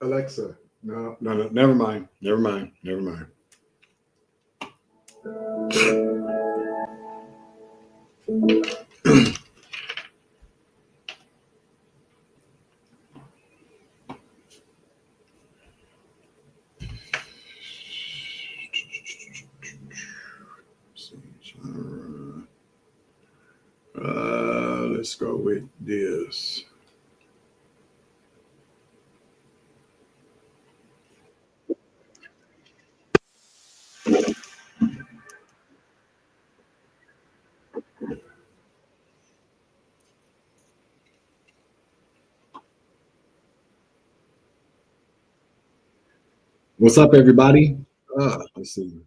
Alexa, no, never mind. Let's go with this. What's up, everybody? Let's see.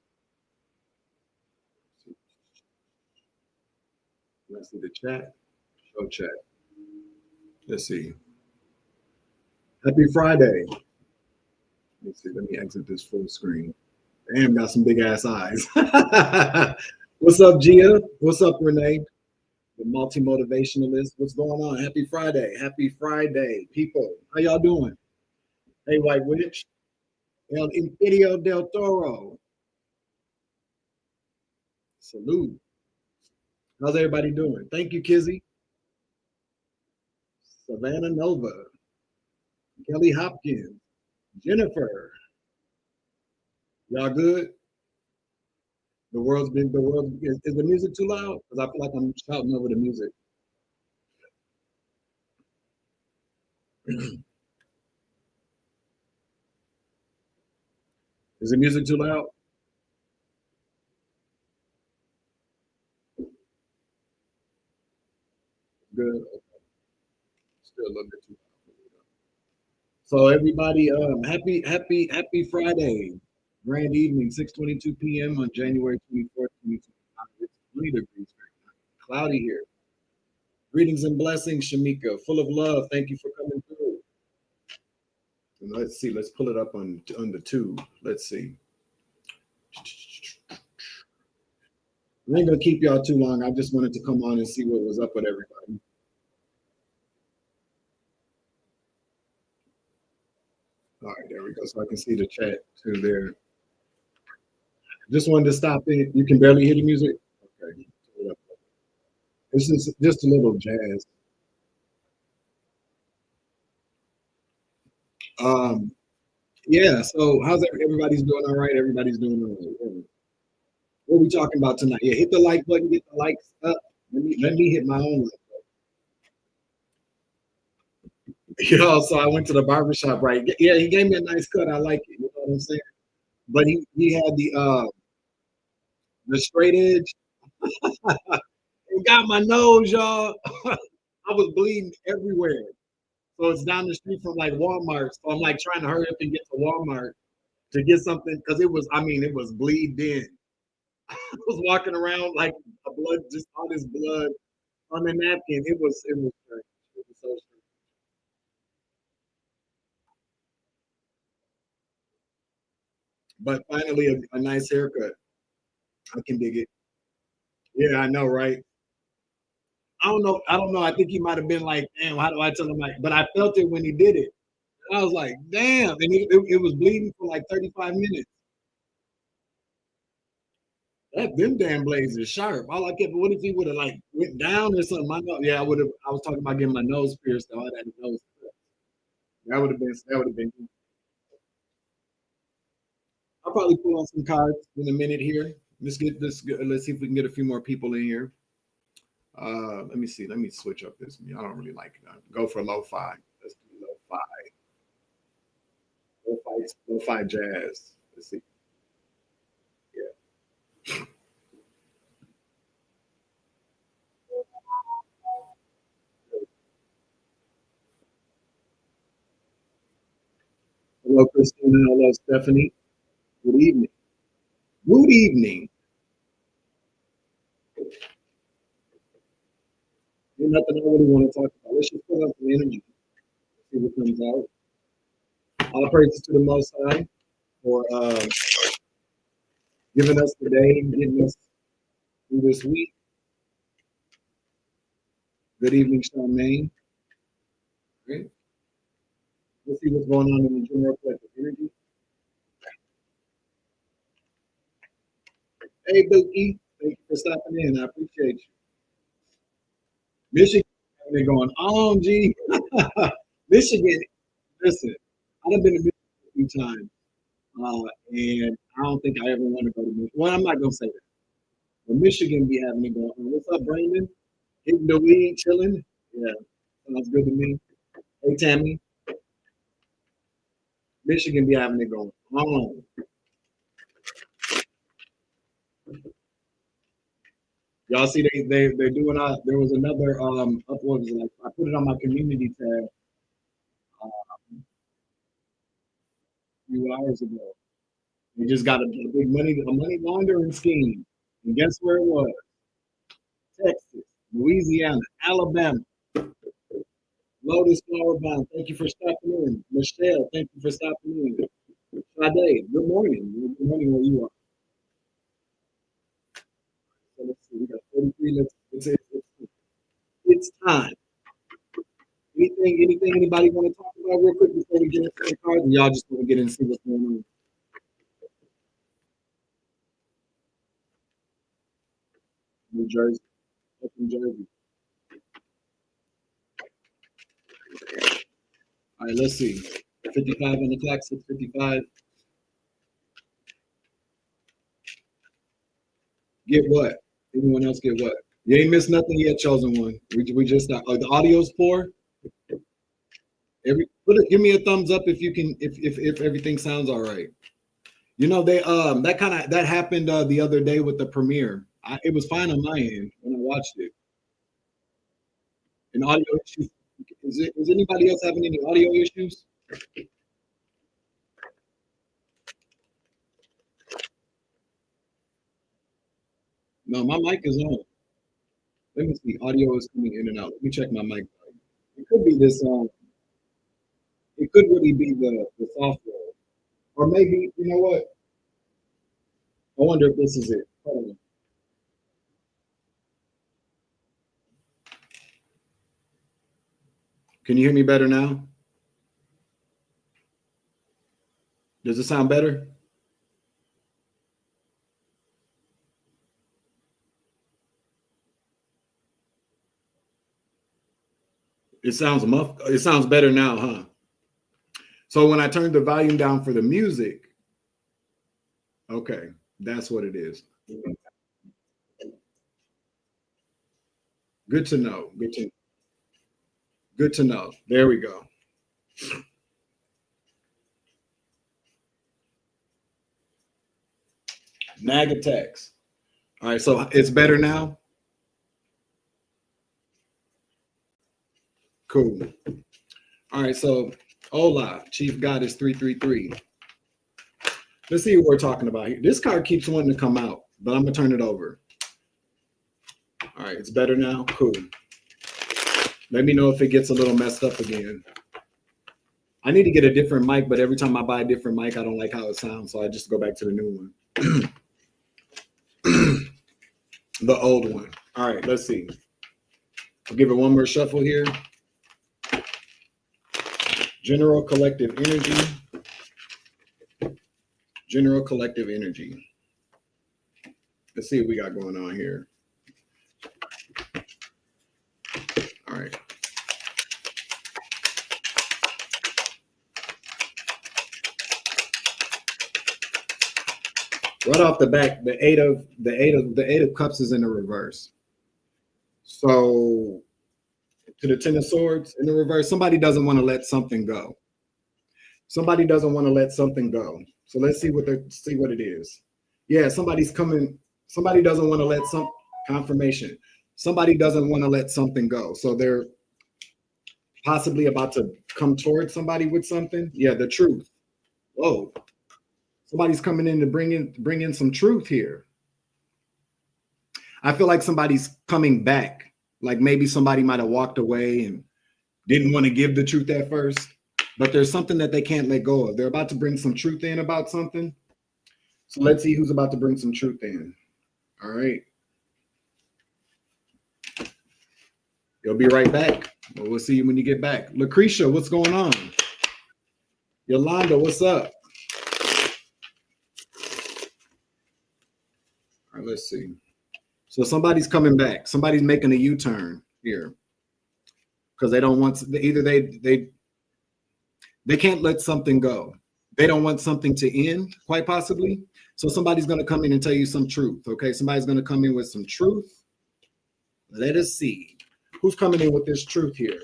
Let's see the chat. Show chat. Let's see. Happy Friday. Let's see. Let me exit this full screen. Damn, got some big ass eyes. What's up, Gia? What's up, Renee? The multi-motivationalist. What's going on? Happy Friday. Happy Friday, people. How y'all doing? Hey, White Witch. El Imperio del Toro. Salute. How's everybody doing? Thank you, Kizzy. Savannah Nova. Kelly Hopkins. Jennifer. Y'all good? The world is the music too loud? Because I feel like I'm shouting over the music. Is the music too loud? Good. Okay. Still a little bit too loud. So everybody, happy Friday. Grand evening, 6:22 p.m. on January 24th, 2025. It's 20 degrees cloudy here. Greetings and blessings, Shamika. Full of love. Thank you for coming through. And let's see. Let's pull it up on the tube. Let's see. I ain't gonna keep y'all too long. I just wanted to come on and see what was up with everybody. All right, there we go. So I can see the chat too there. Just wanted to stop it. You can barely hear the music. Okay. This is just a little jazz. Yeah. So how's everybody's doing? All right. Everybody's doing all right. What are we talking about tonight? Yeah, hit the like button, get the likes up. Let me hit my own like button. You know, so I went to the barbershop, right? Yeah, he gave me a nice cut. I like it. You know what I'm saying? But he had the straight edge. It got my nose, y'all. I was bleeding everywhere. So it's down the street from like Walmart. So I'm like trying to hurry up and get to Walmart to get something because it was bleed in. I was walking around like a blood, just all this blood on the napkin. It was strange. It was so strange. But finally, a nice haircut. I can dig it. Yeah, I know, right? I don't know. I don't know. I think he might have been like, damn, how do I tell him? Like, but I felt it when he did it. I was like, damn. And it was bleeding for like 35 minutes. Them damn blades are sharp. All I kept, what if he would have like went down or something? Yeah, I would have. I was talking about getting my nose pierced. Though. I had a nose pierced. That would have been. That would have been. I'll probably pull on some cards in a minute here. Let's get this. Let's see if we can get a few more people in here. Let me see. Let me switch up this. I don't really like it. Go for lo-fi. Let's do lo-fi. Lo-fi jazz. Let's see. Yeah. Hello, Christina. Hello, Stephanie. Good evening. Good evening. Ain't nothing I really want to talk about. Let's just put up some energy. See what comes out. All praises to the Most High for giving us the day, getting us through this week. Good evening, Charmaine. Great. Let's see what's going on in the general collective energy. Hey, Bookie, thank you for stopping in. I appreciate you. Michigan, they're going on, G. Michigan, listen, I've been to Michigan a few times, and I don't think I ever want to go to Michigan. Well, I'm not going to say that. But Michigan be having it going on. What's up, Brandon? Hitting the weed, chilling? Yeah, sounds good to me. Hey, Tammy. Michigan be having it going on. Y'all see they're doing there was another upload, like I put it on my community tab a few hours ago. They just got a big money laundering scheme. And guess where it was? Texas, Louisiana, Alabama. Lotus Flower Bomb, thank you for stopping in. Michelle, thank you for stopping in. Sade, good morning. Good morning where you are. So let's see, we got 43. It's time. Anything anybody want to talk about real quick before we get into the cards? And y'all just want to get in and see what's going on. New Jersey. Up in Jersey. All right, let's see. 55 on the clock, 6:55. Get what? Anyone else get what? You ain't missed nothing yet, chosen one. We just the audio's poor. Give me a thumbs up if you can, if everything sounds all right. You know, they that happened the other day with the premiere. It was fine on my end when I watched it. An audio issue. Is anybody else having any audio issues? No, my mic is on. Let me see. Audio is coming in and out. Let me check my mic. It could be this. It could really be the software, or maybe you know what? I wonder if this is it. Hold on. Can you hear me better now? Does it sound better? It sounds It sounds better now, huh? So when I turned the volume down for the music, okay, that's what it is. Good to know. Good to know. There we go. Nag attacks. All right, so it's better now. Cool. All right, so hola, Chief Goddess 333. Let's see what we're talking about here. This card keeps wanting to come out, but I'm gonna turn it over. All right, it's better now. Cool. Let me know if it gets a little messed up again. I need to get a different mic, but every time I buy a different mic, I don't like how it sounds, so I just go back to the new one. The old one. All right, let's see. I'll give it one more shuffle here. General collective energy. General collective energy. Let's see what we got going on here. All right. Right off the back, the eight of cups is in the reverse. So to the 10 of swords in the reverse, somebody doesn't want to let something go. Somebody doesn't want to let something go. So let's see what it is. Yeah, somebody's coming. Somebody doesn't want to let some confirmation. Somebody doesn't want to let something go. So they're possibly about to come towards somebody with something. Yeah, the truth. Whoa. Somebody's coming in to bring in some truth here. I feel like somebody's coming back. Like maybe somebody might have walked away and didn't want to give the truth at first, but there's something that they can't let go of. They're about to bring some truth in about something. So let's see who's about to bring some truth in. All right. You'll be right back. We'll see you when you get back. Lucretia, what's going on? Yolanda, what's up? All right, let's see. So somebody's coming back. Somebody's making a U-turn here because they don't want to, either they can't let something go. They don't want something to end, quite possibly. So somebody's going to come in and tell you some truth. Okay, somebody's going to come in with some truth. Let us see who's coming in with this truth here.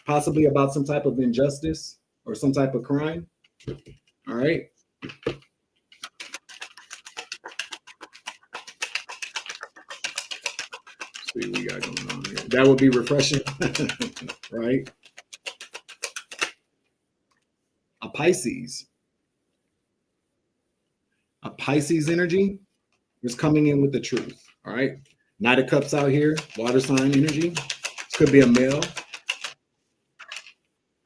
Possibly about some type of injustice or some type of crime. All right. See what we got going on here. That would be refreshing, right? A Pisces. A Pisces energy is coming in with the truth. All right. Knight of Cups out here, water sign energy. This could be a male.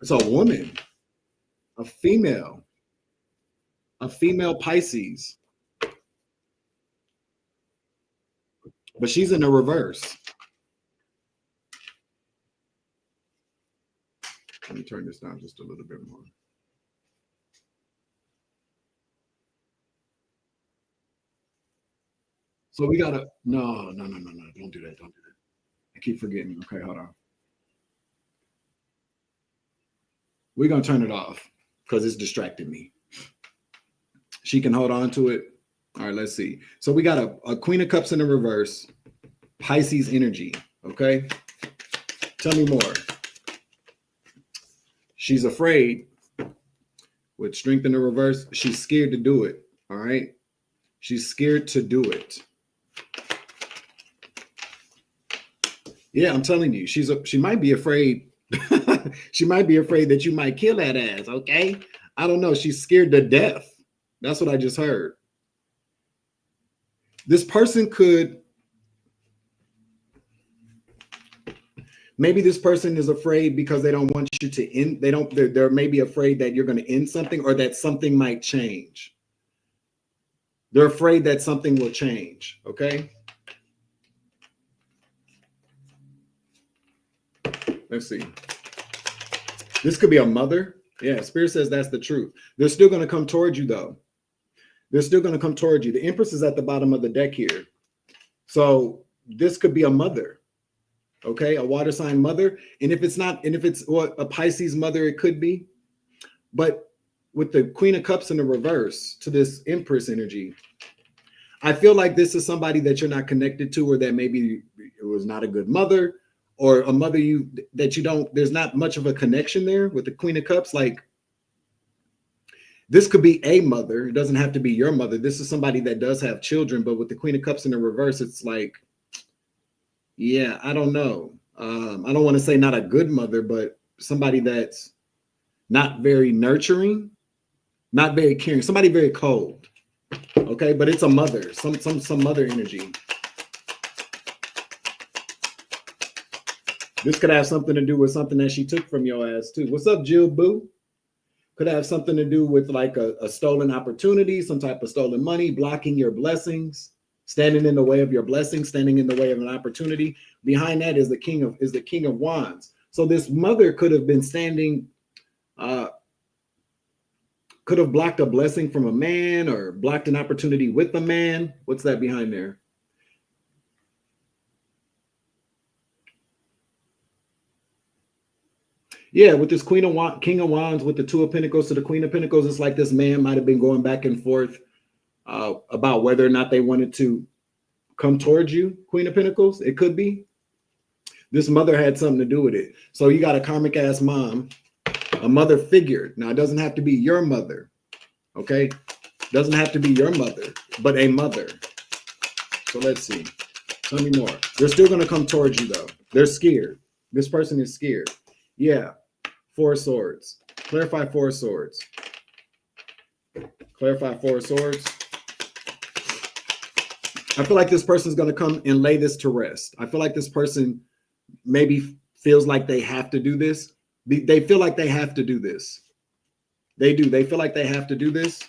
It's a woman, a female Pisces. But she's in the reverse. Let me turn this down just a little bit more. So we gotta no. Don't do that. Don't do that. I keep forgetting. Okay, hold on. We're gonna turn it off because it's distracting me. She can hold on to it. All right, let's see. So we got a Queen of Cups in the reverse, Pisces energy. Okay, tell me more. She's afraid with Strength in the reverse. She's scared to do it. All right, she's scared to do it. Yeah, I'm telling you, she might be afraid. She might be afraid that you might kill that ass. Okay, I don't know. She's scared to death. That's what I just heard. This person could, maybe this person is afraid because they don't want you to end. They're maybe afraid that you're going to end something or that something might change. They're afraid that something will change. Okay. Let's see. This could be a mother. Yeah, Spirit says that's the truth. They're still going to come towards you, though. They're still going to come towards you. The Empress is at the bottom of the deck here. So this could be a mother. Okay, a water sign mother. And if it's not, and if it's a Pisces mother, it could be. But with the Queen of Cups in the reverse to this Empress energy, I feel like this is somebody that you're not connected to, or that maybe it was not a good mother, or a mother there's not much of a connection there with the Queen of Cups. Like, this could be a mother. It doesn't have to be your mother. This is somebody that does have children, but with the Queen of Cups in the reverse, it's like, yeah, I don't know. I don't want to say not a good mother, but somebody that's not very nurturing, not very caring, somebody very cold. Okay, but it's a mother, some mother energy. This could have something to do with something that she took from your ass too. What's up, Jill Boo? Could have something to do with like a stolen opportunity, some type of stolen money, blocking your blessings, standing in the way of your blessings, standing in the way of an opportunity. Behind that is the King of Wands. So this mother could have been standing, could have blocked a blessing from a man or blocked an opportunity with a man. What's that behind there? Yeah, with this King of Wands, with the Two of Pentacles to the Queen of Pentacles, it's like this man might have been going back and forth about whether or not they wanted to come towards you, Queen of Pentacles. It could be. This mother had something to do with it. So you got a karmic ass mom, a mother figure. Now, it doesn't have to be your mother, okay? It doesn't have to be your mother, but a mother. So let's see. Tell me more. They're still going to come towards you, though. They're scared. This person is scared. Yeah. Four of Swords. Clarify Four of Swords. Clarify Four of Swords. I feel like this person's going to come and lay this to rest. I feel like this person maybe feels like they have to do this. They feel like they have to do this. They do. They feel like they have to do this.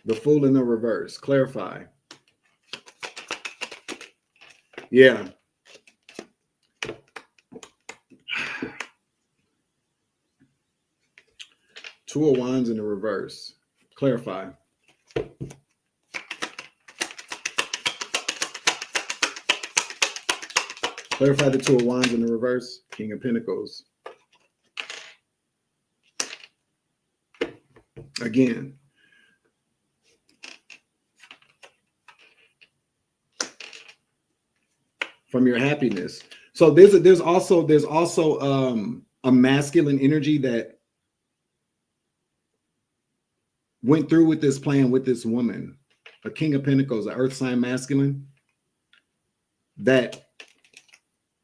The Fool in the reverse. Clarify. Yeah. Two of Wands in the reverse. Clarify. Clarify the Two of Wands in the reverse. King of Pentacles. Again. From your happiness. So there's also a masculine energy that went through with this plan with this woman, a King of Pentacles, an earth sign masculine that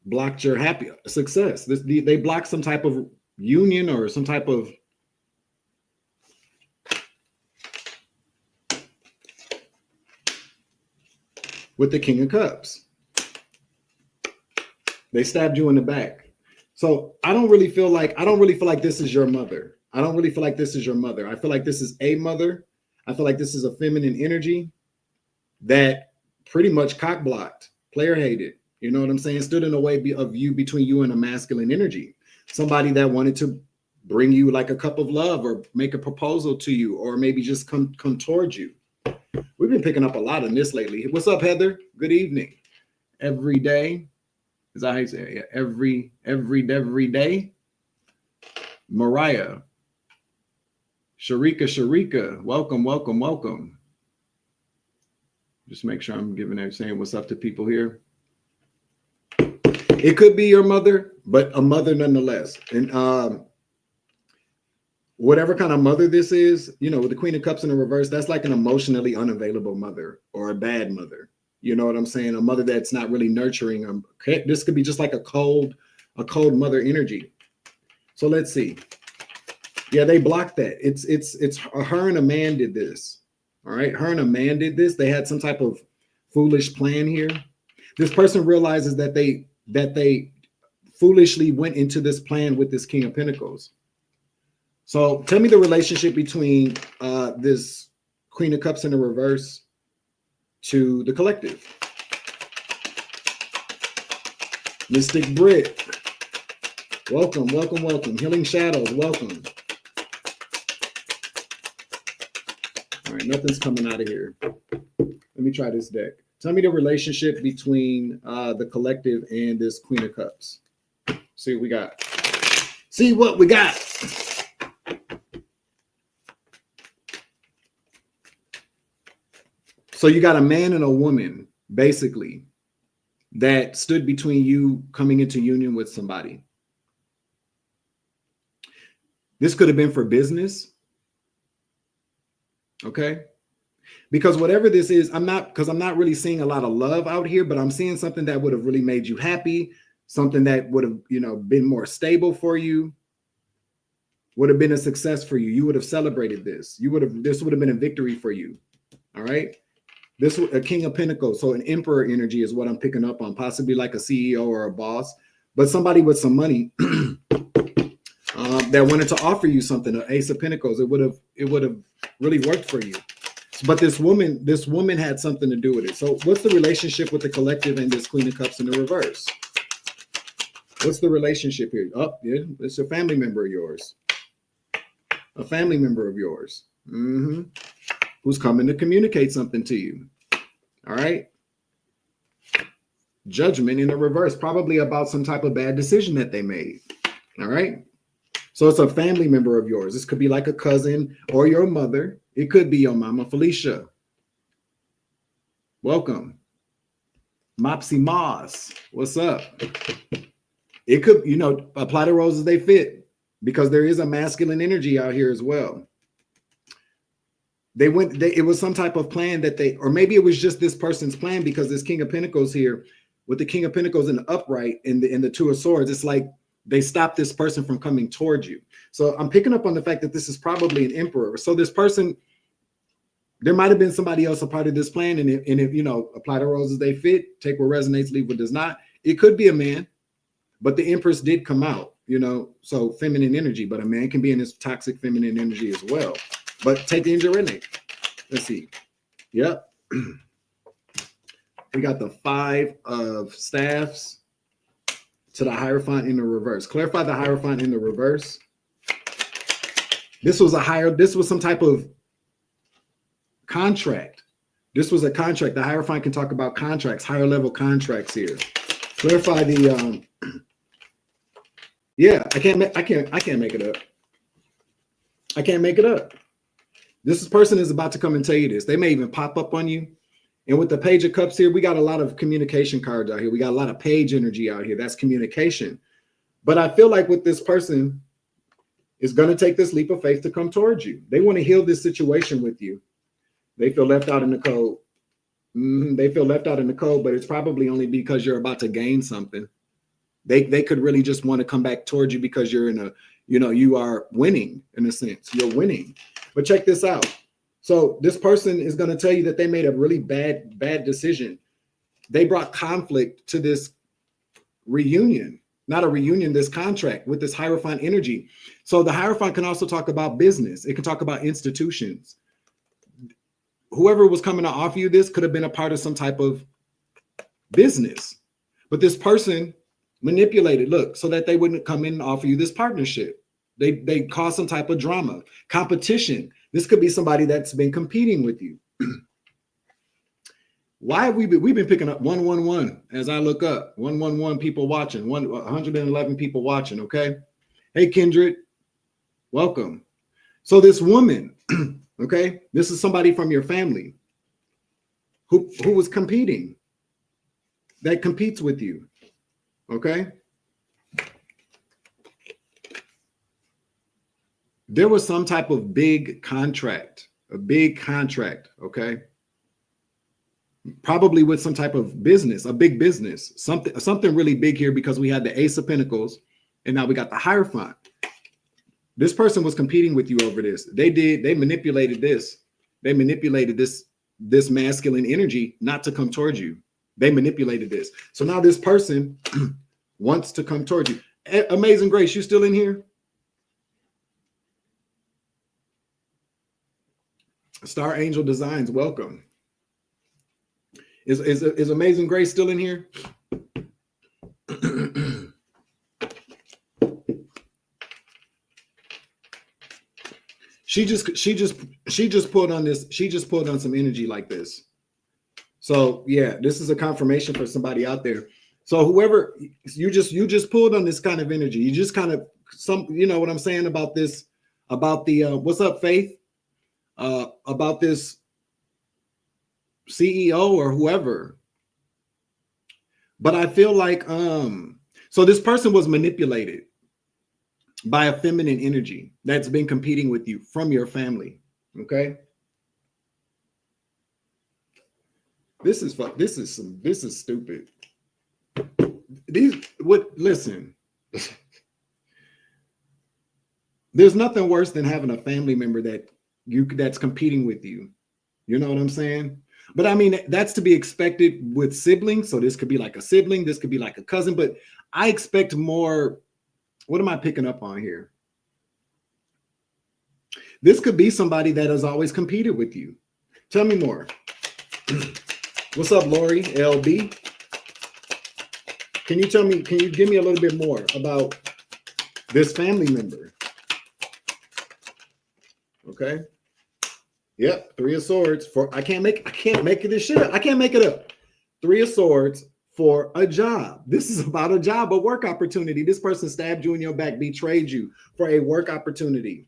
blocked your happy success. They blocked some type of union or some type of with the King of Cups. They stabbed you in the back. So I don't really feel like this is your mother. I don't really feel like this is your mother. I feel like this is a mother. I feel like this is a feminine energy that pretty much cock blocked, player hated. You know what I'm saying? Stood in the way of you, between you and a masculine energy. Somebody that wanted to bring you like a cup of love or make a proposal to you, or maybe just come towards you. We've been picking up a lot on this lately. What's up, Heather? Good evening. Every day. Is that how you say it? Yeah. Every day. Mariah. Sharika. Welcome. Just make sure I'm saying what's up to people here. It could be your mother, but a mother nonetheless. And whatever kind of mother this is, you know, with the Queen of Cups in the reverse, that's like an emotionally unavailable mother or a bad mother. You know what I'm saying? A mother that's not really nurturing. This could be just like a cold mother energy. So let's see. Yeah, they blocked that. It's her and a man did this. All right, her and a man did this. They had some type of foolish plan here. This person realizes that they foolishly went into this plan with this King of Pentacles. So tell me the relationship between this Queen of Cups in the reverse to the collective. Mystic Brit, welcome. Healing Shadows, welcome. All right, nothing's coming out of here. Let me try this deck. Tell me the relationship between the collective and this Queen of Cups. See what we got. See what we got. So you got a man and a woman, basically, that stood between you coming into union with somebody. This could have been for business. Okay. Because whatever this is, I'm not really seeing a lot of love out here, but I'm seeing something that would have really made you happy, something that would have, you know, been more stable for you, would have been a success for you. You would have celebrated this. This would have been a victory for you. All right. This a King of Pentacles, so an Emperor energy is what I'm picking up on, possibly like a CEO or a boss, but somebody with some money that wanted to offer you something. An Ace of Pentacles, it would have really worked for you. But this woman had something to do with it. So what's the relationship with the collective and this Queen of Cups in the reverse? What's the relationship here? Oh, yeah, it's a family member of yours. A family member of yours. Who's coming to communicate something to you. All right. Judgment in the reverse, probably about some type of bad decision that they made. All right. So it's a family member of yours. This could be like a cousin or your mother. It could be your mama, Felicia. Welcome. Mopsy Moss. What's up? It could, you know, apply the roses they fit, because there is a masculine energy out here as well. It was some type of plan that or maybe it was just this person's plan, because this King of Pentacles here with the King of Pentacles in the upright and the Two of Swords, it's like they stopped this person from coming towards you. So I'm picking up on the fact that this is probably an Emperor. So this person, there might have been somebody else a part of this plan, and if you know, apply the roses they fit, take what resonates, leave what does not. It could be a man, but the Empress did come out, you know, so feminine energy, but a man can be in his toxic feminine energy as well. But take the injury. Let's see. Yep. We got the Five of Staffs to the Hierophant in the reverse. Clarify the Hierophant in the reverse. This was some type of contract. This was a contract. The Hierophant can talk about contracts, higher level contracts here. Clarify the yeah, I can't make it up. I can't make it up. This person is about to come and tell you this. They may even pop up on you. And with the Page of Cups here, we got a lot of communication cards out here. We got a lot of page energy out here. That's communication. But I feel like with this person is going to take this leap of faith to come towards you. They want to heal this situation with you. They feel left out in the cold. They feel left out in the cold, but it's probably only because you're about to gain something. They could really just want to come back towards you because you're in a, you are winning in a sense. You're winning. But check this out. So this person is going to tell you that they made a really bad decision. They brought conflict to this reunion, not a reunion, this contract with this Hierophant energy. So the Hierophant can also talk about business. It can talk about institutions. Whoever was coming to offer you this could have been a part of some type of business. But this person manipulated, look, so that they wouldn't come in and offer you this partnership. They caused some type of drama, competition. This could be somebody that's been competing with you. Why have we've been picking up 111 as I look up 111 people watching, 111 people watching. Okay. Hey, Kindred, welcome. So this woman, okay, this is somebody from your family who was competing, that competes with you. Okay. There was some type of big contract, okay? Probably with some type of business, a big business, something really big here, because we had the Ace of Pentacles and now we got the Hierophant. This person was competing with you over this. They manipulated this. They manipulated this masculine energy not to come towards you. They manipulated this. So now this person wants to come towards you. Amazing Grace, you still in here? Star Angel Designs, welcome. Is Amazing Grace still in here? She just pulled on this. She just pulled on some energy like this. So yeah, this is a confirmation for somebody out there. So whoever you just pulled on this kind of energy. You just kind of you know what I'm saying about this, about the what's up, Faith? About this CEO or whoever. But I feel like so this person was manipulated by a feminine energy that's been competing with you from your family. Okay. This is stupid. Listen. There's nothing worse than having a family member that's competing with you. You know what I'm saying? But I mean, that's to be expected with siblings. So this could be like a sibling, this could be like a cousin, but I expect more. What am I picking up on here? This could be somebody that has always competed with you. Tell me more. What's up, Lori, LB? Can you give me a little bit more about this family member? Okay. Yep. 3 of Swords I can't make this shit up. I can't make it up. 3 of Swords for a job. This is about a job, a work opportunity. This person stabbed you in your back, betrayed you for a work opportunity.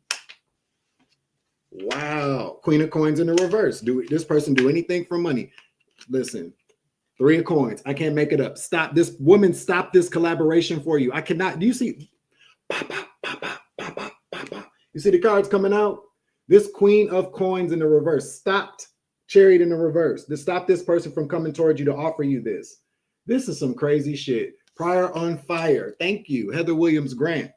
Wow. Queen of Coins in the reverse. This person do anything for money? Listen, 3 of Coins. I can't make it up. Stop this woman. Stop this collaboration for you. I cannot. Do you see? You see the cards coming out? This Queen of Coins in the reverse stopped Chariot in the reverse. To stop this person from coming towards you to offer you this. This is some crazy shit. Prior on fire. Thank you, Heather Williams Grant.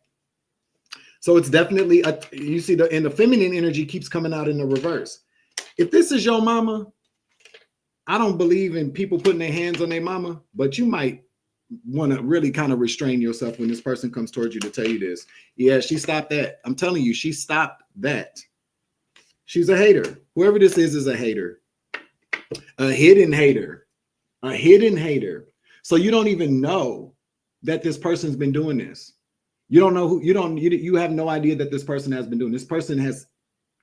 So it's definitely you see and the feminine energy keeps coming out in the reverse. If this is your mama, I don't believe in people putting their hands on their mama, but you might want to really kind of restrain yourself when this person comes towards you to tell you this. Yeah, she stopped that. I'm telling you, she stopped that. She's a hater. Whoever this is a hater. A hidden hater. So you don't even know that this person's been doing this. You don't know who you have no idea that this person has been doing. This person has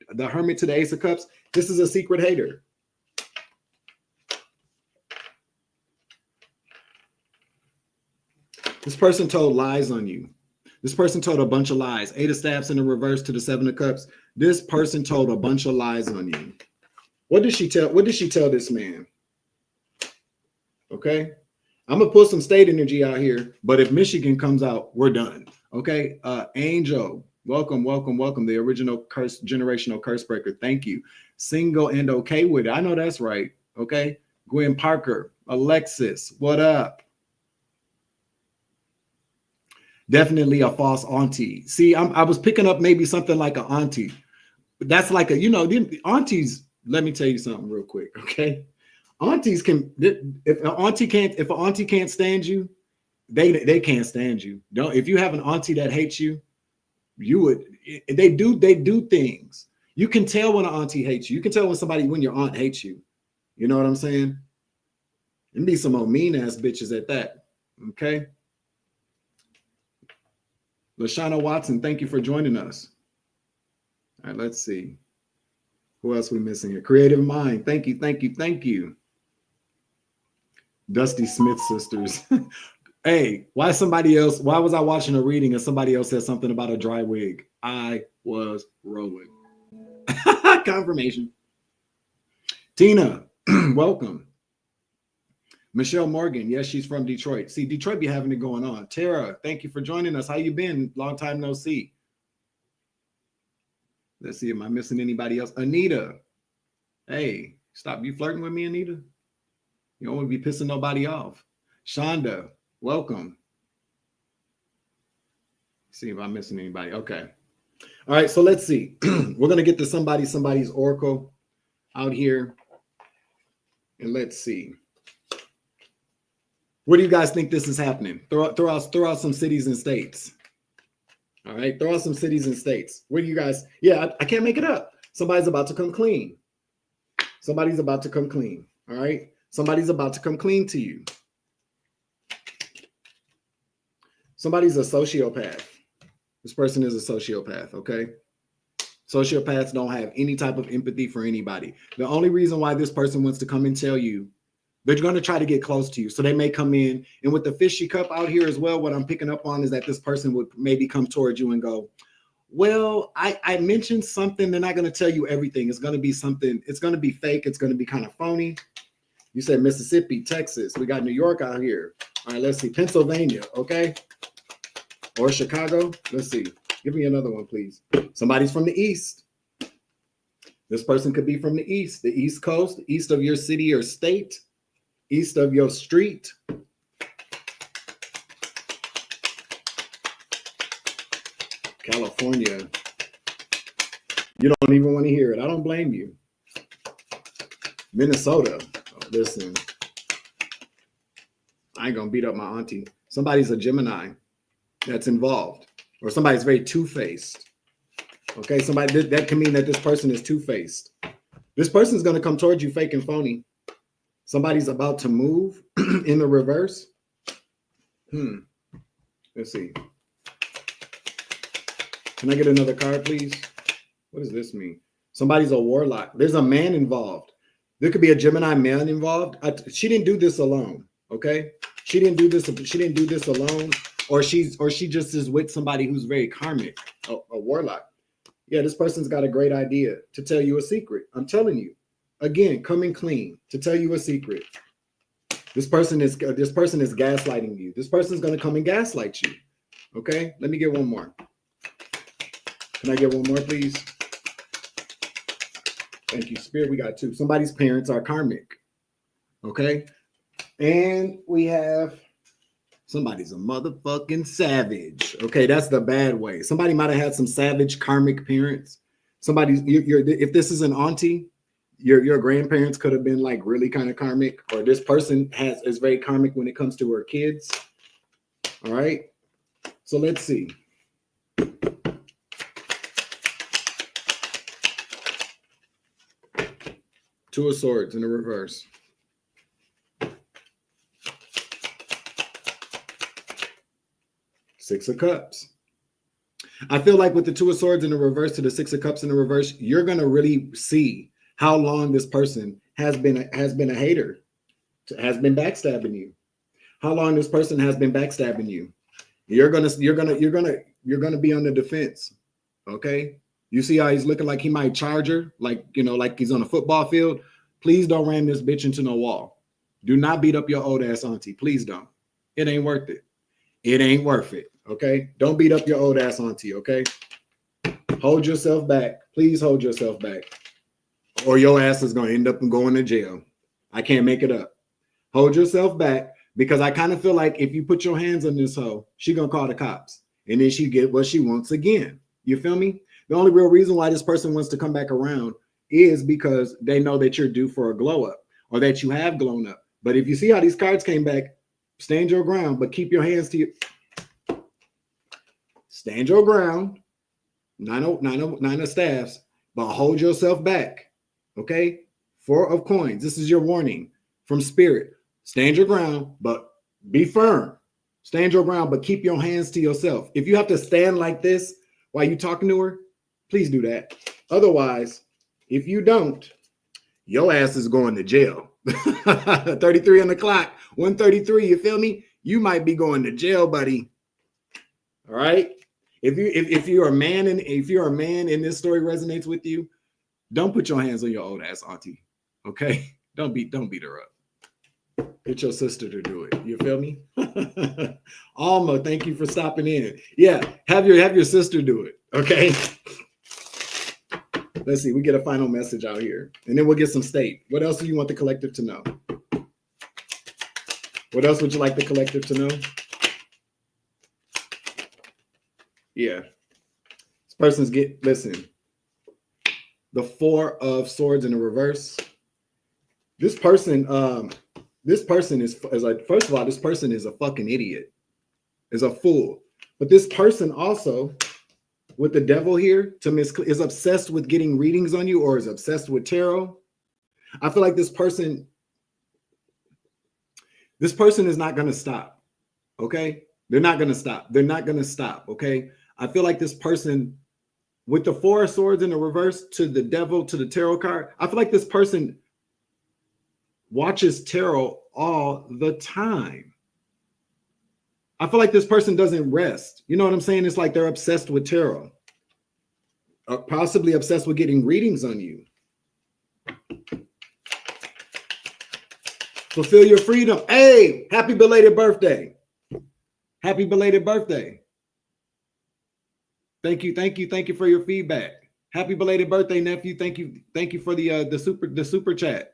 the Hermit to the Ace of Cups. This is a secret hater. This person told lies on you. This person told a bunch of lies. Eight of Staffs in the reverse to the Seven of Cups. This person told a bunch of lies on you. What did she tell? What did she tell this man? Okay. I'm gonna put some state energy out here, but if Michigan comes out, we're done. Okay. Angel, welcome, welcome, welcome. The original generational curse breaker. Thank you. Single and okay with it. I know that's right. Okay. Gwen Parker, Alexis, what up? Definitely a false auntie. See, I was picking up maybe something like an auntie. But that's like a, the aunties, let me tell you something real quick, okay? Aunties can, if an auntie can't stand you, they can't stand you. If you have an auntie that hates you, they do things. You can tell when an auntie hates you. You can tell when your aunt hates you. You know what I'm saying? And be some old mean ass bitches at that. Okay. Lashana Watson, thank you for joining us. All right, let's see. Who else we missing here? Creative Mind. Thank you, thank you, thank you. Dusty Smith sisters. Hey, why was I watching a reading and somebody else said something about a dry wig? I was rolling. Confirmation. Tina, welcome. Michelle Morgan, yes, she's from Detroit. See, Detroit be having it going on. Tara, thank you for joining us. How you been? Long time no see. Let's see, am I missing anybody else? Anita, hey, stop. You flirting with me, Anita? You don't want to be pissing nobody off. Shonda, welcome. See if I'm missing anybody. Okay. All right, so let's see. We're going to get to somebody's oracle out here. And let's see. Where do you guys think this is happening? Throw out some cities and states. All right, throw out some cities and states. Where do you guys? Yeah, I can't make it up. Somebody's about to come clean. Somebody's about to come clean. All right, somebody's about to come clean to you. Somebody's a sociopath. This person is a sociopath. Okay, sociopaths don't have any type of empathy for anybody. The only reason why this person wants to come and tell you, they're going to try to get close to you. So they may come in, and with the fishy cup out here as well, what I'm picking up on is that this person would maybe come towards you and go, well, I mentioned something. They're not going to tell you everything. It's going to be something. It's going to be fake. It's going to be kind of phony. You said Mississippi, Texas. We got New York out here. All right, let's see. Pennsylvania, okay? Or Chicago. Let's see. Give me another one, please. Somebody's from the East. This person could be from the East, the East Coast, east of your city or state. East of your street. California. You don't even want to hear it. I don't blame you. Minnesota. Oh, listen. I ain't going to beat up my auntie. Somebody's a Gemini that's involved. Or somebody's very two-faced. Okay, somebody that can mean that this person is two-faced. This person's going to come towards you fake and phony. Somebody's about to move in the reverse. Let's see. Can I get another card, please? What does this mean? Somebody's a warlock. There's a man involved. There could be a Gemini man involved. She didn't do this alone. Okay, she didn't do this. She didn't do this alone. Or she just is with somebody who's very karmic, a warlock. Yeah, this person's got a great idea to tell you a secret. I'm telling you. Again, coming clean to tell you a secret. This person is gaslighting you. This person's going to come and gaslight you. Okay, let me get one more. Can I get one more, please? Thank you, Spirit. We got two. Somebody's parents are karmic. Okay, and we have somebody's a motherfucking savage. Okay, that's the bad way. Somebody might have had some savage karmic parents. If this is an auntie. Your grandparents could have been like really kind of karmic, or this person is very karmic when it comes to her kids. All right. So let's see. Two of Swords in the reverse. Six of Cups. I feel like with the Two of Swords in the reverse to the Six of Cups in the reverse, you're gonna really see how long this person has been a hater, has been backstabbing you. How long this person has been backstabbing you. You're gonna be on the defense. Okay. You see how he's looking like he might charge her, like like he's on a football field. Please don't ram this bitch into no wall. Do not beat up your old ass auntie. Please don't. It ain't worth it. It ain't worth it. Okay. Don't beat up your old ass auntie. Okay. Hold yourself back. Please hold yourself back. Or your ass is gonna end up going to jail. I can't make it up. Hold yourself back. Because I kind of feel like if you put your hands on this hoe, she gonna call the cops. And then she get what she wants again. You feel me? The only real reason why this person wants to come back around is because they know that you're due for a glow up or that you have glown up. But if you see how these cards came back, stand your ground, but keep your hands to you. Stand your ground. Nine of staffs, but hold yourself back. Okay? Four of coins. This is your warning from spirit. Stand your ground, but be firm. Stand your ground, but keep your hands to yourself. If you have to stand like this while you're talking to her, please do that. Otherwise, if you don't, your ass is going to jail. 33 on the clock, 133, you feel me? You might be going to jail, buddy. All right? If you're a man and if you're a man and this story resonates with you, don't put your hands on your old ass auntie. Okay? Don't beat her up. Get your sister to do it. You feel me? Alma, thank you for stopping in. Yeah, have your sister do it. Okay. Let's see. We get a final message out here, and then we'll get some state. What else do you want the collective to know? What else would you like the collective to know? Yeah. This person's listen. The Four of Swords in the reverse. This person is like, first of all, this person is a fucking idiot, is a fool. But this person also, with the devil here, is obsessed with getting readings on you or is obsessed with tarot. I feel like this person is not going to stop. Okay. They're not going to stop. They're not going to stop. Okay. I feel like this person with the Four of Swords in the reverse to the devil, to the tarot card. I feel like this person watches tarot all the time. I feel like this person doesn't rest. You know what I'm saying? It's like they're obsessed with tarot. Possibly obsessed with getting readings on you. Fulfill your freedom. Hey, happy belated birthday. Happy belated birthday. Thank you for your feedback. Happy belated birthday, nephew. Thank you for the super chat.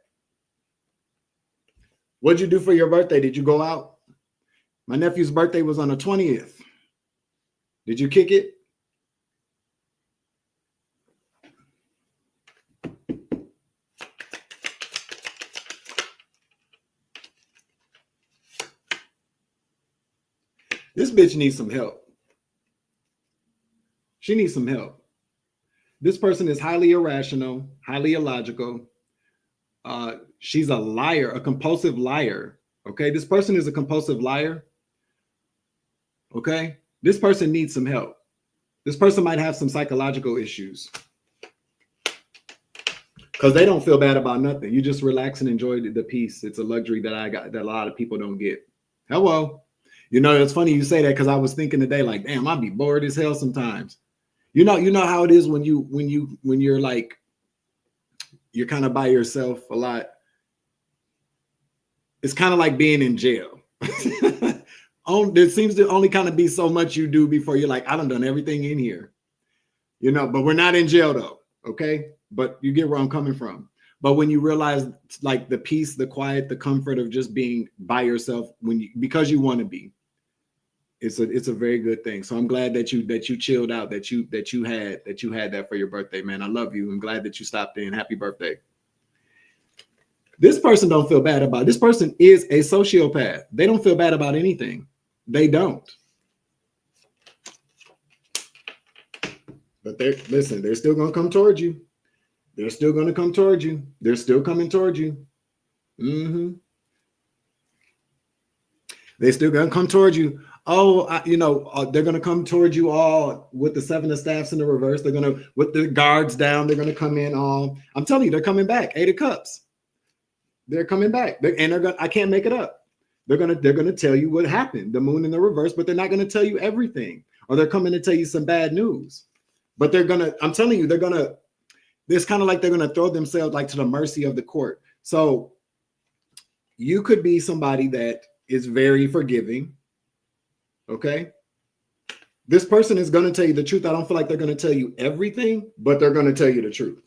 What'd you do for your birthday? Did you go out? My nephew's birthday was on the 20th. Did you kick it? This bitch needs some help. She needs some help. This person is highly irrational, highly illogical. She's a liar, a compulsive liar. Okay, this person is a compulsive liar. Okay, this person needs some help. This person might have some psychological issues because they don't feel bad about nothing. You just relax and enjoy the peace. It's a luxury that a lot of people don't get. Hello. You know, it's funny you say that because I was thinking today, like, damn, I'd be bored as hell sometimes. You know how it is when you're like, you're kind of by yourself a lot. It's kind of like being in jail. There seems to only kind of be so much you do before you're like, I done everything in here. You know, but we're not in jail though. Okay. But you get where I'm coming from. But when you realize like the peace, the quiet, the comfort of just being by yourself because you want to be, it's a very good thing. So I'm glad that you chilled out, that you had that for your birthday, man. I love you. I'm glad that you stopped in. Happy birthday. This person don't feel bad about it. This person is a sociopath. They don't feel bad about anything. They don't. But they're still going to come towards you. They're still going to come towards you. They're still coming towards you. They're still going to come towards you. Oh, they're going to come towards you all with the 7 of staffs in the reverse. They're going to, with the guards down, they're going to come in all, I'm telling you, they're coming back. 8 of cups. They're coming back. I can't make it up. They're going to tell you what happened, the moon in the reverse, but they're not going to tell you everything, or they're coming to tell you some bad news. But I'm telling you, it's kind of like they're going to throw themselves like to the mercy of the court. So you could be somebody that is very forgiving. Okay. This person is going to tell you the truth. I don't feel like they're going to tell you everything, but they're going to tell you the truth.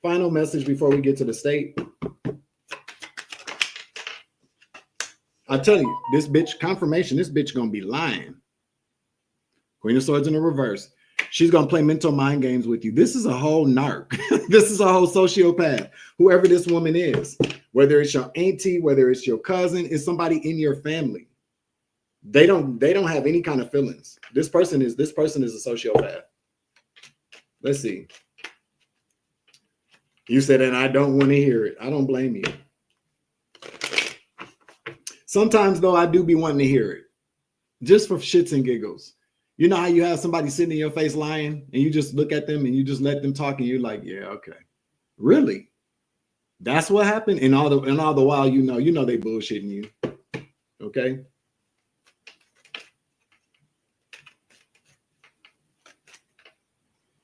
Final message before we get to the state. I tell you, this bitch, confirmation, this bitch going to be lying. Queen of Swords in the reverse. She's going to play mental mind games with you. This is a whole narc. This is a whole sociopath, whoever this woman is, whether it's your auntie, whether it's your cousin, it's somebody in your family. They don't have any kind of feelings. This person is a sociopath. Let's see. You said, and I don't want to hear it. I don't blame you. Sometimes though, I do be wanting to hear it, just for shits and giggles. You know how you have somebody sitting in your face lying, and you just look at them and you just let them talk, and you're like, yeah, okay, really? That's what happened. And all the while, you know they bullshitting you. Okay.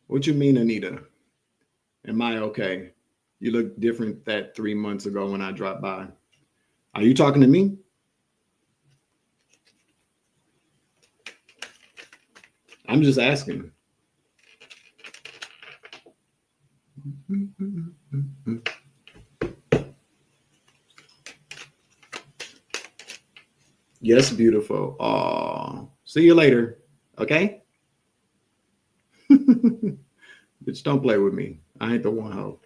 What you mean, Anita? Am I okay? You look different that 3 months ago when I dropped by. Are you talking to me? I'm just asking. Yes, beautiful. Oh, see you later. Okay. Bitch, don't play with me. I ain't the one hoe.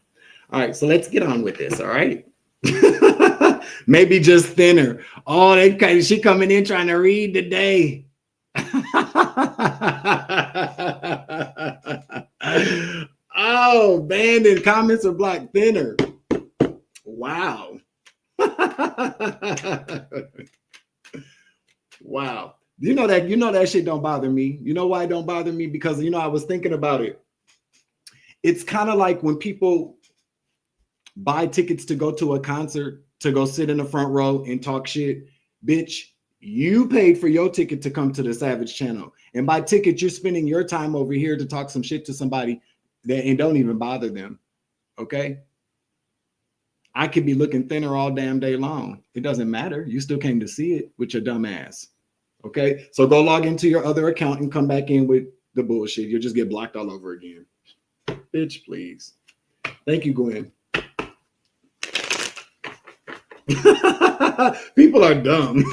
All right, so let's get on with this. All right. Maybe just thinner. Oh, she coming in trying to read today. Oh, banned in comments are black thinner. Wow. Wow. You know that shit don't bother me. You know why it don't bother me? Because I was thinking about it. It's kind of like when people buy tickets to go to a concert, to go sit in the front row and talk shit. Bitch, you paid for your ticket to come to the Savage channel. And by ticket, you're spending your time over here to talk some shit to somebody and don't even bother them. Okay? I could be looking thinner all damn day long. It doesn't matter. You still came to see it with your dumb ass. Okay? So go log into your other account and come back in with the bullshit. You'll just get blocked all over again. Bitch, please. Thank you, Gwen. People are dumb.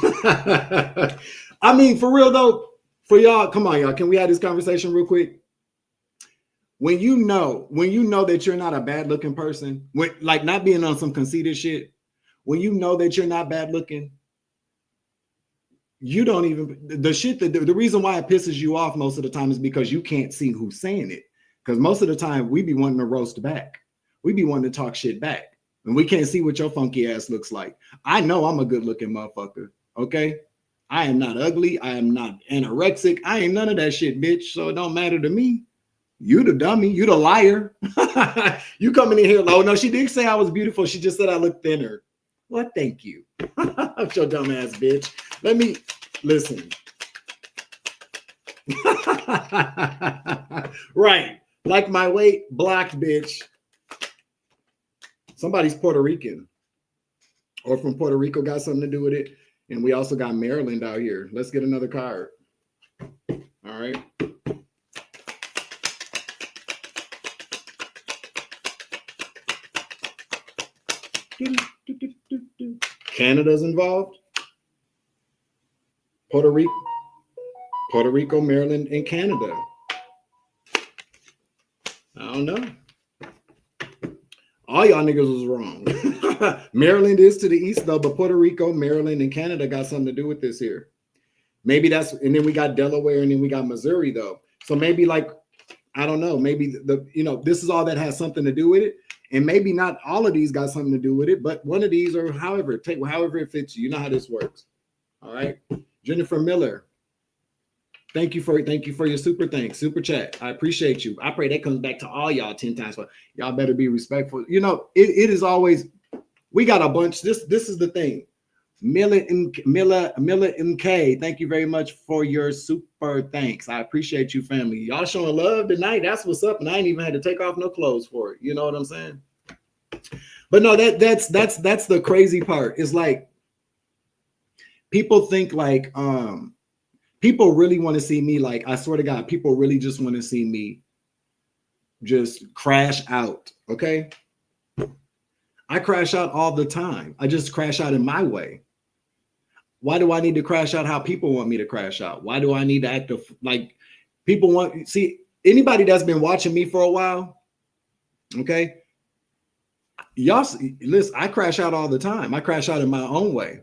I mean, for real though, for y'all, come on, y'all. Can we have this conversation real quick? When you know that you're not a bad looking person, like not being on some conceited shit, when you know that you're not bad looking, you don't even, the shit that the reason why it pisses you off most of the time is because you can't see who's saying it. Because most of the time we be wanting to roast back. We be wanting to talk shit back. And we can't see what your funky ass looks like. I know I'm a good looking motherfucker. Okay. I am not ugly. I am not anorexic. I ain't none of that shit, bitch. So it don't matter to me. You the dummy. You the liar. You coming in here. Oh no, she did say I was beautiful. She just said I look thinner. Well, thank you. I'm your dumb ass bitch. Let me listen. Right. Like my weight, black bitch. Somebody's Puerto Rican or from Puerto Rico got something to do with it. And we also got Maryland out here. Let's get another card. All right. Canada's involved. Puerto Rico, Maryland, and Canada. I don't know. All y'all niggas was wrong. Maryland is to the east though, but Puerto Rico, Maryland, and Canada got something to do with this here. Maybe that's, and then we got Delaware, and then we got Missouri though. So maybe like, I don't know, maybe this is all that has something to do with it. And maybe not all of these got something to do with it, but one of these, or however it fits you. You know how this works. All right. Jennifer Miller. Thank you for your super chat. I appreciate you. I pray that comes back to all y'all 10 times. But y'all better be respectful. You know, it is always, we got a bunch. This is the thing. Milla MK, thank you very much for your super thanks. I appreciate you, family. Y'all showing love tonight. That's what's up. And I ain't even had to take off no clothes for it. You know what I'm saying? But no, that's the crazy part. It's like people think like people really want to see me, like, I swear to God, people really just want to see me just crash out. Okay. I crash out all the time. I just crash out in my way. Why do I need to crash out how people want me to crash out? Why do I need to act like people want? See, anybody that's been watching me for a while, okay, y'all listen, I crash out all the time. I crash out in my own way,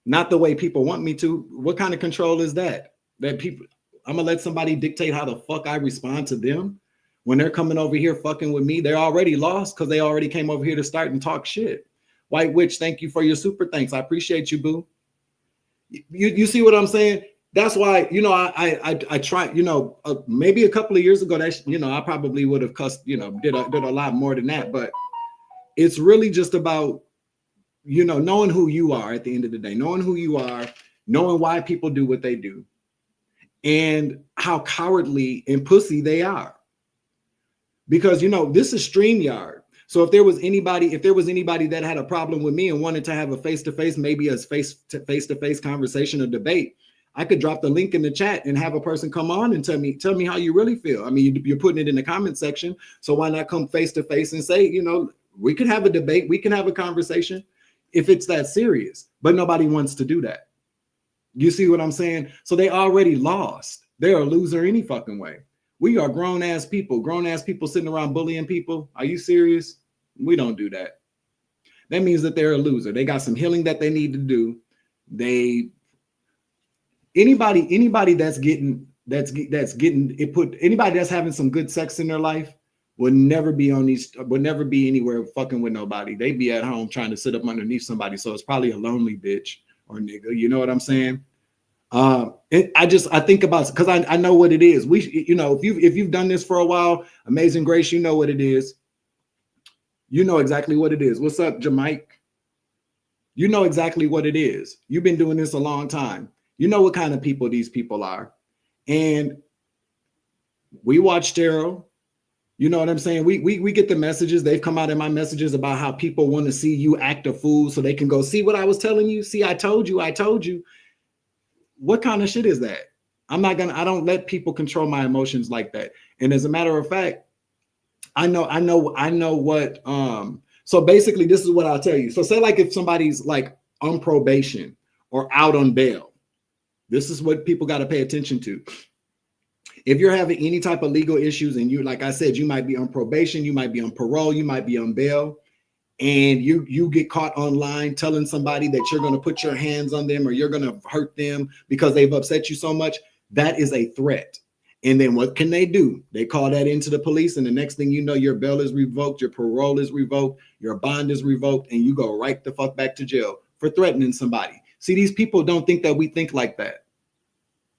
not the way people want me to. What kind of control is that? That people, I'm gonna let somebody dictate how the fuck I respond to them when they're coming over here fucking with me. They're already lost because they already came over here to start and talk shit. White Witch, thank you for your super thanks. I appreciate you, boo. You see what I'm saying? That's why, you know, I try, you know, maybe a couple of years ago, that, you know, I probably would have cussed, you know, did a lot more than that. But it's really just about, you know, knowing who you are at the end of the day, knowing who you are, knowing why people do what they do, and how cowardly and pussy they are. Because, you know, this is StreamYard. So if there was anybody that had a problem with me and wanted to have a face-to-face, maybe a face-to-face conversation or debate, I could drop the link in the chat and have a person come on and tell me how you really feel. I mean, you're putting it in the comment section. So why not come face-to-face and say, you know, we could have a debate, we can have a conversation if it's that serious. But nobody wants to do that. You see what I'm saying? So they already lost. They're a loser any fucking way. We are grown-ass people sitting around bullying people. Are you serious? We don't do that. That means that they're a loser. They got some healing that they need to do. Anybody that's getting it put, anybody that's having some good sex in their life would never be anywhere fucking with nobody. They be at home trying to sit up underneath somebody. So it's probably a lonely bitch or nigga. You know what I'm saying? I think about, because I know what it is. You know, if you've done this for a while, Amazing Grace, you know what it is. You know exactly what it is. What's up, Jamaica? You know exactly what it is. You've been doing this a long time. You know what kind of people these people are. And we watch tarot. You know what I'm saying? We get the messages. They've come out in my messages about how people want to see you act a fool so they can go, see what I was telling you? See, I told you. What kind of shit is that? I don't let people control my emotions like that. And as a matter of fact, I know what, so basically this is what I'll tell you. So say like if somebody's like on probation or out on bail, this is what people got to pay attention to. If you're having any type of legal issues and you, like I said, you might be on probation, you might be on parole, you might be on bail, and you get caught online telling somebody that you're going to put your hands on them or you're going to hurt them because they've upset you so much, that is a threat. And then what can they do? They call that into the police, and the next thing you know, your bail is revoked, your parole is revoked, your bond is revoked, and you go right the fuck back to jail for threatening somebody. See, these people don't think that we think like that.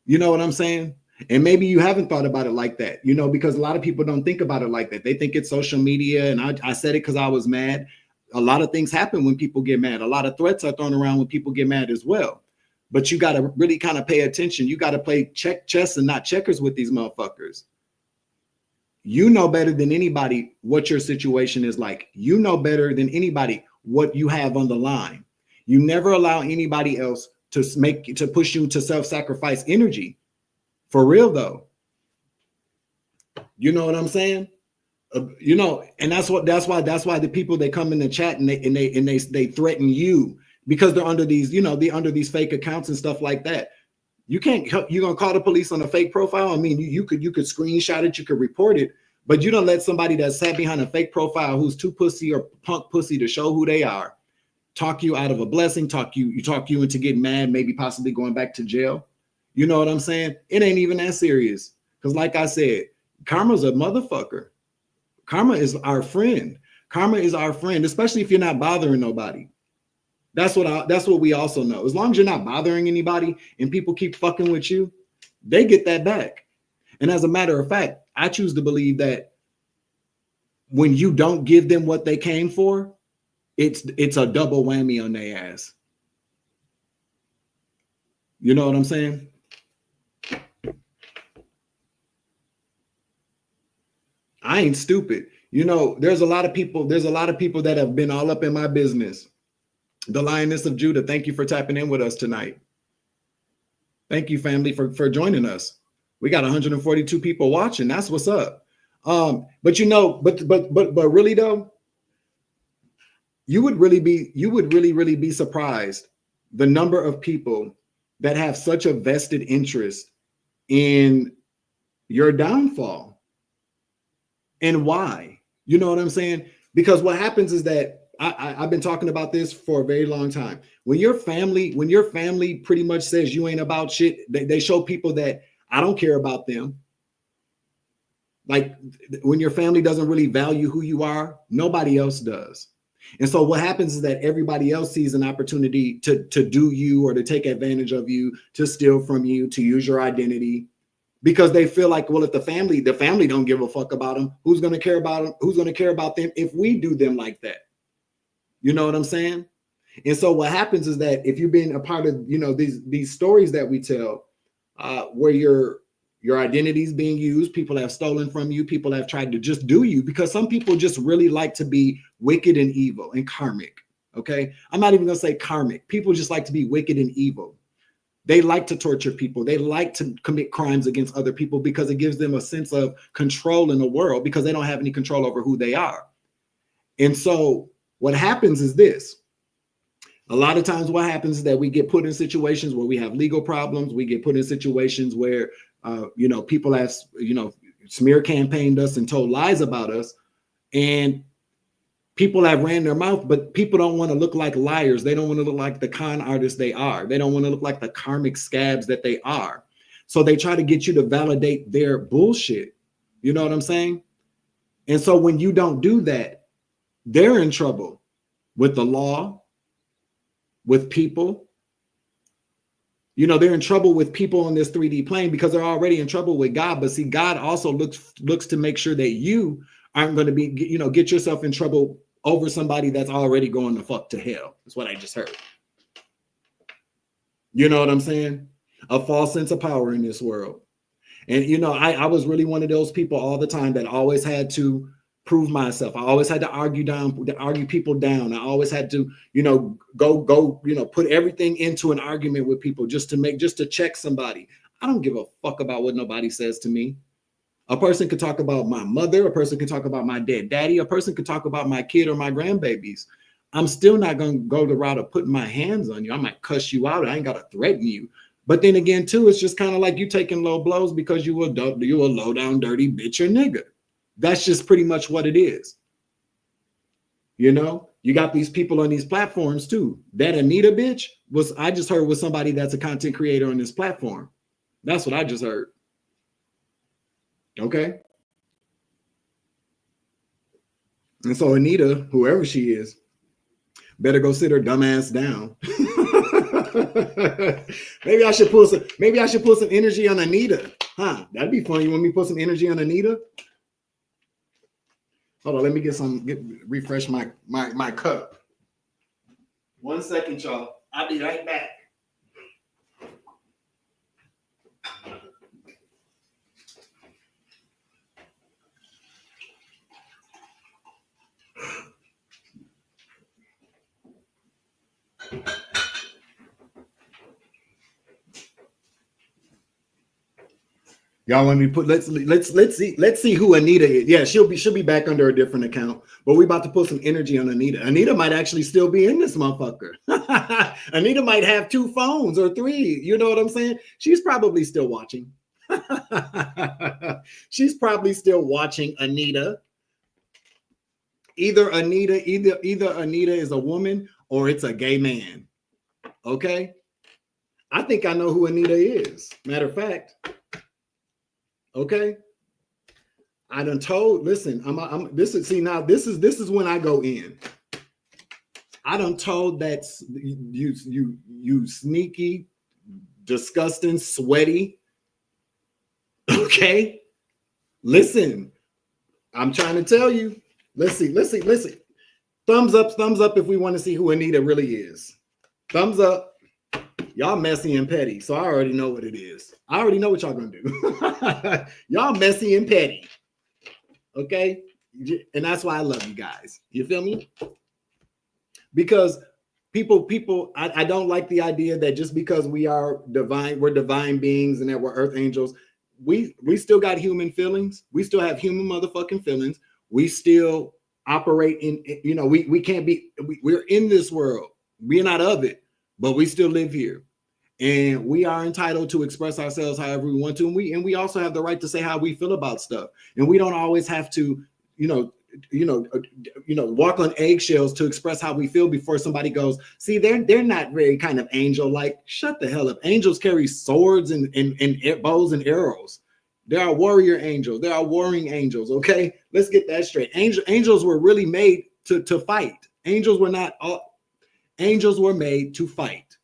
You know what I'm saying? And maybe you haven't thought about it like that, you know, because a lot of people don't think about it like that. They think it's social media, and I said it because I was mad. A lot of things happen when people get mad. A lot of threats are thrown around when people get mad as well. But you got to really kind of pay attention. You got to play chess and not checkers with these motherfuckers. You know better than anybody what your situation is like. You know better than anybody what you have on the line. You never allow anybody else to push you to self-sacrifice energy. For real though. You know what I'm saying? You know, and that's why the people, they come in the chat and they threaten you. Because they're under these, you know, they're under these fake accounts and stuff like that. You're gonna call the police on a fake profile. I mean, you could screenshot it, you could report it, but you don't let somebody that sat behind a fake profile who's too pussy or punk pussy to show who they are talk you out of a blessing, talk you into getting mad, maybe possibly going back to jail. You know what I'm saying? It ain't even that serious. Because like I said, karma's a motherfucker. Karma is our friend. Karma is our friend, especially if you're not bothering nobody. That's what we also know. As long as you're not bothering anybody and people keep fucking with you, they get that back. And as a matter of fact, I choose to believe that when you don't give them what they came for, it's a double whammy on their ass. You know what I'm saying? I ain't stupid. You know, there's a lot of people that have been all up in my business. The Lioness of Judah, thank you for tapping in with us tonight. Thank you, family, for joining us. We got 142 people watching. That's what's up. But you know, but really though, you would really be surprised the number of people that have such a vested interest in your downfall. And why? You know what I'm saying? Because what happens is that I've been talking about this for a very long time. When your family pretty much says you ain't about shit, they show people that I don't care about them. Like when your family doesn't really value who you are, nobody else does. And so what happens is that everybody else sees an opportunity to do you or to take advantage of you, to steal from you, to use your identity. Because they feel like, well, if the family don't give a fuck about them, who's going to care about them? Who's going to care about them if we do them like that? You know what I'm saying? And so what happens is that if you've been a part of, you know, these stories that we tell, where your identity is being used, people have stolen from you, people have tried to just do you, because some people just really like to be wicked and evil and karmic. Okay, I'm not even going to say karmic. People just like to be wicked and evil. They like to torture people. They like to commit crimes against other people because it gives them a sense of control in the world, because they don't have any control over who they are. And so what happens is this. A lot of times what happens is that we get put in situations where we have legal problems. We get put in situations where, you know, people have, you know, smear campaigned us and told lies about us. And people have ran their mouth, but people don't want to look like liars. They don't want to look like the con artists they are. They don't want to look like the karmic scabs that they are. So they try to get you to validate their bullshit. You know what I'm saying? And so when you don't do that, they're in trouble with the law, with people. You know, they're in trouble with people on this 3D plane because they're already in trouble with God. But see, God also looks to make sure that you aren't going to be, you know, get yourself in trouble over somebody that's already going the fuck to hell. That's what I just heard. You know what I'm saying? A false sense of power in this world. And, you know, I was really one of those people all the time that always had to prove myself. I always had to argue people down. I always had to, you know, go, you know, put everything into an argument with people just to check somebody. I don't give a fuck about what nobody says to me. A person could talk about my mother. A person could talk about my dead daddy. A person could talk about my kid or my grandbabies. I'm still not going to go the route of putting my hands on you. I might cuss you out. I ain't got to threaten you. But then again, too, it's just kind of like you taking low blows because you a low down, dirty bitch or nigga. That's just pretty much what it is. You know, you got these people on these platforms too. That Anita bitch I just heard was somebody that's a content creator on this platform. That's what I just heard. Okay. And so Anita, whoever she is, better go sit her dumb ass down. Maybe I should pull some energy on Anita. Huh? That'd be fun. You want me to put some energy on Anita? Hold on, let me refresh my cup. 1 second, y'all. I'll be right back. Y'all want me to put let's see who Anita is. Yeah, she'll be back under a different account, but we about to put some energy on Anita. Anita might actually still be in this motherfucker. Anita might have 2 phones or 3. You know what I'm saying? She's probably still watching. She's probably still watching Anita. Either Anita is a woman or it's a gay man. Okay. I think I know who Anita is. Matter of fact. Okay. I done told, listen, this is when I go in. I done told that you sneaky, disgusting, sweaty, Okay? Listen, I'm trying to tell you. Let's see. Thumbs up if we want to see who Anita really is. Thumbs up. Y'all messy and petty, so I already know what it is. I already know what y'all gonna do. Y'all messy and petty. Okay? And that's why I love you guys. You feel me? Because people, I don't like the idea that just because we are divine, we're divine beings and that we're earth angels, we still got human feelings. We still have human motherfucking feelings. We still operate in, you know, we can't be, we're in this world. We're not of it, but we still live here. And we are entitled to express ourselves however we want to. And we also have the right to say how we feel about stuff. And we don't always have to, walk on eggshells to express how we feel before somebody goes, see, they're not very kind of angel-like. Shut the hell up. Angels carry swords and bows and arrows. There are warrior angels. There are warring angels. Okay, let's get that straight. Angels were really made to fight. Angels were made to fight.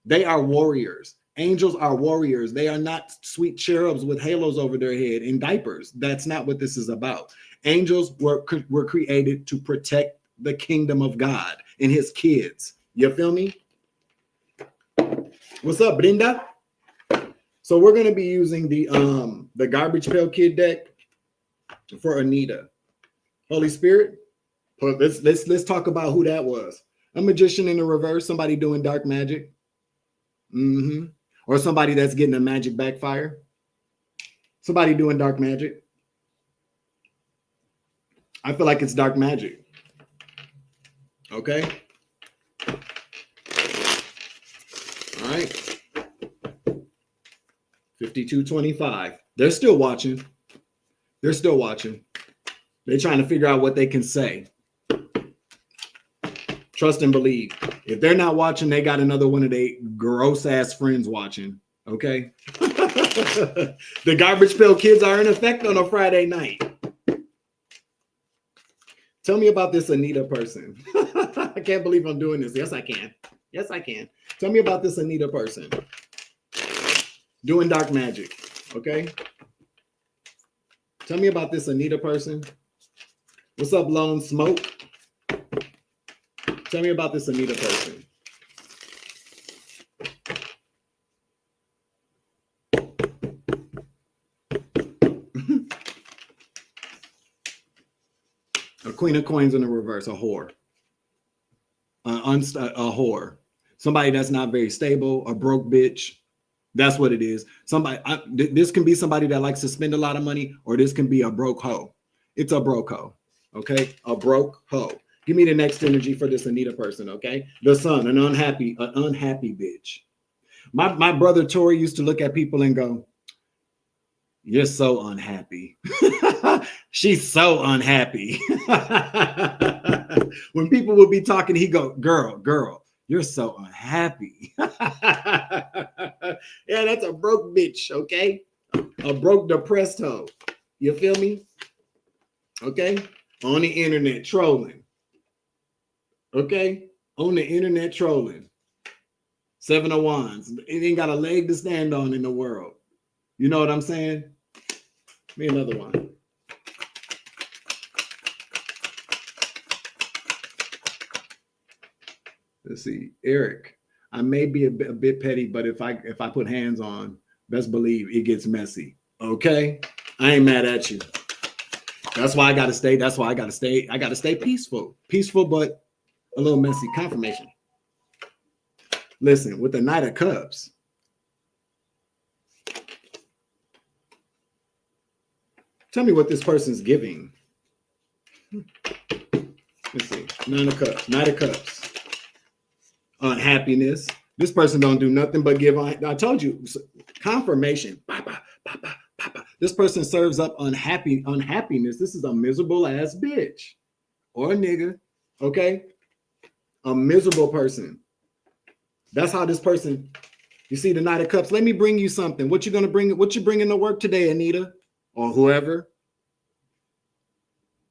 They are warriors. Angels are warriors. They are not sweet cherubs with halos over their head and diapers. That's not what this is about. Angels were created to protect the kingdom of God and his kids. You feel me? What's up, Brenda? So we're going to be using the Garbage Pail Kid deck for Anita. Holy Spirit, let's talk about who that was. A magician in the reverse, somebody doing dark magic. Or somebody that's getting a magic backfire. Somebody doing dark magic. I feel like it's dark magic. Okay. All right. 5225. They're still watching. They're still watching. They're trying to figure out what they can say. Trust and believe. If they're not watching, they got another one of their gross ass friends watching. Okay. The Garbage Pail Kids are in effect on a Friday night. Tell me about this Anita person. I can't believe I'm doing this. Yes, I can. Yes, I can. Tell me about this Anita person doing dark magic. Okay. Tell me about this Anita person. What's up, Lone Smoke? Tell me about this Anita person. A Queen of Coins in the reverse, a whore. A whore. Somebody that's not very stable, a broke bitch. That's what it is. This can be somebody that likes to spend a lot of money, or this can be a broke hoe. It's a broke hoe. Okay? A broke hoe. Give me the next energy for this Anita person, okay? The Sun, an unhappy bitch. My brother Tori used to look at people and go, "You're so unhappy." She's so unhappy. When people would be talking, he'd go, girl, you're so unhappy. Yeah, that's a broke bitch, okay? A broke, depressed hoe. You feel me? Okay? On the internet trolling. Okay, on the internet trolling. 7 of Wands. It ain't got a leg to stand on in the world. You know what I'm saying? Give me another one. Let's see, Eric. I may be a bit petty, but if I put hands on, best believe it gets messy. Okay, I ain't mad at you. That's why I gotta stay. I gotta stay peaceful, but a little messy. Confirmation. Listen, with the Knight of Cups, tell me what this person's giving. Let's see. Nine of Cups. Unhappiness. This person don't do nothing but give. I told you. Confirmation. This person serves up unhappiness. This is a miserable ass bitch or a nigga. Okay. A miserable person. That's how this person, you see the Knight of Cups. Let me bring you something. What you gonna bring? What you bringing to work today, Anita? Or whoever?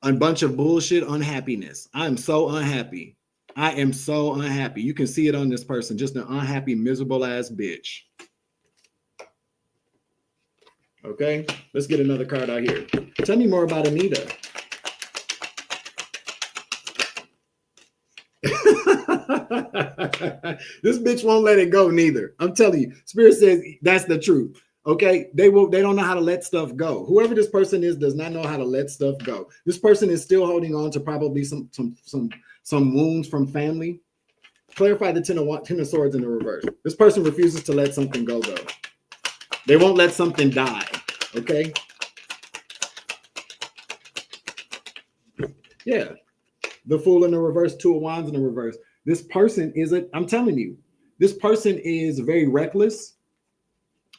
A bunch of bullshit unhappiness. I'm so unhappy. I am so unhappy. You can see it on this person. Just an unhappy, miserable ass bitch. Okay, let's get another card out here. Tell me more about Anita. This bitch won't let it go neither. I'm telling you, Spirit says that's the truth. Okay, they don't know how to let stuff go. Whoever this person is does not know how to let stuff go. This person is still holding on to probably some wounds from family. Clarify the ten of swords in the reverse. This person refuses to let something go though. They won't let something die. Okay. Yeah. The Fool in the reverse, Two of Wands in the reverse. This person I'm telling you, this person is very reckless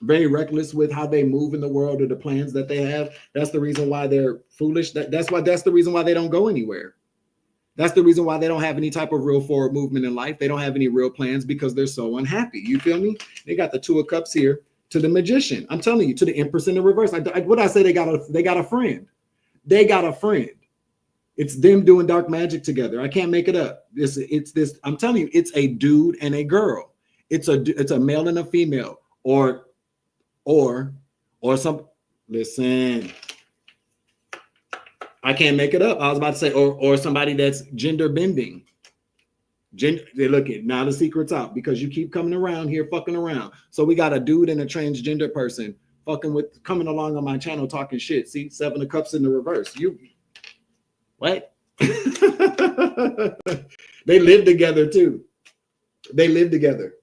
with how they move in the world or the plans that they have. That's the reason why they're foolish. That's the reason why they don't go anywhere. That's the reason why they don't have any type of real forward movement in life. They don't have any real plans because they're so unhappy. You feel me? They got the Two of Cups here to the Magician. I'm telling you, to the Empress in the reverse. What I say? They got a friend. They got a friend. It's them doing dark magic together. I can't make it up. It's this. I'm telling you, it's a dude and a girl. It's a male and a female, or some. Listen, I can't make it up. I was about to say, or somebody that's gender bending. They look at now the secret's out because you keep coming around here fucking around. So we got a dude and a transgender person coming along on my channel talking shit. See, Seven of Cups in the reverse. What? They live together too. They live together.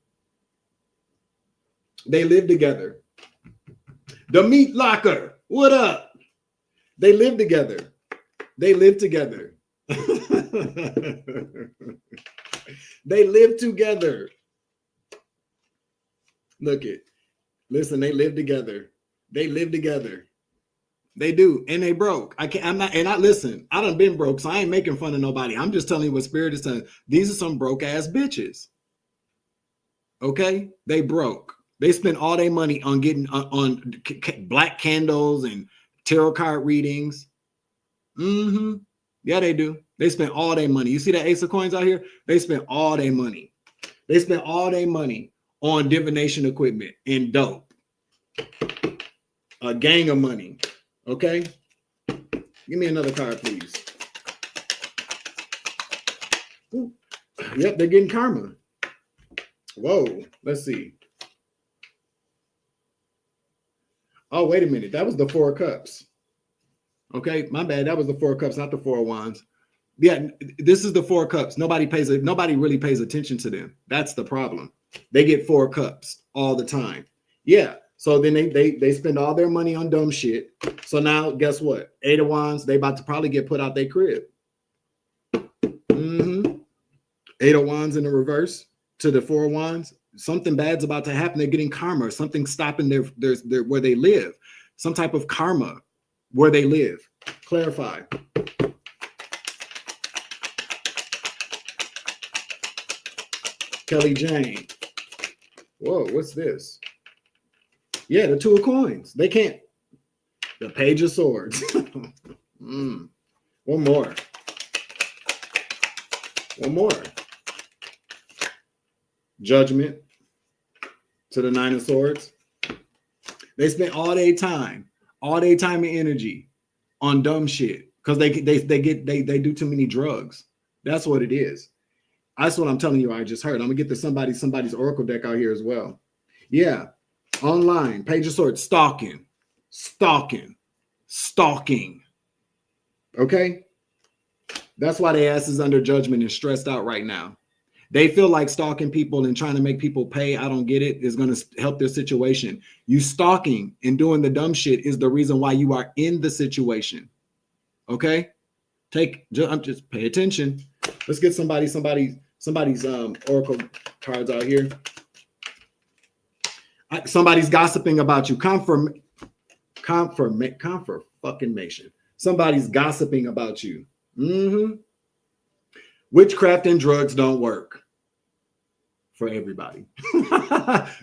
The Meat Locker. What up? They live together. They live together. They live together. Listen, they live together. They live together. They do, and they broke. Listen, I done been broke, so I ain't making fun of nobody. I'm just telling you what Spirit is saying. These are some broke ass bitches. Okay? They broke. They spent all their money on getting on black candles and tarot card readings. Yeah, they do. They spent all their money. You see that Ace of Coins out here? They spent all their money. They spent all their money on divination equipment and dope. A gang of money. Okay, give me another card, please. Ooh. Yep, they're getting karma. Whoa, let's see. Oh, wait a minute. That was the Four of Cups. Okay, my bad. That was the Four of Cups, not the Four of Wands. Yeah, this is the Four of Cups. Nobody really pays attention to them. That's the problem. They get Four of Cups all the time. Yeah. So then they spend all their money on dumb shit. So now guess what? Eight of Wands, they about to probably get put out their crib. Eight of Wands in the reverse to the Four of Wands. Something bad's about to happen. They're getting karma. Something stopping their where they live. Some type of karma where they live. Clarify. Kelly Jane. Whoa, what's this? Yeah, the Two of Coins. They can't. The Page of Swords. One more. Judgment to the Nine of Swords. They spent all their time and energy on dumb shit because they do too many drugs. That's what it is. That's what I'm telling you. I just heard. I'm gonna get to somebody's oracle deck out here as well. Yeah. Online, Page of Swords, stalking. Okay? That's why their ass is under judgment and stressed out right now. They feel like stalking people and trying to make people pay, I don't get it, is going to help their situation. You stalking and doing the dumb shit is the reason why you are in the situation. Okay? Just pay attention. Let's get somebody's oracle cards out here. Somebody's gossiping about you. Confirmation. Somebody's gossiping about you. Witchcraft and drugs don't work for everybody.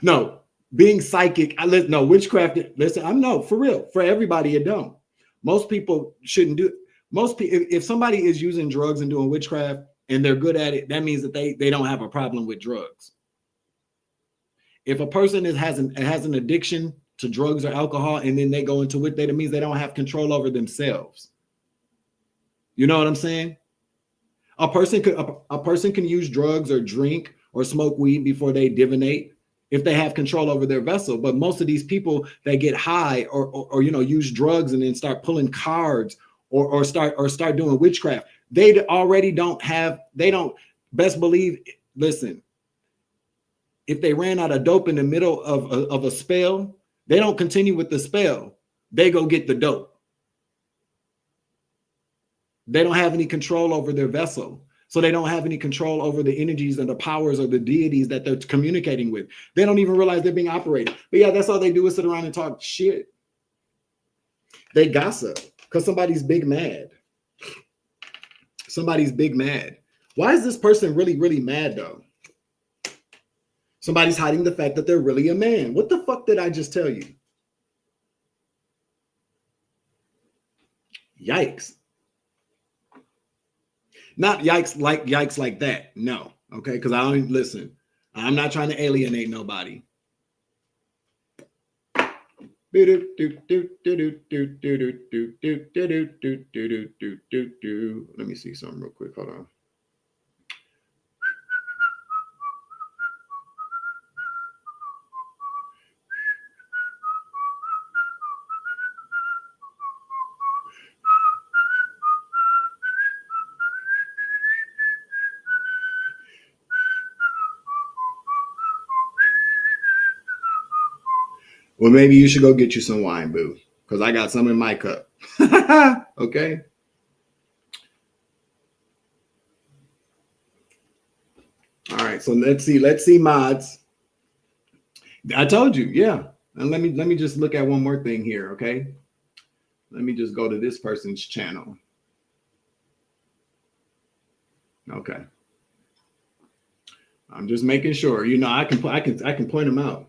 No, being psychic. No, witchcraft. Listen, I know for real. For everybody, it don't. Most people shouldn't do it. Most people, if somebody is using drugs and doing witchcraft and they're good at it, that means that they don't have a problem with drugs. If a person has an addiction to drugs or alcohol, and then they go into it, that means they don't have control over themselves. You know what I'm saying? A person can use drugs or drink or smoke weed before they divinate if they have control over their vessel. But most of these people that get high or use drugs and then start pulling cards or start doing witchcraft, they already don't best believe. Listen, if they ran out of dope in the middle of a spell, they don't continue with the spell. They go get the dope. They don't have any control over their vessel. So they don't have any control over the energies and the powers or the deities that they're communicating with. They don't even realize they're being operated. But yeah, that's all they do is sit around and talk shit. They gossip because somebody's big mad. Somebody's big mad. Why is this person really, really mad though? Somebody's hiding the fact that they're really a man. What the fuck did I just tell you? Yikes. Not yikes like that. No. Okay. Because I don't listen. I'm not trying to alienate nobody. Let me see something real quick. Hold on. Well, maybe you should go get you some wine, boo, because I got some in my cup. Okay. All right. So let's see mods. I told you, yeah. And let me just look at one more thing here, okay? Let me just go to this person's channel. Okay. I'm just making sure. You know, I can point them out.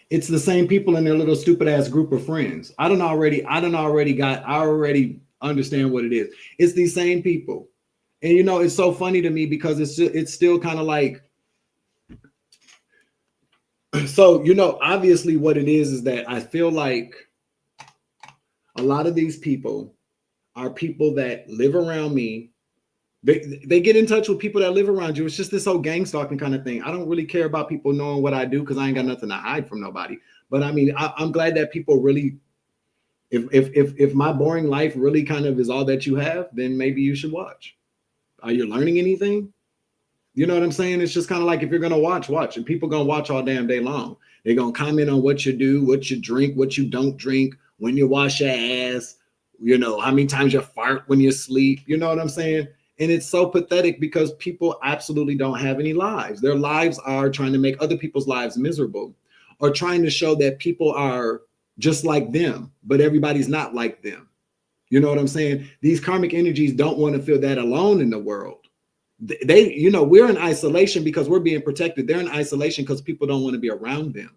It's the same people in their little stupid ass group of friends. I already understand what it is. It's these same people. And you know, it's so funny to me because it's still kind of like, so you know, obviously what it is that I feel like a lot of these people are people that live around me. They get in touch with people that live around you. It's just this whole gang stalking kind of thing. I don't really care about people knowing what I do because I ain't got nothing to hide from nobody. But I mean, I'm glad that people really, if my boring life really kind of is all that you have, then maybe you should watch. Are you learning anything? You know what I'm saying? It's just kind of like if you're gonna watch, and people gonna watch all damn day long. They're gonna comment on what you do, what you drink, what you don't drink, when you wash your ass, you know, how many times you fart when you sleep. You know what I'm saying? And it's so pathetic because people absolutely don't have any lives. Their lives are trying to make other people's lives miserable or trying to show that people are just like them, but everybody's not like them. You know what I'm saying? These karmic energies don't want to feel that alone in the world. They, you know, we're in isolation because we're being protected. They're in isolation because people don't want to be around them.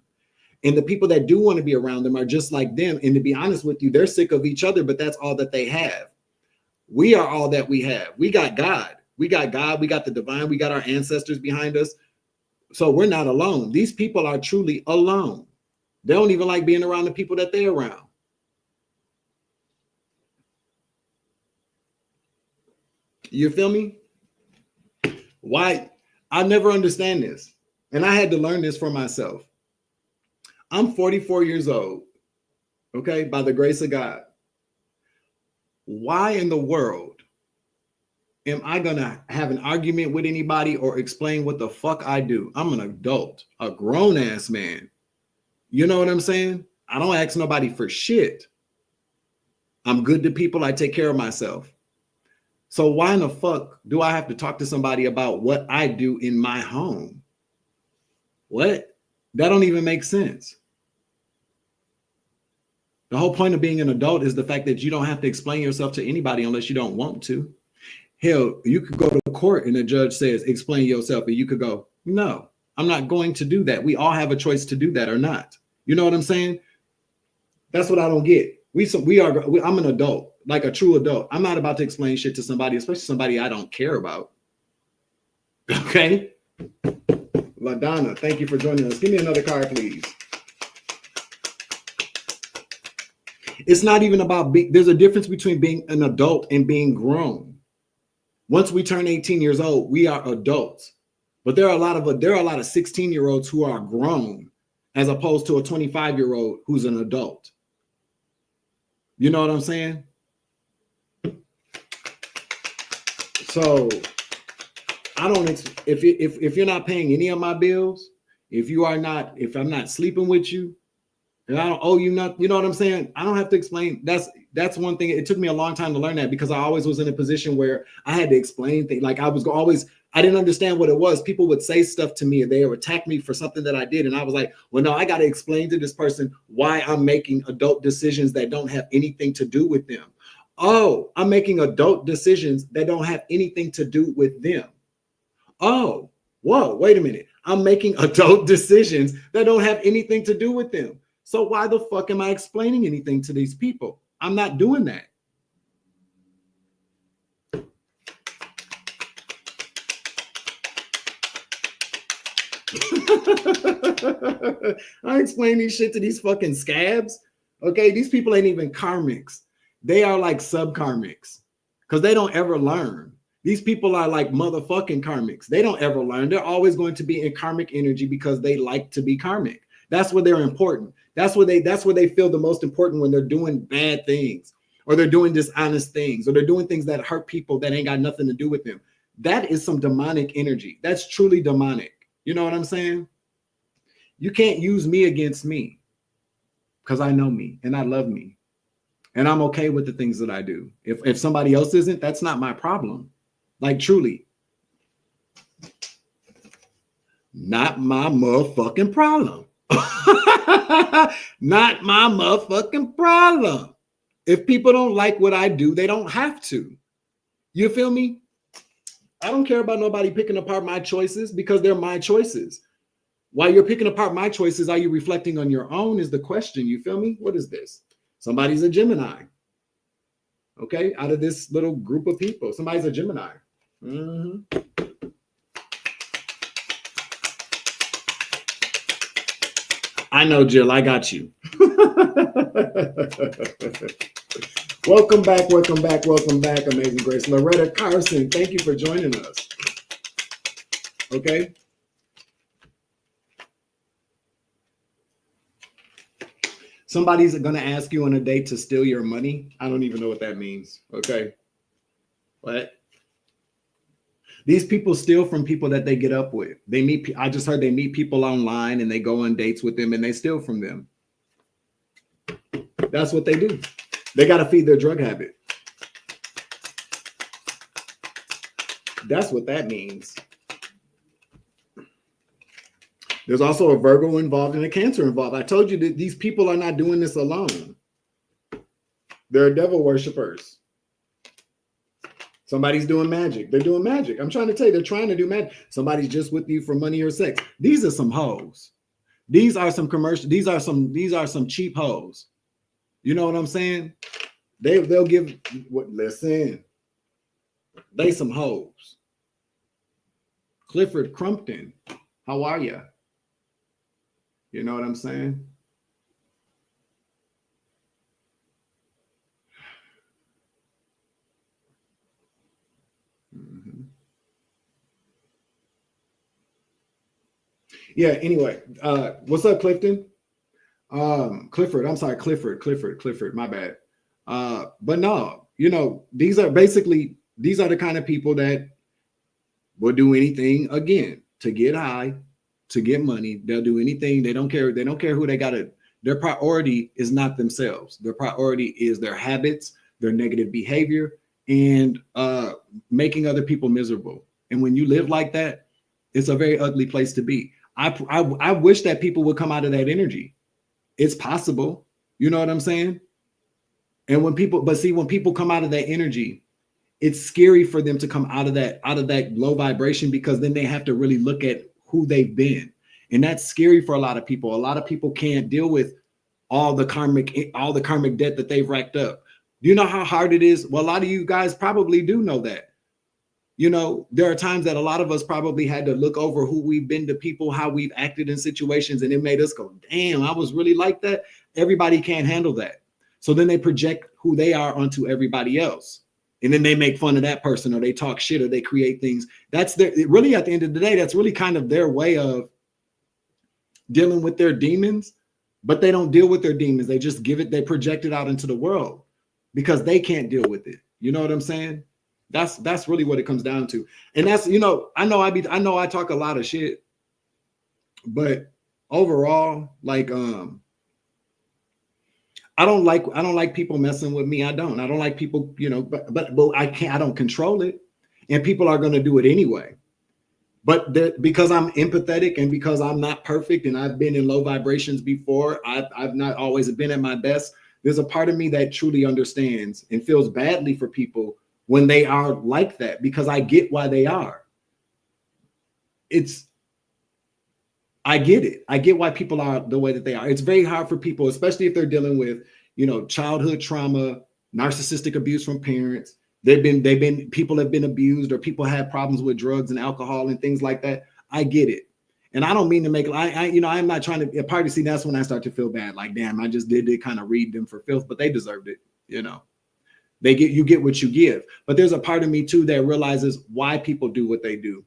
And the people that do want to be around them are just like them. And to be honest with you, they're sick of each other, but that's all that they have. We are all that we have. We got God. We got God. We got the divine. We got our ancestors behind us. So we're not alone. These people are truly alone. They don't even like being around the people that they're around. You feel me? Why? I never understand this. And I had to learn this for myself. I'm 44 years old, okay, by the grace of God. Why in the world am I going to have an argument with anybody or explain what the fuck I do? I'm an adult, a grown ass man. You know what I'm saying? I don't ask nobody for shit. I'm good to people. I take care of myself. So why in the fuck do I have to talk to somebody about what I do in my home? What? That don't even make sense. The whole point of being an adult is the fact that you don't have to explain yourself to anybody unless you don't want to. Hell, you could go to court and the judge says, explain yourself. And you could go, no, I'm not going to do that. We all have a choice to do that or not. You know what I'm saying? That's what I don't get. I'm an adult, like a true adult. I'm not about to explain shit to somebody, especially somebody I don't care about. Okay? LaDonna, thank you for joining us. Give me another card, please. It's not even about there's a difference between being an adult and being grown. Once we turn 18 years old, we are adults. But there are a lot of 16-year-olds who are grown as opposed to a 25-year-old who's an adult. You know what I'm saying? So I don't if you're not paying any of my bills, if I'm not sleeping with you, and I don't owe you nothing, you know what I'm saying? I don't have to explain. That's one thing. It took me a long time to learn that because I always was in a position where I had to explain things. Like I didn't understand what it was. People would say stuff to me and they would attack me for something that I did. And I was like, well, no, I got to explain to this person why I'm making adult decisions that don't have anything to do with them. Oh, I'm making adult decisions that don't have anything to do with them. Oh, whoa, wait a minute. I'm making adult decisions that don't have anything to do with them. So why the fuck am I explaining anything to these people? I'm not doing that. I explain these shit to these fucking scabs. Okay, these people ain't even karmics. They are like sub-karmics because they don't ever learn. These people are like motherfucking karmics. They don't ever learn. They're always going to be in karmic energy because they like to be karmic. That's where they're important. That's where they feel the most important when they're doing bad things or they're doing dishonest things or they're doing things that hurt people that ain't got nothing to do with them. That is some demonic energy. That's truly demonic. You know what I'm saying? You can't use me against me because I know me and I love me and I'm okay with the things that I do. If somebody else isn't, that's not my problem. Like truly. Not my motherfucking problem. Not my motherfucking problem. If people don't like what I do, they don't have to. You feel me? I don't care about nobody picking apart my choices because they're my choices. While you're picking apart my choices, are you reflecting on your own is the question. You feel me? What is this? Somebody's a Gemini. Okay, out of this little group of people, somebody's a Gemini. Mm-hmm. I know, Jill, I got you. Welcome back, Amazing Grace. Loretta Carson, thank you for joining us. Okay. Somebody's going to ask you on a date to steal your money. I don't even know what that means. Okay. What? These people steal from people that they get up with. I just heard they meet people online and they go on dates with them and they steal from them. That's what they do. They got to feed their drug habit. That's what that means. There's also a Virgo involved and a Cancer involved. I told you that these people are not doing this alone. They're devil worshipers. Somebody's doing magic. They're doing magic. I'm trying to tell you, they're trying to do magic. Somebody's just with you for money or sex. These are some hoes. These are some commercial. These are some cheap hoes. You know what I'm saying? They'll give what? Listen, they some hoes. Clifford Crumpton, how are you? You know what I'm saying? Mm-hmm. Yeah. Anyway, what's up, Clifton? Clifford. I'm sorry, Clifford. My bad. But no, you know, these are the kind of people that will do anything again to get high, to get money. They'll do anything. They don't care. They don't care who they got to. Their priority is not themselves. Their priority is their habits, their negative behavior, and making other people miserable. And when you live like that, it's a very ugly place to be. I wish that people would come out of that energy. It's possible. You know what I'm saying? And when people come out of that energy, it's scary for them to come out of that low vibration because then they have to really look at who they've been. And that's scary for a lot of people. A lot of people can't deal with all the karmic debt that they've racked up. Do you know how hard it is? Well, a lot of you guys probably do know that. You know, there are times that a lot of us probably had to look over who we've been to people, how we've acted in situations, and it made us go, damn, I was really like that. Everybody can't handle that. So then they project who they are onto everybody else. And then they make fun of that person, or they talk shit, or they create things. That's their, really, at the end of the day, that's really kind of their way of dealing with their demons. But they don't deal with their demons. They just give it, they project it out into the world because they can't deal with it. You know what I'm saying? That's really what it comes down to. And that's, you know, I know I talk a lot of shit, but overall, like, I don't like people messing with me. I don't like people, you know, but I don't control it, and people are going to do it anyway. But because I'm empathetic and because I'm not perfect and I've been in low vibrations before, I've not always been at my best. There's a part of me that truly understands and feels badly for people when they are like that, because I get why they are. I get it. I get why people are the way that they are. It's very hard for people, especially if they're dealing with, you know, childhood trauma, narcissistic abuse from parents. People have been abused, or people have problems with drugs and alcohol and things like that. I get it. And I don't mean to make, I'm not trying to, partly see, that's when I start to feel bad. Like, damn, I just did it, kind of read them for filth, but they deserved it, you know. You get what you give. But there's a part of me too that realizes why people do what they do.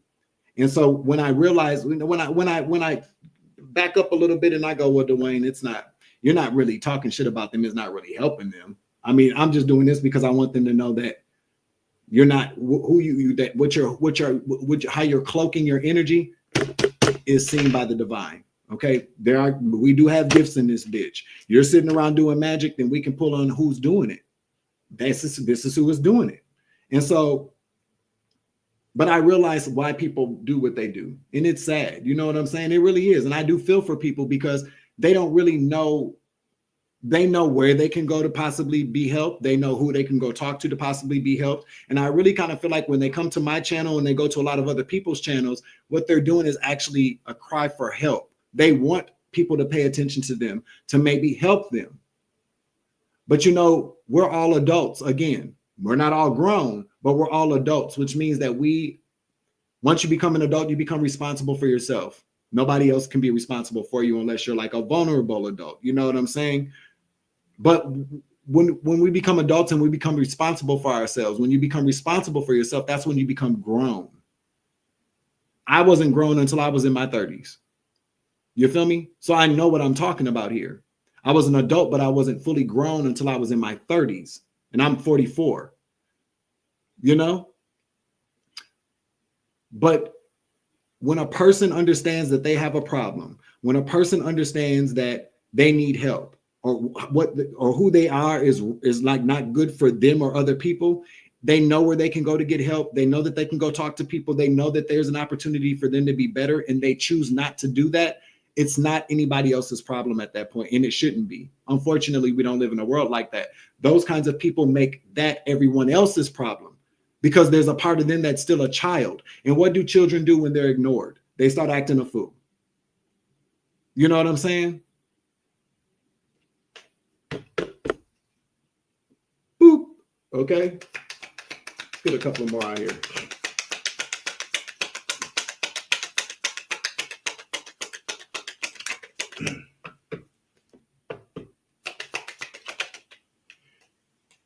And so when I realize, when I back up a little bit and I go, well, Doin, you're not really talking shit about them. It's not really helping them. I mean, I'm just doing this because I want them to know that you're not how you're cloaking your energy is seen by the divine. Okay. We do have gifts in this bitch. You're sitting around doing magic, then we can pull on who's doing it. This is who is doing it. And so, but I realize why people do what they do. And it's sad. You know what I'm saying? It really is. And I do feel for people because they don't really know. They know where they can go to possibly be helped. They know who they can go talk to possibly be helped. And I really kind of feel like when they come to my channel and they go to a lot of other people's channels, what they're doing is actually a cry for help. They want people to pay attention to them, to maybe help them. But, you know, we're all adults. Again, we're not all grown, but we're all adults, which means that once you become an adult, you become responsible for yourself. Nobody else can be responsible for you unless you're like a vulnerable adult. You know what I'm saying? But when we become adults and we become responsible for ourselves, when you become responsible for yourself, that's when you become grown. I wasn't grown until I was in my 30s. You feel me? So I know what I'm talking about here. I was an adult, but I wasn't fully grown until I was in my 30s, and I'm 44. You know? But when a person understands that they have a problem, when a person understands that they need help, or who they are is like not good for them or other people, they know where they can go to get help. They know that they can go talk to people. They know that there's an opportunity for them to be better, and they choose not to do that. It's not anybody else's problem at that point, and it shouldn't be. Unfortunately, we don't live in a world like that. Those kinds of people make that everyone else's problem, because there's a part of them that's still a child. And what do children do when they're ignored? They start acting a fool. You know what I'm saying? Boop. Okay. Let's get a couple more out here.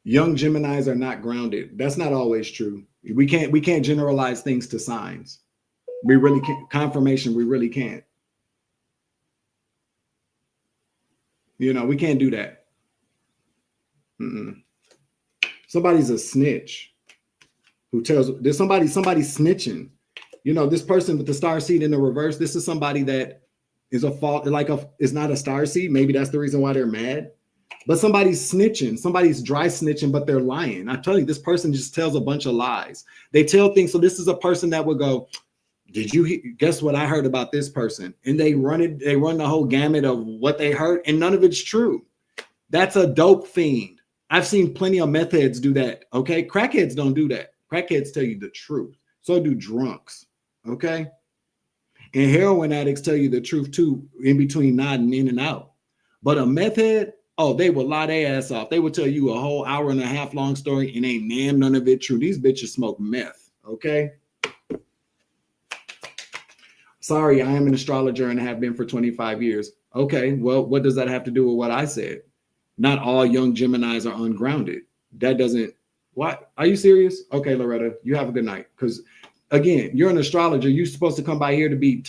Young Geminis are not grounded. That's not always true. We can't generalize things to signs. We really can't. Confirmation, we really can't. You know, we can't do that. Somebody's a snitch who tells, there's somebody snitching. You know, this person with the star seed in the reverse, this is somebody that is is not a star seed. Maybe that's the reason why they're mad. But somebody's snitching, somebody's dry snitching, but they're lying. I tell you, this person just tells a bunch of lies. They tell things. So this is a person that would go, did you guess what I heard about this person? And they run the whole gamut of what they heard, and none of it's true. That's a dope fiend. I've seen plenty of meth heads do that. Okay. Crackheads don't do that. Crackheads tell you the truth. So do drunks. Okay. And heroin addicts tell you the truth too, in between nodding in and out. But a meth head, oh, they will lie their ass off. They will tell you a whole hour and a half long story and ain't none of it true. These bitches smoke meth, Okay. Sorry, I am an astrologer and have been for 25 years. Okay, well, what does that have to do with what I said? Not all young Geminis are ungrounded. That doesn't, what? Are you serious? Okay, Loretta, you have a good night. Because again, you're an astrologer. You're supposed to come by here to be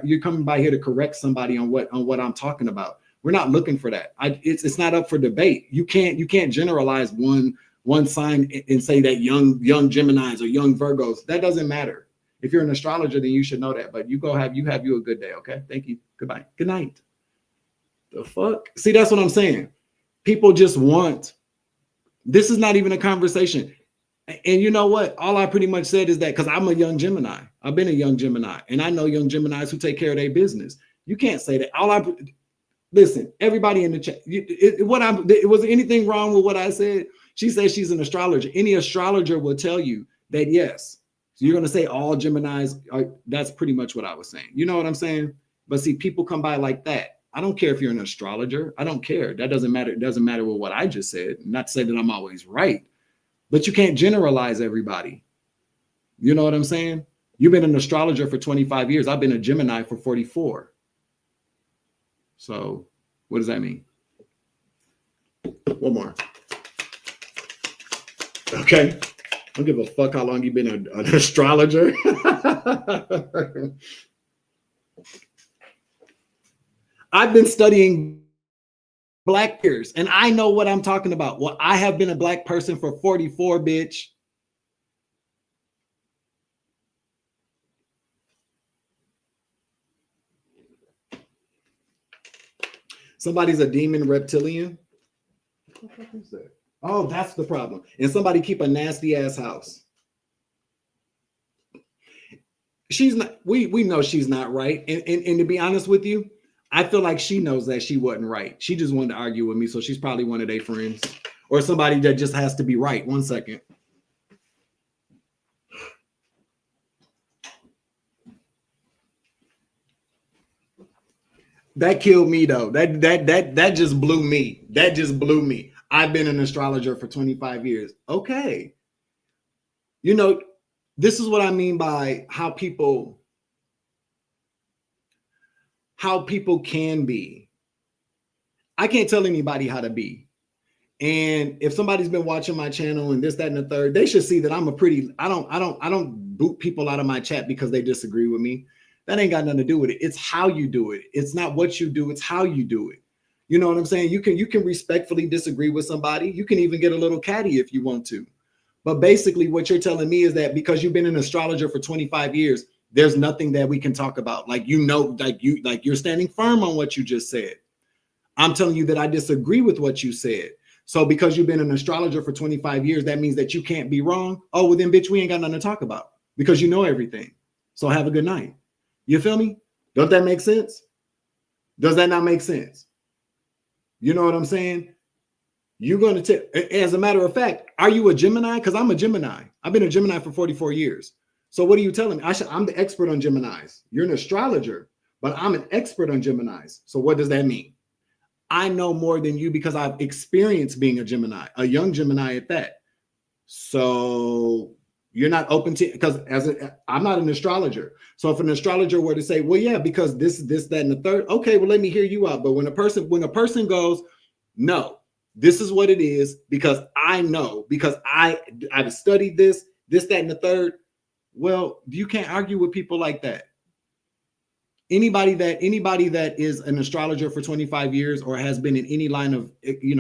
you're coming by here to correct somebody on what I'm talking about. We're not looking for that. It's not up for debate. You can't generalize one sign and say that young Geminis or young Virgos. That doesn't matter. If you're an astrologer, then you should know that. But you have you a good day. Okay. Thank you. Goodbye. Good night. The fuck? See, that's what I'm saying. People just want, this is not even a conversation. And you know what? All I pretty much said is that because I'm a young Gemini. I've been a young Gemini. And I know young Geminis who take care of their business. You can't say that. Listen, everybody in the chat, was there anything wrong with what I said? She says she's an astrologer. Any astrologer will tell you that yes. So you're going to say all Geminis that's pretty much what I was saying. You know what I'm saying? But see, people come by like that. I don't care if you're an astrologer. I don't care. That doesn't matter. It doesn't matter with what I just said. Not to say that I'm always right, but you can't generalize everybody. You know what I'm saying? You've been an astrologer for 25 years. I've been a Gemini for 44. So what does that mean? One more. Okay. I don't give a fuck how long you've been an astrologer. I've been studying Black years, and I know what I'm talking about. Well, I have been a Black person for 44, bitch. Somebody's a demon reptilian. What the fuck is that? Oh, that's the problem. And somebody keep a nasty ass house. She's not, we know she's not right. And to be honest with you, I feel like she knows that she wasn't right. She just wanted to argue with me. So she's probably one of their friends or somebody that just has to be right. 1 second. That killed me though. That just blew me. That just blew me. I've been an astrologer for 25 years. Okay. You know, this is what I mean by how people can be. I can't tell anybody how to be. And if somebody's been watching my channel and this, that, and the third, they should see that I'm I don't boot people out of my chat because they disagree with me. That ain't got nothing to do with it. It's how you do it. It's not what you do, it's how you do it. You know what I'm saying? You can respectfully disagree with somebody. You can even get a little catty if you want to. But basically what you're telling me is that because you've been an astrologer for 25 years, there's nothing that we can talk about. Like you're standing firm on what you just said. I'm telling you that I disagree with what you said. So because you've been an astrologer for 25 years, that means that you can't be wrong. Oh, well then bitch, we ain't got nothing to talk about because you know everything. So have a good night. You feel me? Don't that make sense? Does that not make sense? You know what I'm saying? You're going to as a matter of fact, are you a Gemini? Because I'm a Gemini. I've been a Gemini for 44 years. So what are you telling me? I'm the expert on Geminis. You're an astrologer, but I'm an expert on Geminis. So what does that mean? I know more than you because I've experienced being a Gemini, a young Gemini at that. So you're not open to, because I'm not an astrologer. So if an astrologer were to say, well, yeah, because this, that, and the third, okay, well, let me hear you out. But when a person goes, no, this is what it is, because I know, because I've studied this, that, and the third. Well, you can't argue with people like that. Anybody that is an astrologer for 25 years or has been in any line of,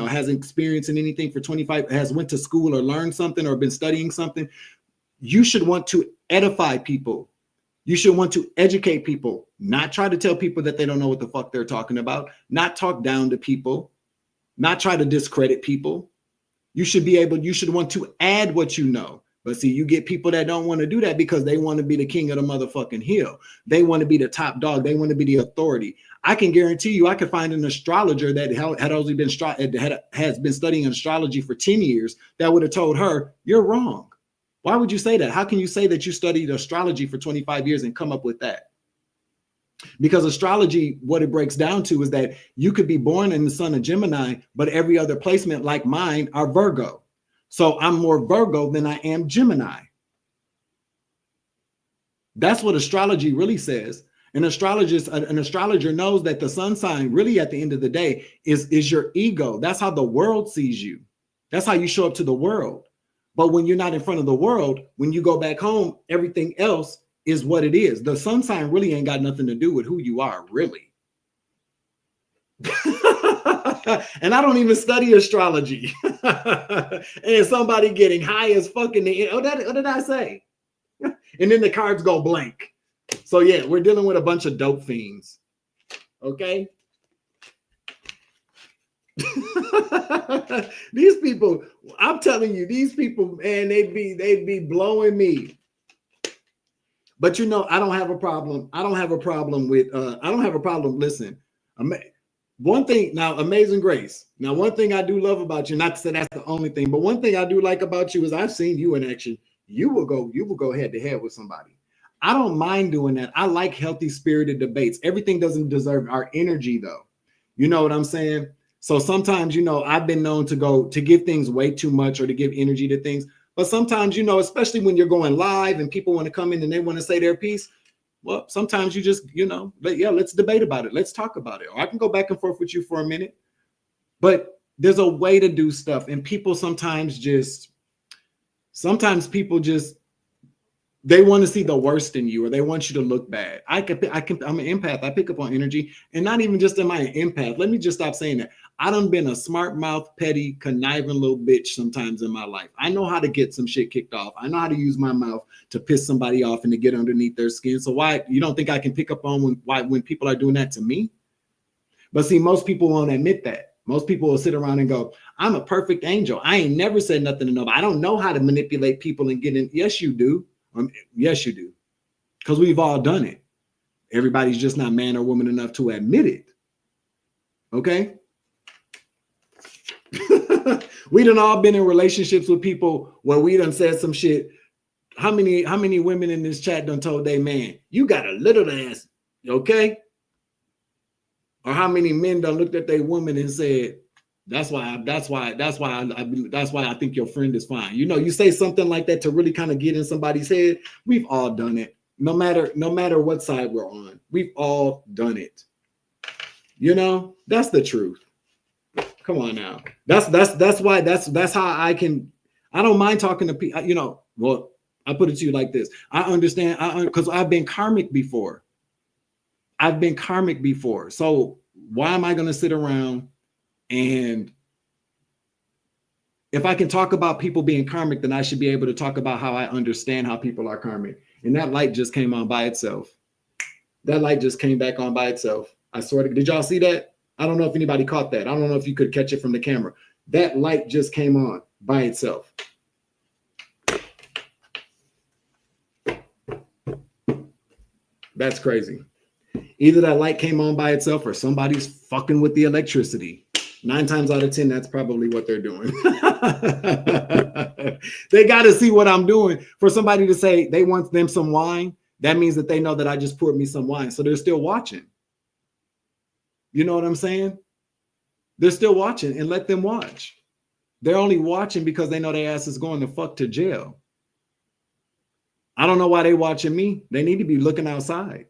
has experience in anything for 25, has went to school or learned something or been studying something, you should want to edify people. You should want to educate people, not try to tell people that they don't know what the fuck they're talking about, not talk down to people, not try to discredit people. You should want to add what you know. But see, you get people that don't want to do that because they want to be the king of the motherfucking hill. They want to be the top dog. They want to be the authority. I can guarantee you, I could find an astrologer that has been studying astrology for 10 years that would have told her, you're wrong. Why would you say that? How can you say that you studied astrology for 25 years and come up with that? Because astrology, what it breaks down to is that you could be born in the sun of Gemini, but every other placement like mine are Virgo. So I'm more Virgo than I am Gemini. That's what astrology really says. An astrologer knows that the sun sign really at the end of the day is your ego. That's how the world sees you. That's how you show up to the world. But when you're not in front of the world, when you go back home, everything else is what it is. The sun sign really ain't got nothing to do with who you are, really. And I don't even study astrology. And somebody getting high as fucking what did I say? And then the cards go blank. So yeah, we're dealing with a bunch of dope fiends. Okay. These people, I'm telling you, these people, man, they'd be blowing me. But you know, I don't have a problem. I don't have a problem with listen. One thing now, Amazing Grace. Now, one thing I do love about you, not to say that's the only thing, but one thing I do like about you is I've seen you in action. You will go head to head with somebody. I don't mind doing that. I like healthy spirited debates. Everything doesn't deserve our energy though. You know what I'm saying? So sometimes, you know, I've been known to give things way too much or to give energy to things. But sometimes, you know, especially when you're going live and people want to come in and they want to say their piece. Well, sometimes you just, you know, let's debate about it. Let's talk about it. Or I can go back and forth with you for a minute. But there's a way to do stuff. And people sometimes people just, they want to see the worst in you, or they want you to look bad. I'm an empath. I pick up on energy, and not even just am I an empath. Let me just stop saying that. I done been a smart mouth, petty, conniving little bitch sometimes in my life. I know how to get some shit kicked off. I know how to use my mouth to piss somebody off and to get underneath their skin. So why you don't think I can pick up on when people are doing that to me? But see, most people won't admit that. Most people will sit around and go, I'm a perfect angel. I ain't never said nothing to nobody. I don't know how to manipulate people and get in. Yes, you do. Yes, you do. Because we've all done it. Everybody's just not man or woman enough to admit it. Okay? We done all been in relationships with people where we done said some shit. How many women in this chat done told they man, you got a little ass, okay? Or how many men done looked at their woman and said, that's why I think your friend is fine. You know, you say something like that to really kind of get in somebody's head. We've all done it. No matter what side we're on, we've all done it. You know, that's the truth. Come on now. That's how I don't mind talking to people. You know, well, I put it to you like this. I understand because I've been karmic before. So why am I going to sit around? And if I can talk about people being karmic, then I should be able to talk about how I understand how people are karmic. And that light just came on by itself. That light just came back on by itself. I swear to, did y'all see that? I don't know if anybody caught that. I don't know if you could catch it from the camera. That light just came on by itself. That's crazy. Either that light came on by itself or somebody's fucking with the electricity. 9 times out of 10, that's probably what they're doing. They got to see what I'm doing. For somebody to say they want them some wine, that means that they know that I just poured me some wine. So they're still watching. You know what I'm saying? They're still watching, and let them watch. They're only watching because they know their ass is going the fuck to jail. I don't know why they watching me. They need to be looking outside.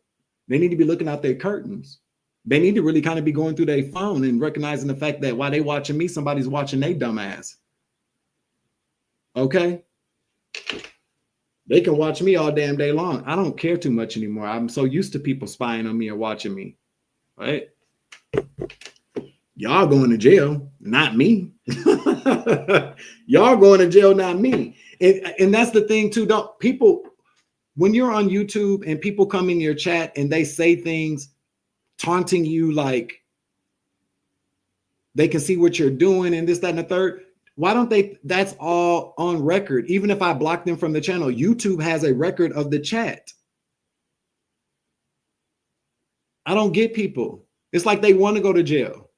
They need to be looking out their curtains. They need to really kind of be going through their phone and recognizing the fact that while they watching me, somebody's watching their dumb ass. Okay? They can watch me all damn day long. I don't care too much anymore. I'm so used to people spying on me or watching me. Right? Y'all going to jail, not me. Y'all going to jail, not me. And that's the thing too. Don't people, when you're on YouTube and people come in your chat and they say things taunting you, like they can see what you're doing and this, that, and the third. Why don't they? That's all on record. Even if I block them from the channel, YouTube has a record of the chat. I don't get people. It's like they want to go to jail.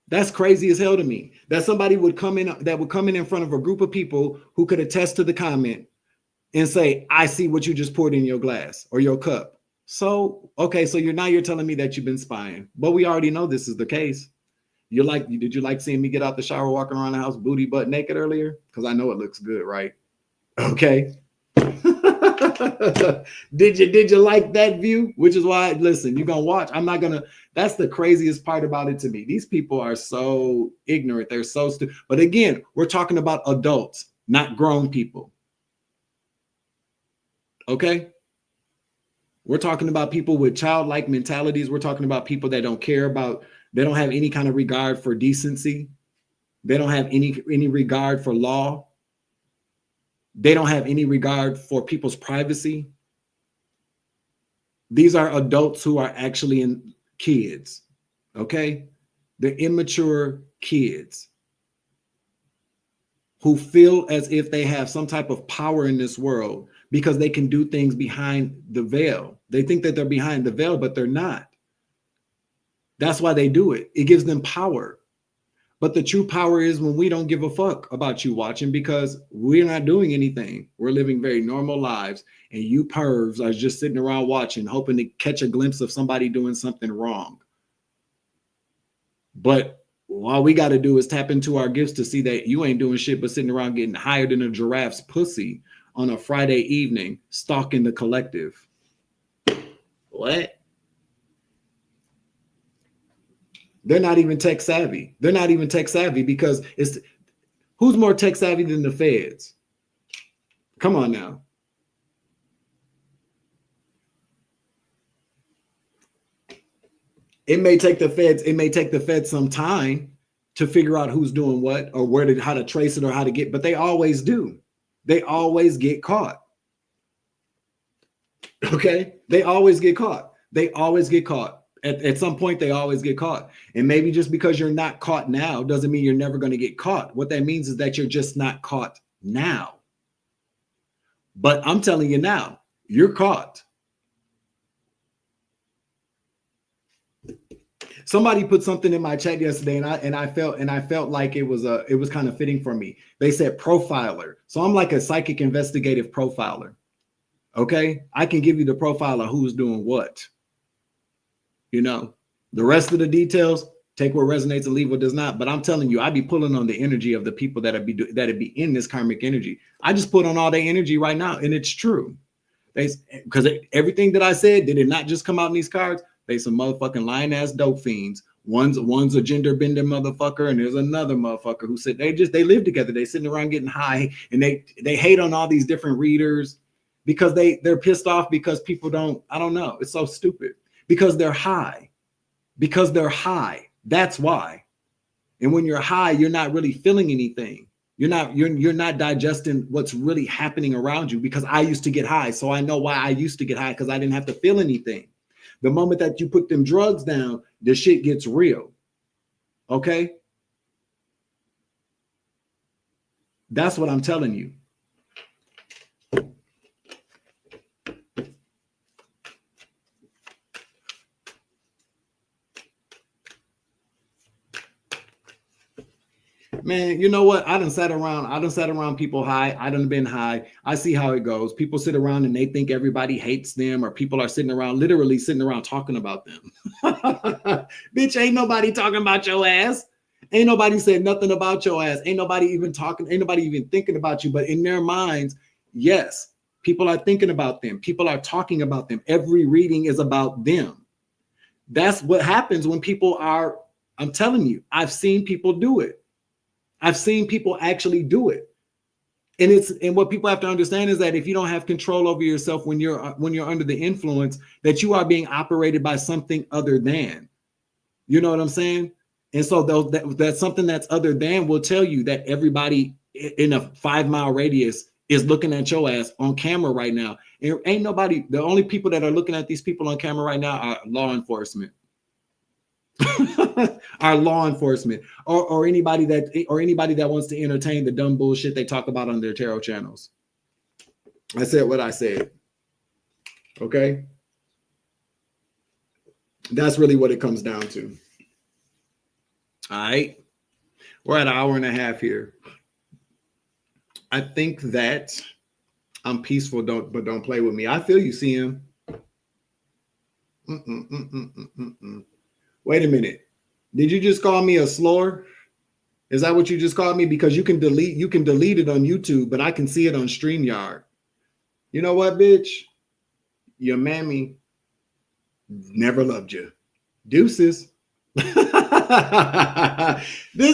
That's crazy as hell to me. That somebody would come in front of a group of people who could attest to the comment and say, I see what you just poured in your glass or your cup. So, okay, so you're telling me that you've been spying. But we already know this is the case. Did you like seeing me get out the shower, walking around the house, booty butt naked earlier? Because I know it looks good, right? Okay. Did you like that view? Which is why, listen, you're gonna watch. I'm not gonna. That's the craziest part about it to me. These people are so ignorant. They're so stupid. But again, we're talking about adults, not grown people. Okay. We're talking about people with childlike mentalities. We're talking about people that don't care about, they don't have any kind of regard for decency. They don't have any regard for law. They don't have any regard for people's privacy. These are adults who are actually in kids. Okay. They're immature kids who feel as if they have some type of power in this world because they can do things behind the veil. They think that they're behind the veil, but they're not. That's why they do it. It gives them power. But the true power is when we don't give a fuck about you watching because we're not doing anything. We're living very normal lives. And you pervs are just sitting around watching, hoping to catch a glimpse of somebody doing something wrong. But all we got to do is tap into our gifts to see that you ain't doing shit but sitting around getting higher than a giraffe's pussy on a Friday evening, stalking the collective. What? They're not even tech savvy. They're not even tech savvy because it's who's more tech savvy than the feds? Come on now. It may take the feds some time to figure out who's doing what or how to trace it or how to get, but they always do. They always get caught. Okay? They always get caught. They always get caught. At some point, they always get caught. And maybe just because you're not caught now doesn't mean you're never going to get caught. What that means is that you're just not caught now. But I'm telling you now, you're caught. Somebody put something in my chat yesterday, and I felt like it was kind of fitting for me. They said profiler. So I'm like a psychic investigative profiler. Okay, I can give you the profile of who's doing what. You know, the rest of the details, take what resonates and leave what does not. But I'm telling you, I be pulling on the energy of the people that be in this karmic energy. I just put on all their energy right now, and it's true. Because everything that I said, did it not just come out in these cards? They some motherfucking lying ass dope fiends. One's a gender bender motherfucker, and there's another motherfucker who said they live together. They sitting around getting high, and they hate on all these different readers because they're pissed off because people don't. I don't know. It's so stupid because they're high. Because they're high. That's why. And when you're high, you're not really feeling anything. You're not digesting what's really happening around you. Because I used to get high, so I know why I used to get high because I didn't have to feel anything. The moment that you put them drugs down, the shit gets real. Okay? That's what I'm telling you. Man, you know what? I done sat around people high. I done been high. I see how it goes. People sit around and they think everybody hates them, or people are literally sitting around talking about them. Bitch, ain't nobody talking about your ass. Ain't nobody said nothing about your ass. Ain't nobody even thinking about you. But in their minds, yes, people are thinking about them. People are talking about them. Every reading is about them. That's what happens when people are, I'm telling you, I've seen people do it. I've seen people actually do it. And what people have to understand is that if you don't have control over yourself when you're under the influence, that you are being operated by something other than. You know what I'm saying? And so that's something that's other than will tell you that everybody in a 5-mile radius is looking at your ass on camera right now. And ain't nobody, the only people that are looking at these people on camera right now are law enforcement. Our law enforcement or anybody that wants to entertain the dumb bullshit they talk about on their tarot channels. I said what I said. Okay. That's really what it comes down to. All right. We're at an hour and a half here. I think that I'm peaceful, but don't play with me. I feel you, CM. Wait a minute. Did you just call me a slur? Is that what you just called me? Because you can delete it on YouTube, but I can see it on StreamYard. You know what, bitch? Your mammy never loved you. Deuces. This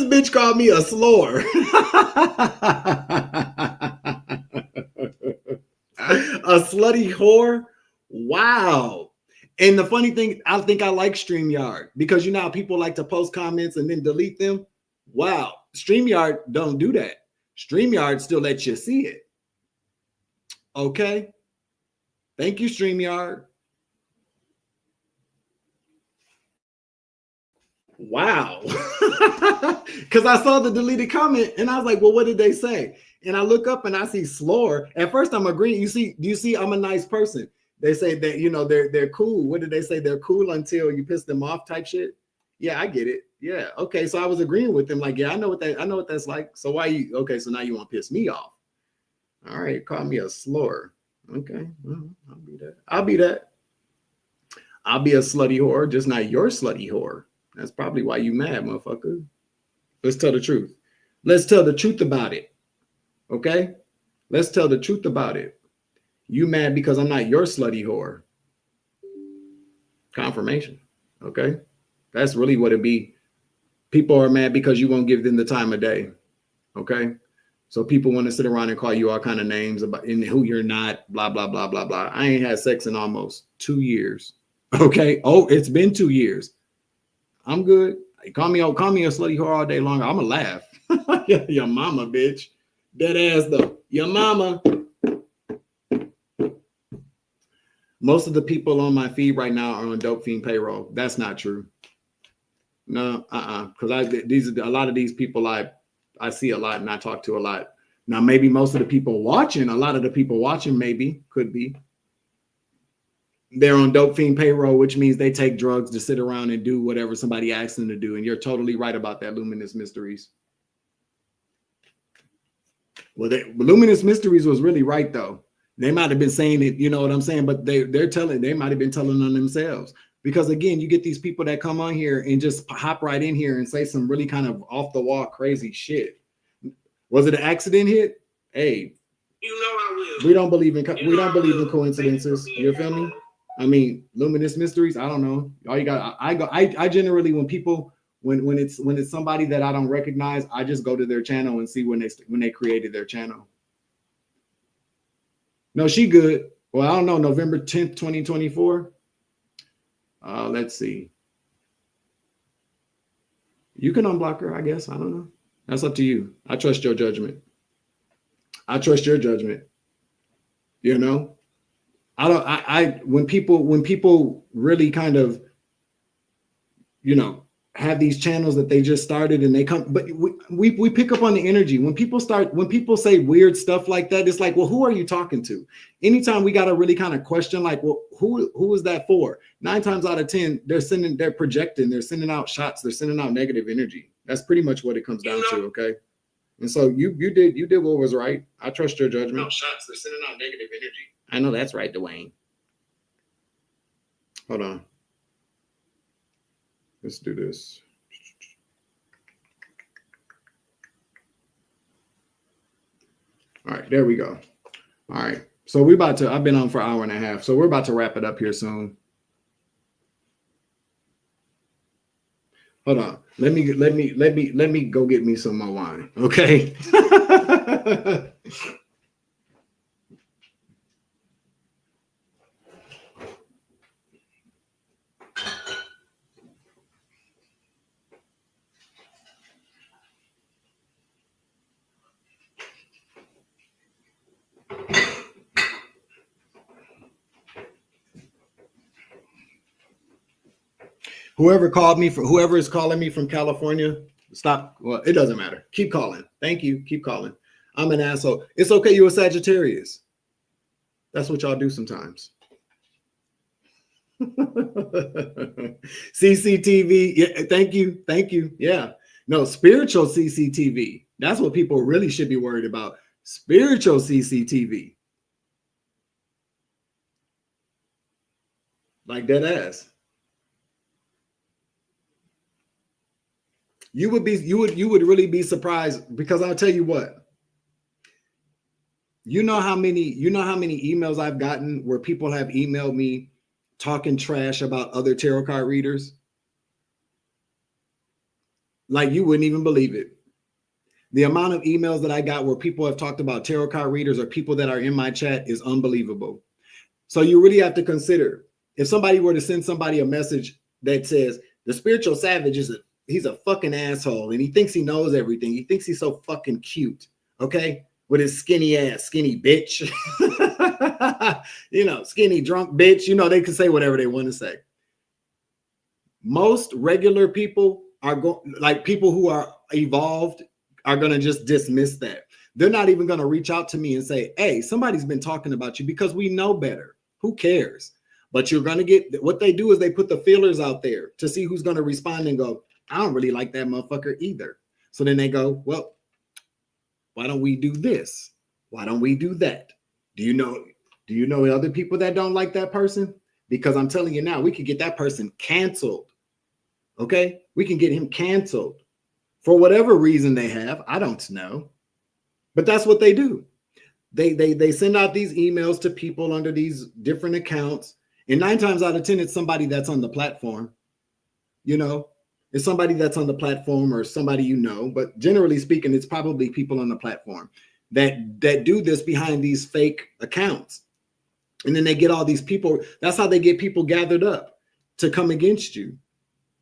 bitch called me a slore. A slutty whore. Wow. And the funny thing, I think I like StreamYard because you know how people like to post comments and then delete them. Wow. StreamYard don't do that. StreamYard still lets you see it. Okay. Thank you, StreamYard. Wow. Because I saw the deleted comment and I was like, well, what did they say? And I look up and I see slore. At first, I'm agreeing. Do you see I'm a nice person? They say that, you know, they're cool. What did they say? They're cool until you piss them off type shit. Yeah, I get it. Yeah. Okay. So I was agreeing with them, like, yeah, I know what that's like. So why you okay? So now you want to piss me off. All right, call me a slore. Okay. Well, I'll be that. I'll be a slutty whore, just not your slutty whore. That's probably why you mad, motherfucker. Let's tell the truth. Let's tell the truth about it. Okay? Let's tell the truth about it. You mad because I'm not your slutty whore. Confirmation. Okay? That's really what it be. People are mad because you won't give them the time of day. Okay? So people want to sit around and call you all kind of names about in who you're not, blah, blah, blah, blah, blah. I ain't had sex in almost 2 years. Okay? Oh, it's been 2 years. I'm good. Call me a slutty whore all day long. I'ma laugh. Your mama, bitch. Dead ass though. Your mama. Most of the people on my feed right now are on dope fiend payroll. That's not true. No, because these are a lot of these people I see a lot and I talk to a lot. Now maybe most of the people watching, a lot of the people watching maybe could be. They're on dope fiend payroll, which means they take drugs to sit around and do whatever somebody asks them to do. And you're totally right about that, Luminous Mysteries. Well, Luminous Mysteries was really right, though. They might have been saying it, you know what I'm saying? But they might have been telling on themselves. Because again, you get these people that come on here and just hop right in here and say some really kind of off the wall crazy shit. Was it an accident hit? Hey, you know I will. We don't believe in coincidences. You feel me? I mean, Luminous Mysteries. I don't know. All you got. I generally when it's somebody that I don't recognize, I just go to their channel and see when they created their channel. No, she good. Well, I don't know. November 10th, 2024. Let's see. You can unblock her, I guess. I don't know. That's up to you. I trust your judgment. You know, when people really kind of, you know, have these channels that they just started and they come, but we pick up on the energy. When people say weird stuff like that, it's like, well, who are you talking to? Anytime we got to really kind of question, like, well, who is that for? 9 times out of 10, they're projecting, they're sending out shots, they're sending out negative energy. That's pretty much what it comes down to. Okay. And so you did what was right. I trust your judgment. No shots, they're sending out negative energy. I know that's right, Dwayne. Hold on. Let's do this. All right, there we go. All right. So I've been on for an hour and a half. So we're about to wrap it up here soon. Hold on. Let me go get me some more wine. Okay. Whoever is calling me from California, stop. Well, it doesn't matter. Keep calling. Thank you. Keep calling. I'm an asshole. It's okay. You're a Sagittarius. That's what y'all do sometimes. CCTV. Yeah, thank you. Yeah. No, spiritual CCTV. That's what people really should be worried about. Spiritual CCTV. Like dead ass. You would really be surprised because I'll tell you what. You know how many emails I've gotten where people have emailed me talking trash about other tarot card readers? Like, you wouldn't even believe it. The amount of emails that I got where people have talked about tarot card readers or people that are in my chat is unbelievable. So you really have to consider, if somebody were to send somebody a message that says the spiritual savage he's a fucking asshole and he thinks he knows everything. He thinks he's so fucking cute. Okay. With his skinny ass, skinny bitch, skinny drunk bitch, they can say whatever they want to say. Most regular people like people who are evolved are going to just dismiss that. They're not even going to reach out to me and say, hey, somebody's been talking about you, because we know better. Who cares? But you're going to get, what they do is they put the feelers out there to see who's going to respond and go, I don't really like that motherfucker either. So then they go, well, why don't we do this? Why don't we do that? Do you know other people that don't like that person? Because I'm telling you now, we could get that person canceled. Okay? We can get him canceled for whatever reason they have. I don't know. But that's what they do. They send out these emails to people under these different accounts. And 9 times out of 10, it's somebody that's on the platform. It's somebody that's on the platform or somebody but generally speaking, it's probably people on the platform that do this behind these fake accounts. And then they get all these people. That's how they get people gathered up to come against you.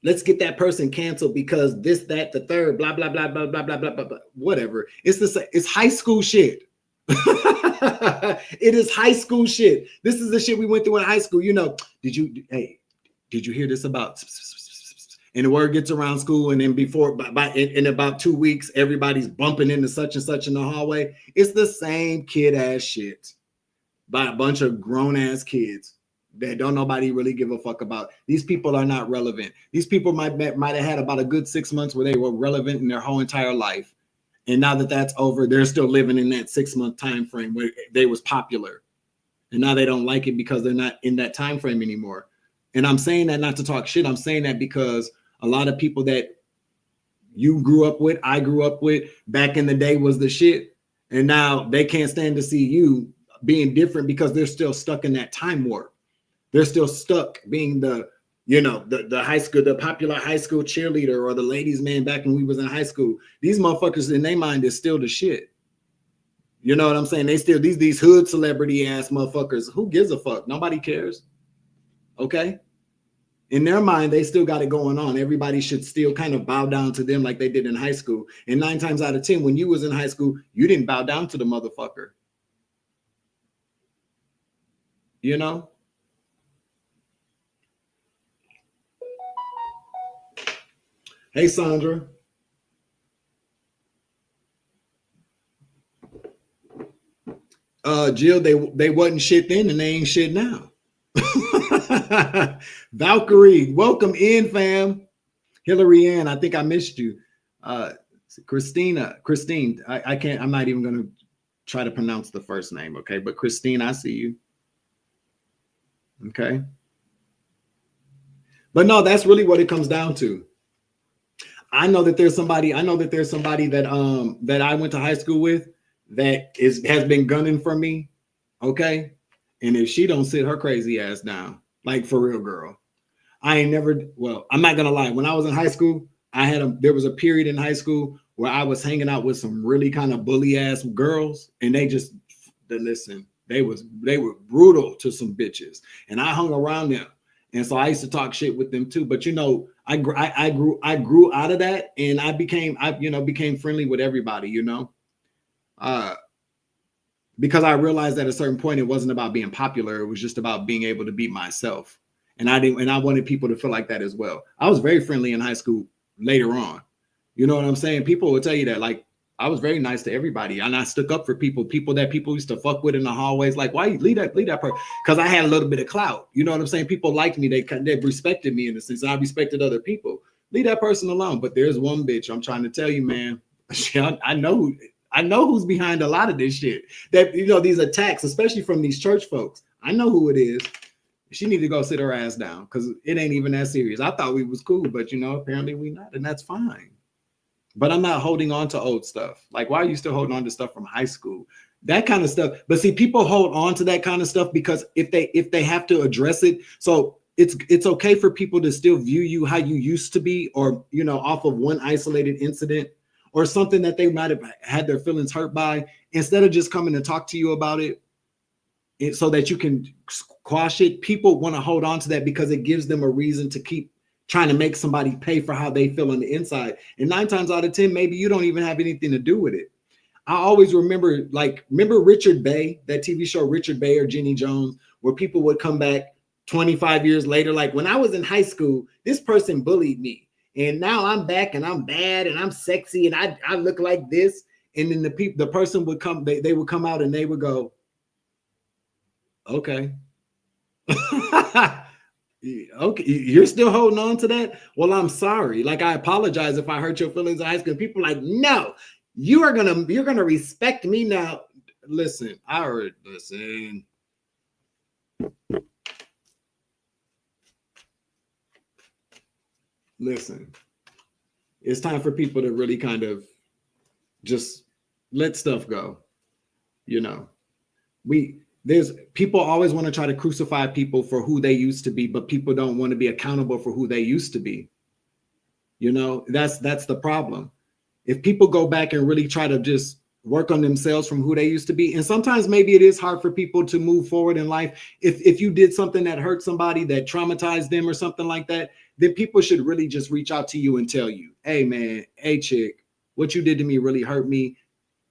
Let's get that person canceled because this, that, the third, blah, blah, blah, blah, blah, blah, blah, blah, blah. Whatever. It's high school shit. It is high school shit. This is the shit we went through in high school. Did you hear this about? And the word gets around school, and then in about 2 weeks, everybody's bumping into such and such in the hallway. It's the same kid ass shit by a bunch of grown ass kids that don't nobody really give a fuck about. These people are not relevant. These people might have had about a good 6 months where they were relevant in their whole entire life. And now that that's over, they're still living in that 6-month time frame where they was popular. And now they don't like it because they're not in that time frame anymore. And I'm saying that not to talk shit. I'm saying that because a lot of people that you grew up with, I grew up with back in the day was the shit. And now they can't stand to see you being different because they're still stuck in that time warp. They're still stuck being the high school, the popular high school cheerleader or the ladies' man back when we was in high school. These motherfuckers in their mind is still the shit. You know what I'm saying? They still these hood celebrity ass motherfuckers. Who gives a fuck? Nobody cares. Okay. In their mind, they still got it going on. Everybody should still kind of bow down to them like they did in high school. And 9 times out of 10, when you was in high school, you didn't bow down to the motherfucker. Hey, Sandra. Jill, they wasn't shit then and they ain't shit now. Valkyrie, welcome in, fam. Hillary Ann, I think I missed you. Christine, I'm not even going to try to pronounce the first name, okay? But Christine, I see you. Okay. But no, that's really what it comes down to. I know that there's somebody that that I went to high school with that has been gunning for me. Okay. And if she don't sit her crazy ass down, like for real, girl, I'm not gonna lie. When I was in high school, there was a period in high school where I was hanging out with some really kind of bully ass girls, and they were brutal to some bitches, and I hung around them, and so I used to talk shit with them too. But I grew out of that, and I became friendly with everybody, because I realized at a certain point it wasn't about being popular. It was just about being able to be myself. And I wanted people to feel like that as well. I was very friendly in high school later on. You know what I'm saying? People will tell you that, like, I was very nice to everybody, and I stuck up for people that people used to fuck with in the hallways. Like, why you leave that person? Because I had a little bit of clout. You know what I'm saying? People liked me. They respected me in a sense. I respected other people. Leave that person alone. But there's one bitch I'm trying to tell you, man. I know who's behind a lot of this shit. That these attacks, especially from these church folks. I know who it is. She need to go sit her ass down because it ain't even that serious. I thought we was cool, but apparently we not, and that's fine. But I'm not holding on to old stuff. Like, why are you still holding on to stuff from high school? that kind of stuff. But see, people hold on to that kind of stuff because if they have to address it, so it's okay for people to still view you how you used to be, or off of one isolated incident or something that they might have had their feelings hurt by, instead of just coming to talk to you about it so that you can quash it. People want to hold on to that because it gives them a reason to keep trying to make somebody pay for how they feel on the inside. And 9 times out of 10, maybe you don't even have anything to do with it. I always remember Richard Bay, that TV show Richard Bay or Jenny Jones, where people would come back 25 years later, like, when I was in high school, this person bullied me, and now I'm back and I'm bad and I'm sexy and I look like this. And then the person would come, they would come out and they would go, okay. Okay, you're still holding on to that? Well, I'm sorry. Like, I apologize if I hurt your feelings in high school. People are like, no, you're gonna respect me now. Listen, listen. It's time for people to really kind of just let stuff go. There's people always want to try to crucify people for who they used to be, but people don't want to be accountable for who they used to be. That's the problem. If people go back and really try to just work on themselves from who they used to be, and sometimes maybe it is hard for people to move forward in life. If you did something that hurt somebody, that traumatized them or something like that, then people should really just reach out to you and tell you, hey man, hey chick, what you did to me really hurt me.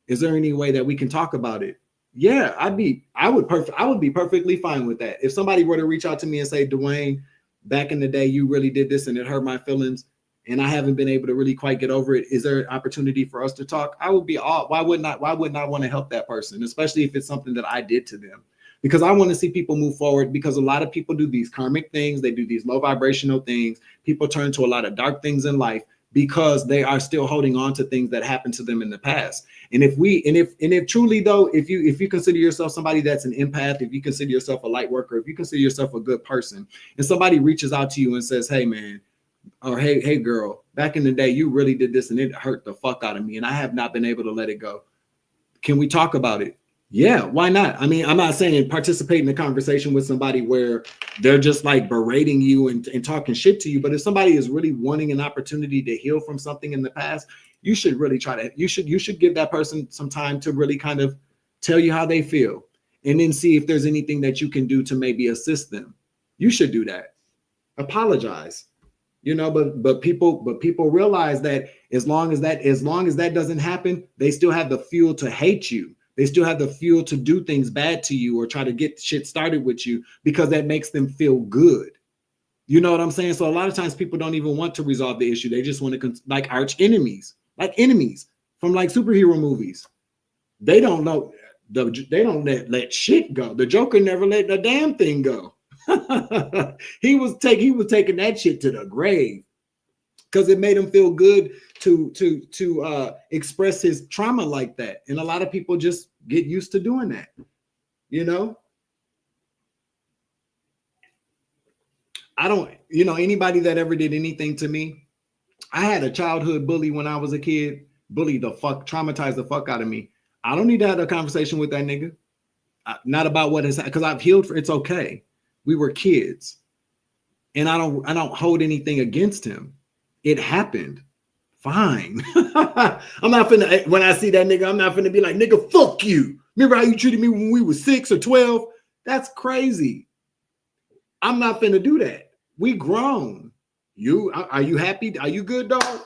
Is there any way that we can talk about it? Yeah, I would be perfectly fine with that. If somebody were to reach out to me and say, Dwayne, back in the day, you really did this and it hurt my feelings, and I haven't been able to really quite get over it. Is there an opportunity for us to talk? I would be all, why wouldn't I want to help that person, especially if it's something that I did to them? Because I want to see people move forward, because a lot of people do these karmic things. They do these low vibrational things. People turn to a lot of dark things in life because they are still holding on to things that happened to them in the past. And if truly though, if you consider yourself somebody that's an empath, if you consider yourself a light worker, if you consider yourself a good person, and somebody reaches out to you and says, hey man, or hey girl, back in the day, you really did this and it hurt the fuck out of me, and I have not been able to let it go. Can we talk about it? Yeah, why not? I mean, I'm not saying participate in a conversation with somebody where they're just like berating you and talking shit to you. But if somebody is really wanting an opportunity to heal from something in the past, you should really you should give that person some time to really kind of tell you how they feel, and then see if there's anything that you can do to maybe assist them. You should do that. Apologize. But people realize that as long as that doesn't happen, they still have the fuel to hate you. They still have the fuel to do things bad to you or try to get shit started with you, because that makes them feel good. You know what I'm saying? So a lot of times people don't even want to resolve the issue. They just want to, like arch enemies, like enemies from like superhero movies. They don't know. They don't let shit go. The Joker never let the damn thing go. he was taking that shit to the grave because it made him feel good to express his trauma like that. And a lot of people just get used to doing that. I don't, anybody that ever did anything to me, I had a childhood bully when I was a kid, traumatized the fuck out of me. I don't need to have a conversation with that nigga. Not about what has, because I've healed it's okay. We were kids, and I don't hold anything against him. It happened. Fine. I'm not finna, when I see that nigga, I'm not finna be like, nigga, fuck you. Remember how you treated me when we were 6 or 12? That's crazy. I'm not finna do that. We grown. Are you happy? Are you good, dog?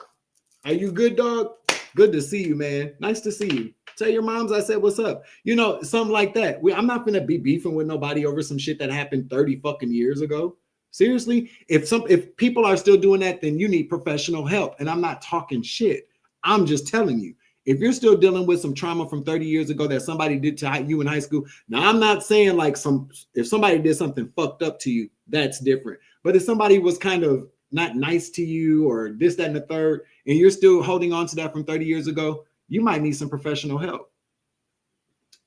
Are you good, dog? Good to see you, man. Nice to see you. Tell your moms I said what's up. Something like that. I'm not gonna be beefing with nobody over some shit that happened 30 fucking years ago. Seriously, if people are still doing that, then you need professional help. And I'm not talking shit. I'm just telling you, if you're still dealing with some trauma from 30 years ago that somebody did to you in high school, now I'm not saying like if somebody did something fucked up to you, that's different. But if somebody was kind of not nice to you or this, that, and the third, and you're still holding on to that from 30 years ago, you might need some professional help.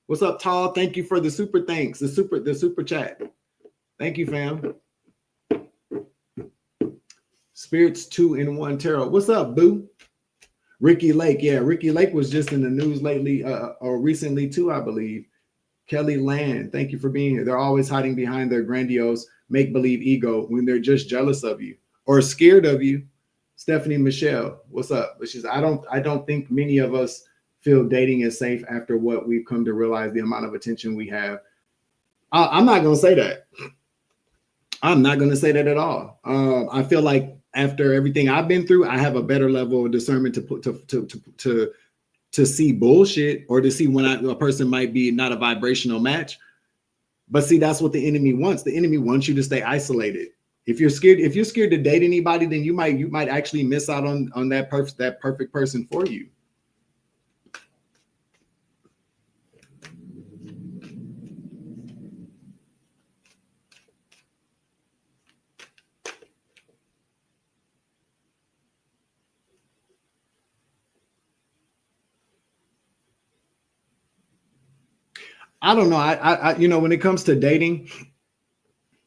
What's up, Tall? Thank you for the super thanks, the super chat. Thank you, fam. Spirits 2 in 1 tarot. What's up, boo? Ricky Lake, yeah, Ricky Lake was just in the news lately, or recently too, I believe. Kelly Land, thank you for being here. They're always hiding behind their grandiose make-believe ego when they're just jealous of you or scared of you. Stephanie Michelle, what's up? Which is, I don't think many of us feel dating is safe after what we've come to realize the amount of attention we have. I'm not going to say that. I'm not going to say that at all. I feel like after everything I've been through, I have a better level of discernment to see bullshit, or to see when a person might be not a vibrational match. But see, that's what the enemy wants. The enemy wants you to stay isolated. If you're scared to date anybody, then you might actually miss out on that perfect person for you. I don't know. I when it comes to dating,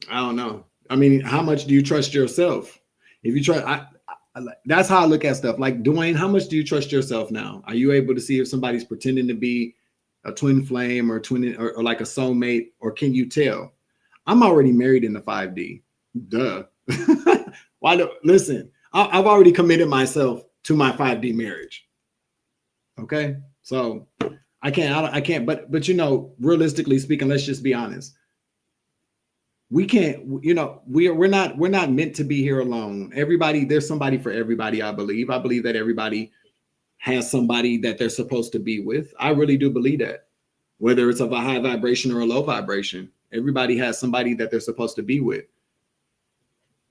I don't know. I mean, how much do you trust yourself? If you try, that's how I look at stuff. Like, Doin, how much do you trust yourself now? Are you able to see if somebody's pretending to be a twin flame or or like a soulmate, or can you tell? I'm already married in the 5D. Duh. Why do listen? I've already committed myself to my 5D marriage. Okay, so I can't. But realistically speaking, let's just be honest. We can't. We're not meant to be here alone. Everybody, there's somebody for everybody. I believe that everybody has somebody that they're supposed to be with. I really do believe that, whether it's of a high vibration or a low vibration, everybody has somebody that they're supposed to be with.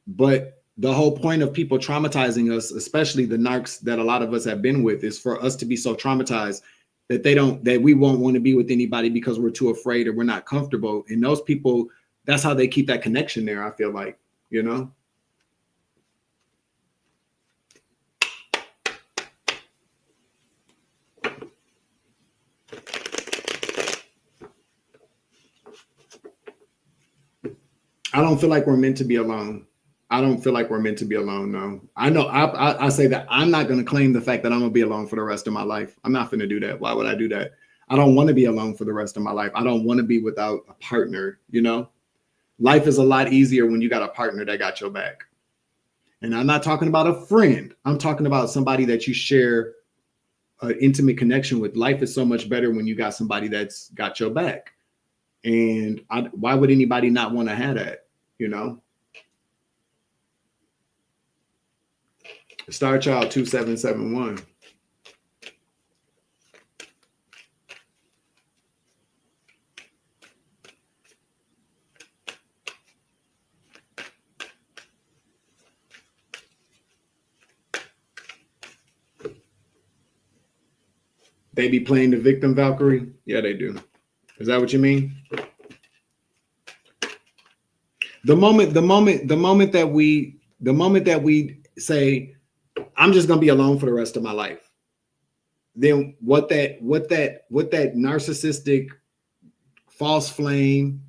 But the whole point of people traumatizing us, especially the narcs that a lot of us have been with, is for us to be so traumatized that we won't want to be with anybody because we're too afraid or we're not comfortable. And those people, that's how they keep that connection there, I feel like, I don't feel like we're meant to be alone. I don't feel like we're meant to be alone. No, I know. I say that I'm not going to claim the fact that I'm going to be alone for the rest of my life. I'm not going to do that. Why would I do that? I don't want to be alone for the rest of my life. I don't want to be without a partner. Life is a lot easier when you got a partner that got your back. And I'm not talking about a friend. I'm talking about somebody that you share an intimate connection with. Life is so much better when you got somebody that's got your back. And why would anybody not want to have that? Star Child 2771. They be playing the victim, Valkyrie? Yeah, they do. Is that what you mean? The moment that we say, I'm just gonna be alone for the rest of my life, then what that narcissistic false flame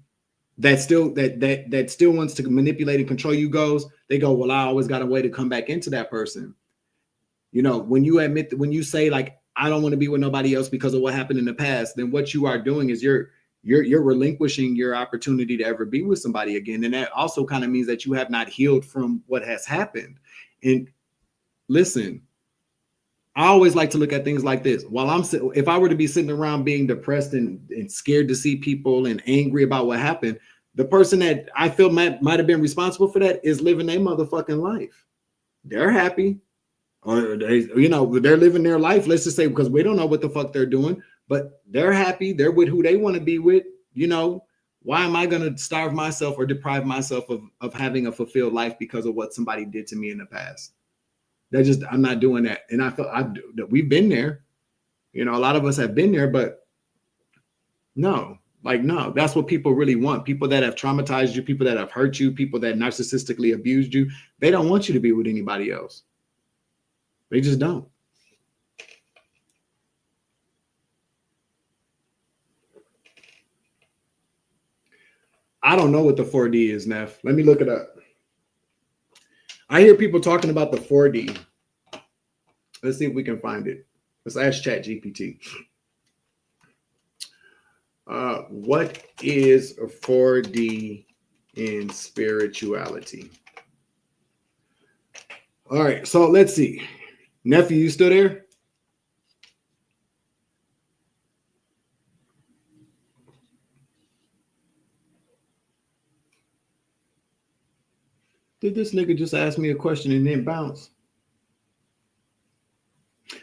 that still wants to manipulate and control you goes, they go, well, I always got a way to come back into that person. When you say, like, I don't want to be with nobody else because of what happened in the past, then what you are doing is you're relinquishing your opportunity to ever be with somebody again. And that also kind of means that you have not healed from what has happened. And listen, I always like to look at things like this. If I were to be sitting around being depressed and scared to see people and angry about what happened, the person that I feel might have been responsible for that is living their motherfucking life. They're happy. Or they're living their life, let's just say, because we don't know what the fuck they're doing, but they're happy. They're with who they want to be with. Why am I going to starve myself or deprive myself of having a fulfilled life because of what somebody did to me in the past? I'm not doing that. And I feel we've been there. A lot of us have been there, but no, that's what people really want. People that have traumatized you, people that have hurt you, people that narcissistically abused you, they don't want you to be with anybody else. They just don't. I don't know what the 4D is, Neff. Let me look it up. I hear people talking about the 4D. Let's see if we can find it. Let's ask ChatGPT. What is 4D in spirituality? All right, so let's see. Nephew, you still there? Did this nigga just ask me a question and then bounce?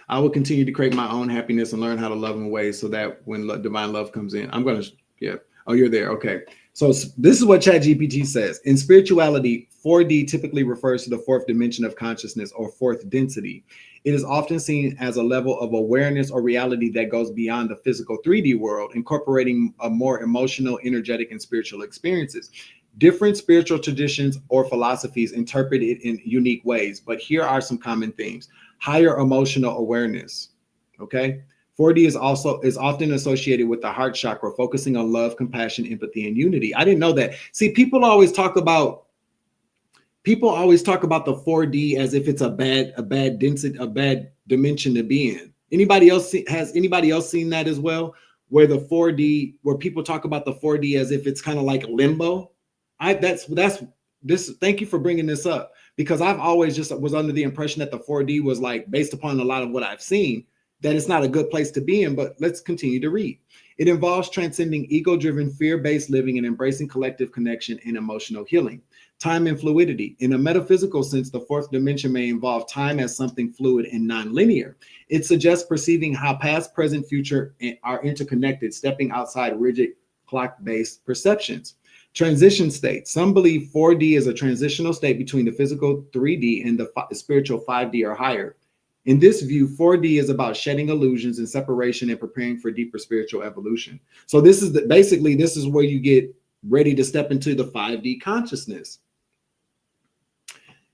I will continue to create my own happiness and learn how to love in ways so that when divine love comes in, I'm going to, yeah. Oh, you're there. Okay. So this is what ChatGPT says. In spirituality, 4D typically refers to the fourth dimension of consciousness or fourth density. It is often seen as a level of awareness or reality that goes beyond the physical 3D world, incorporating a more emotional, energetic, and spiritual experiences. Different spiritual traditions or philosophies interpret it in unique ways, but here are some common themes. Higher emotional awareness. Okay. 4D is often associated with the heart chakra, focusing on love, compassion, empathy, and unity. I didn't know that. See, people always talk about the 4D as if it's a bad density, a bad dimension to be in. Has anybody else seen that as well? Where the 4D, where people talk about the 4D as if it's kind of like limbo. That's this. Thank you for bringing this up, because I've always just was under the impression that the 4D was like, based upon a lot of what I've seen, that it's not a good place to be in. But let's continue to read. It involves transcending ego-driven, fear-based living and embracing collective connection and emotional healing. Time and fluidity. In a metaphysical sense, the fourth dimension may involve time as something fluid and non-linear. It suggests perceiving how past, present, future are interconnected, stepping outside rigid clock-based perceptions. Transition state. Some believe 4D is a transitional state between the physical 3D and the spiritual 5D or higher. In this view, 4D is about shedding illusions and separation and preparing for deeper spiritual evolution. So this is basically this is where you get ready to step into the 5D consciousness.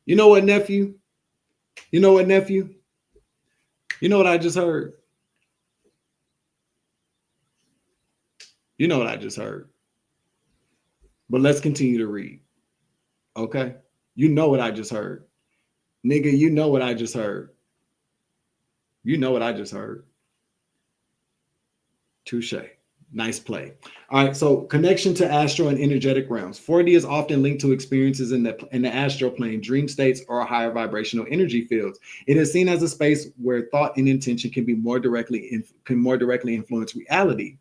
You know what, nephew? You know what, nephew? You know what I just heard? You know what I just heard? But let's continue to read. Okay? You know what I just heard. Nigga, you know what I just heard. You know what I just heard. Touche. Nice play. All right, so connection to astral and energetic realms. 4D is often linked to experiences in the astral plane, dream states, or higher vibrational energy fields. It is seen as a space where thought and intention can more directly influence reality.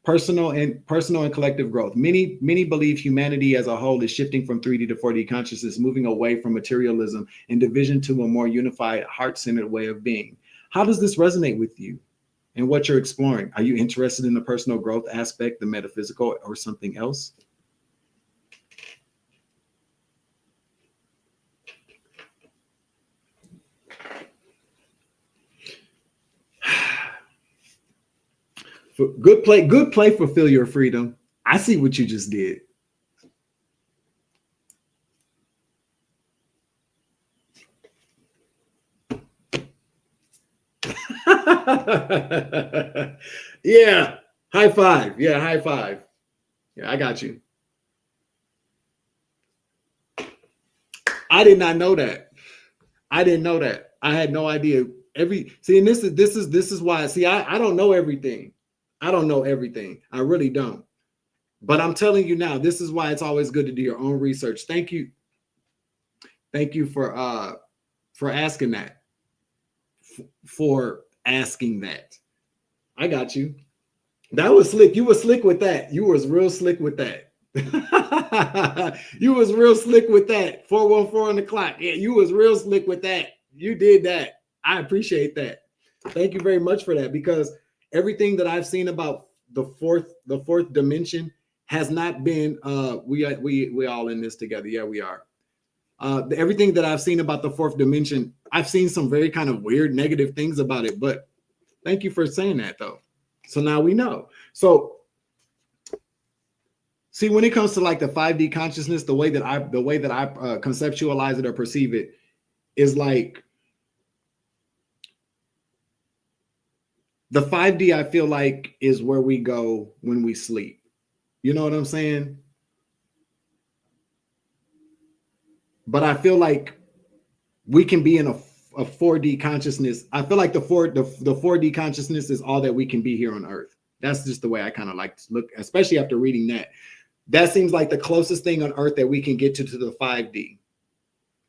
Personal and collective growth. Many believe humanity as a whole is shifting from 3D to 4D consciousness, moving away from materialism and division to a more unified, heart-centered way of being. How does this resonate with you and what you're exploring? Are you interested in the personal growth aspect, the metaphysical, or something else? Good play, fulfill your freedom. I see what you just did. Yeah, high five. Yeah, high five. Yeah, I got you. I did not know that. I didn't know that. I had no idea. And this is why. See, I don't know everything. I don't know everything. I really don't. But I'm telling you now, this is why it's always good to do your own research. Thank you. Thank you for asking that. For asking that. I got you. That was slick. You were slick with that. You was real slick with that. You was real slick with that. 414 on the clock. Yeah, you was real slick with that. You did that. I appreciate that. Thank you very much for that, because everything that I've seen about the fourth dimension has not been we all in this together. Yeah, we are. Everything that I've seen about the fourth dimension, I've seen some very kind of weird negative things about it, but thank you for saying that though. So now we know. So see, when it comes to like the 5D consciousness, the way that I conceptualize it or perceive it is like the 5D, I feel like, is where we go when we sleep. You know what I'm saying? But I feel like we can be in a a 4D consciousness. I feel like the 4D consciousness is all that we can be here on Earth. That's just the way I kind of like to look, especially after reading that. That seems like the closest thing on Earth that we can get to the 5D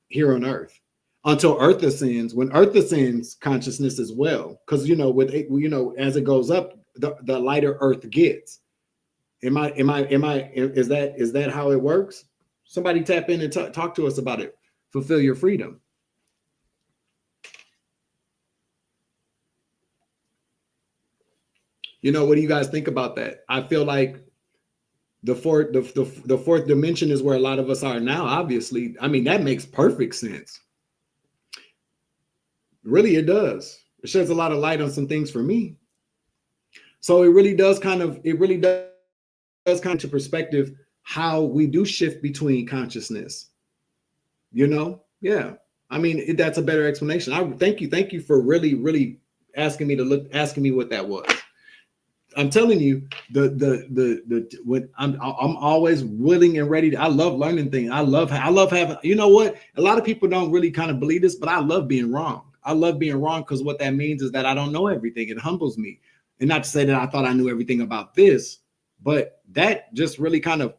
here on Earth, until Earth ascends. When Earth ascends, consciousness as well, because as it goes up, the lighter Earth gets. Is that how it works? Somebody tap in and talk to us about it. Fulfill your freedom. What do you guys think about that? I feel like the fourth dimension is where a lot of us are now. Obviously, I mean, that makes perfect sense. Really, it does. It sheds a lot of light on some things for me. So it really does kind of to perspective how we do shift between consciousness. Yeah. I mean, that's a better explanation. I thank you for really asking me what that was. I'm telling you, when I'm always willing and ready. I love learning things. I love having, you know what? A lot of people don't really kind of believe this, but I love being wrong. I love being wrong because what that means is that I don't know everything. It humbles me. And not to say that I thought I knew everything about this, but that just really kind of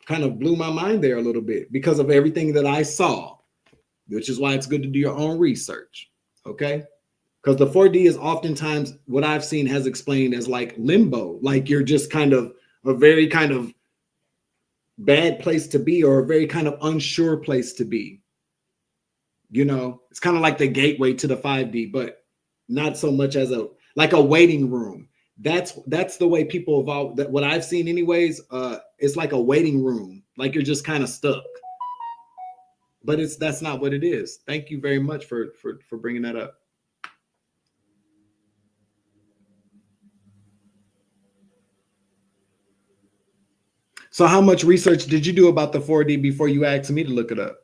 blew my mind there a little bit because of everything that I saw, which is why it's good to do your own research. Okay. Because the 4D is oftentimes what I've seen has explained as like limbo, like you're just kind of a very kind of bad place to be, or a very kind of unsure place to be. It's kind of like the gateway to the 5D, but not so much as a waiting room. That's the way people evolve. That what I've seen, anyways. It's like a waiting room, like you're just kind of stuck. But that's not what it is. Thank you very much for bringing that up. So how much research did you do about the 4D before you asked me to look it up?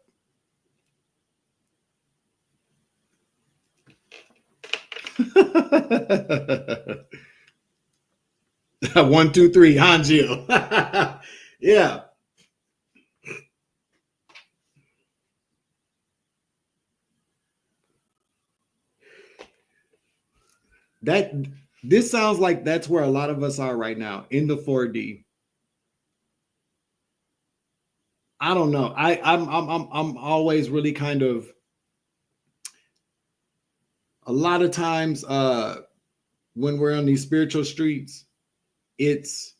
One, two, three, Hanjil. Yeah. This sounds like that's where a lot of us are right now, in the 4D. I don't know. I'm always really kind of, a lot of times when we're on these spiritual streets, it's,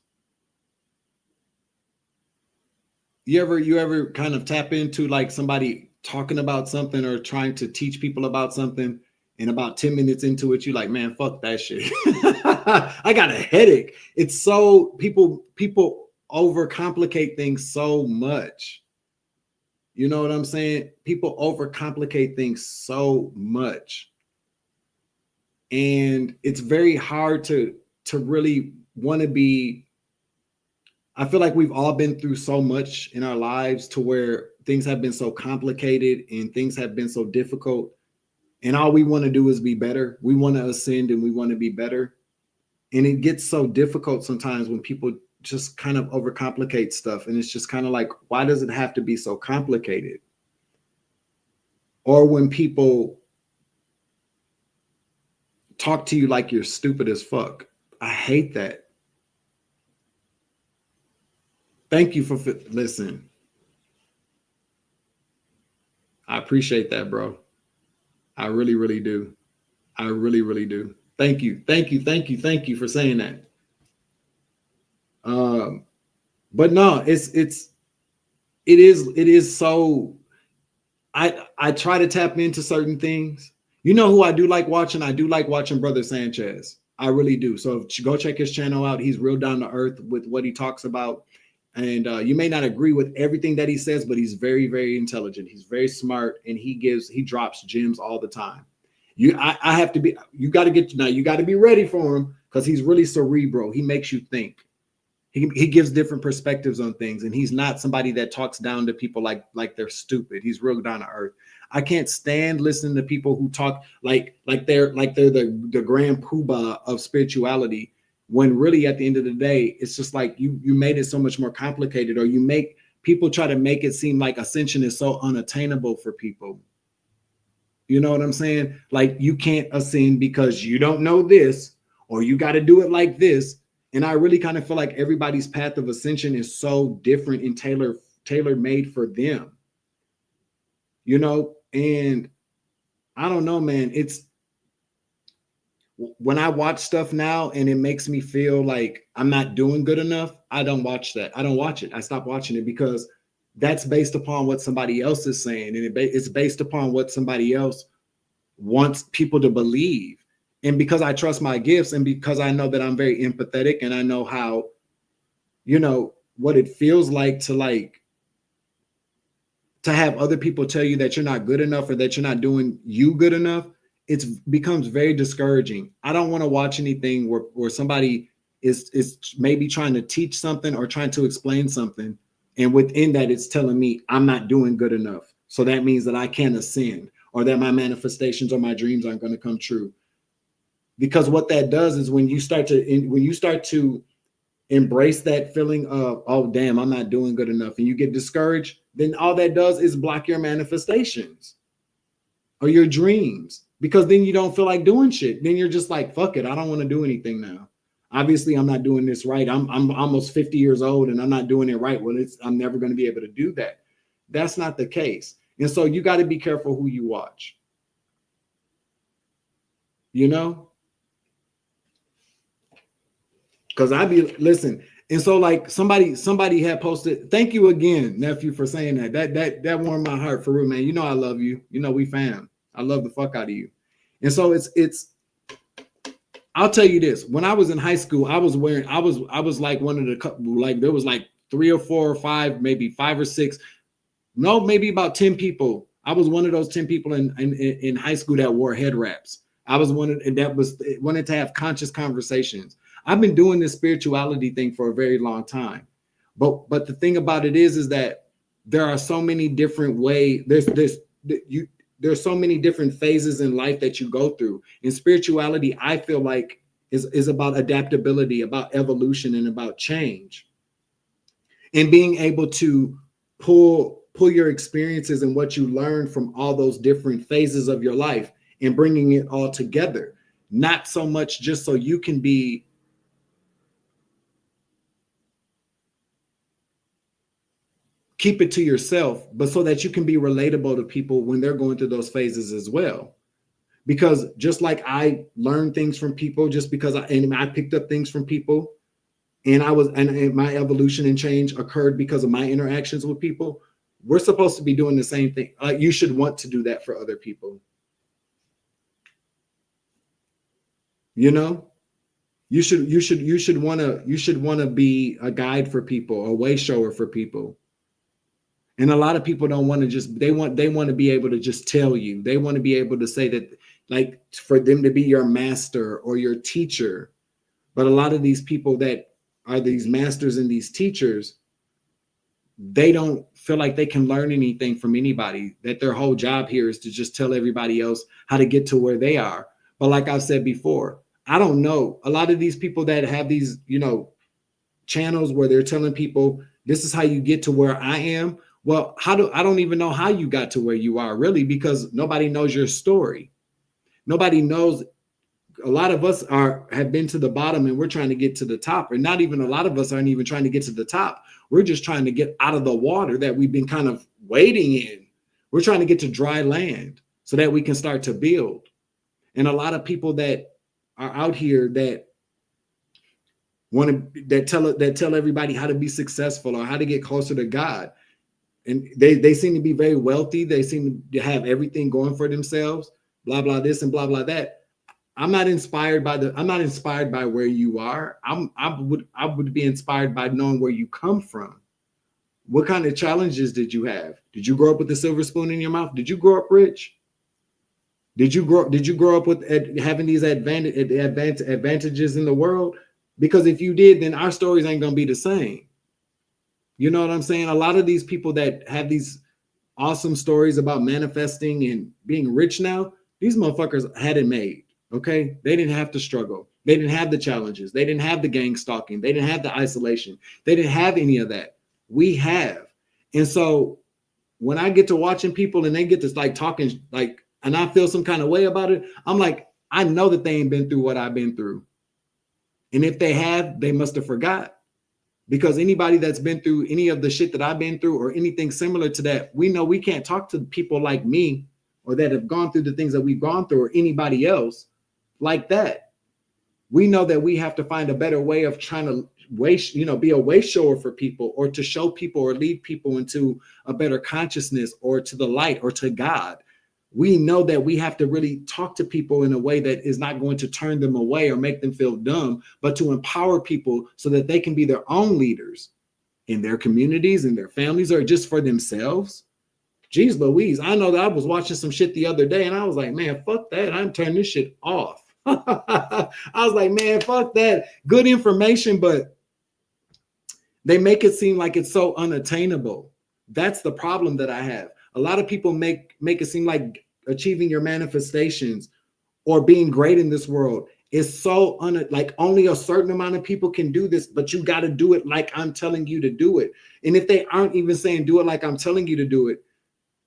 you ever kind of tap into like somebody talking about something or trying to teach people about something, and about 10 minutes into it, you're like, man, fuck that shit. I got a headache. It's so, people overcomplicate things so much. You know what I'm saying? People overcomplicate things so much. And it's very hard to really want to be, I feel like we've all been through so much in our lives to where things have been so complicated and things have been so difficult. And all we want to do is be better. We want to ascend and we want to be better. And it gets so difficult sometimes when people just kind of overcomplicate stuff. And it's just kind of like, why does it have to be so complicated? Or when people talk to you like you're stupid as fuck. I hate that. Thank you for listen. I appreciate that, bro. I really, really do. I really, really do. Thank you. Thank you for saying that. But no, it is so, I try to tap into certain things. You know who I do like watching? I do like watching Brother Sanchez. I really do. So go check his channel out. He's real down to earth with what he talks about. And you may not agree with everything that he says, but he's very, very intelligent. He's very smart, and he drops gems all the time. You got to be ready for him, because he's really cerebral. He makes you think. He gives different perspectives on things, and he's not somebody that talks down to people like they're stupid. He's real down to earth. I can't stand listening to people who talk like they're the grand poobah of spirituality, when really at the end of the day, it's just like you made it so much more complicated, or you make people try to make it seem like ascension is so unattainable for people. You know what I'm saying? Like you can't ascend because you don't know this, or you got to do it like this. And I really kind of feel like everybody's path of ascension is so different and tailor made for them. You know, and I don't know, man. It's when I watch stuff now and it makes me feel like I'm not doing good enough, I don't watch that. I don't watch it. I stop watching it because that's based upon what somebody else is saying, and it's based upon what somebody else wants people to believe. And because I trust my gifts, and because I know that I'm very empathetic, and I know how, you know, what it feels like to have other people tell you that you're not good enough or that you're not doing you good enough, it becomes very discouraging. I don't want to watch anything where somebody is maybe trying to teach something or trying to explain something, and within that it's telling me I'm not doing good enough. So that means that I can't ascend, or that my manifestations or my dreams aren't going to come true. Because what that does is when you start to embrace that feeling of, oh damn, I'm not doing good enough, and you get discouraged, then all that does is block your manifestations or your dreams, because then you don't feel like doing shit. Then you're just like, fuck it, I don't want to do anything now. Obviously I'm not doing this right. I'm almost 50 years old and I'm not doing it right. Well, I'm never going to be able to do that. That's not the case. And so you got to be careful who you watch, you know, because listen. And so like somebody had posted, thank you again, nephew, for saying that. That warmed my heart, for real, man. You know I love you. You know we fam. I love the fuck out of you. And so it's I'll tell you this. When I was in high school, I was like one of the couple, like there was like 3 or 4 or 5, maybe 5 or 6, no, maybe about 10 people. I was one of those 10 people in high school that wore head wraps. I was wanted to have conscious conversations. I've been doing this spirituality thing for a very long time. But the thing about it is that there are so many different ways. There's so many different phases in life that you go through. And spirituality, I feel like, is about adaptability, about evolution, and about change. And being able to pull your experiences and what you learn from all those different phases of your life and bringing it all together. Not so much just so you can keep it to yourself, but so that you can be relatable to people when they're going through those phases as well. Because just like I learned things from people, just because I picked up things from people, and my evolution and change occurred because of my interactions with people, we're supposed to be doing the same thing. You should want to do that for other people. You know, you should want to be a guide for people, a way shower for people. And a lot of people don't want to just, they want to be able to just tell you. They want to be able to say that, like, for them to be your master or your teacher. But a lot of these people that are these masters and these teachers, they don't feel like they can learn anything from anybody, that their whole job here is to just tell everybody else how to get to where they are. But like I've said before, I don't know. A lot of these people that have these, channels where they're telling people, this is how you get to where I am. Well, I don't even know how you got to where you are, really, because nobody knows your story. Nobody knows. A lot of us have been to the bottom and we're trying to get to the top. And not even a lot of us aren't even trying to get to the top. We're just trying to get out of the water that we've been kind of wading in. We're trying to get to dry land so that we can start to build. And a lot of people that are out here that tell everybody how to be successful or how to get closer to God. And they seem to be very wealthy. They seem to have everything going for themselves, blah, blah, this and blah, blah, that. I'm not inspired by where you are. I would be inspired by knowing where you come from. What kind of challenges did you have? Did you grow up with a silver spoon in your mouth? Did you grow up rich? Did you grow up with having these advantages in the world? Because if you did, then our stories ain't gonna be the same. You know what I'm saying? A lot of these people that have these awesome stories about manifesting and being rich now, these motherfuckers had it made. Okay, they didn't have to struggle. They didn't have the challenges. They didn't have the gang stalking. They didn't have the isolation. They didn't have any of that. We have. And so when I get to watching people and they get to like talking like and I feel some kind of way about it, I'm like, I know that they ain't been through what I've been through. And if they have, they must have forgot. Because anybody that's been through any of the shit that I've been through or anything similar to that, we know we can't talk to people like me or that have gone through the things that we've gone through or anybody else like that. We know that we have to find a better way of trying to be a way shower for people, or to show people or lead people into a better consciousness or to the light or to God. We know that we have to really talk to people in a way that is not going to turn them away or make them feel dumb, but to empower people so that they can be their own leaders in their communities, in their families, or just for themselves. Jeez Louise, I know that I was watching some shit the other day and I was like, man, fuck that. I'm turning this shit off. I was like, man, fuck that. Good information, but they make it seem like it's so unattainable. That's the problem that I have. A lot of people make it seem like achieving your manifestations or being great in this world is so like only a certain amount of people can do this, but you got to do it like I'm telling you to do it. And if they aren't even saying do it like I'm telling you to do it,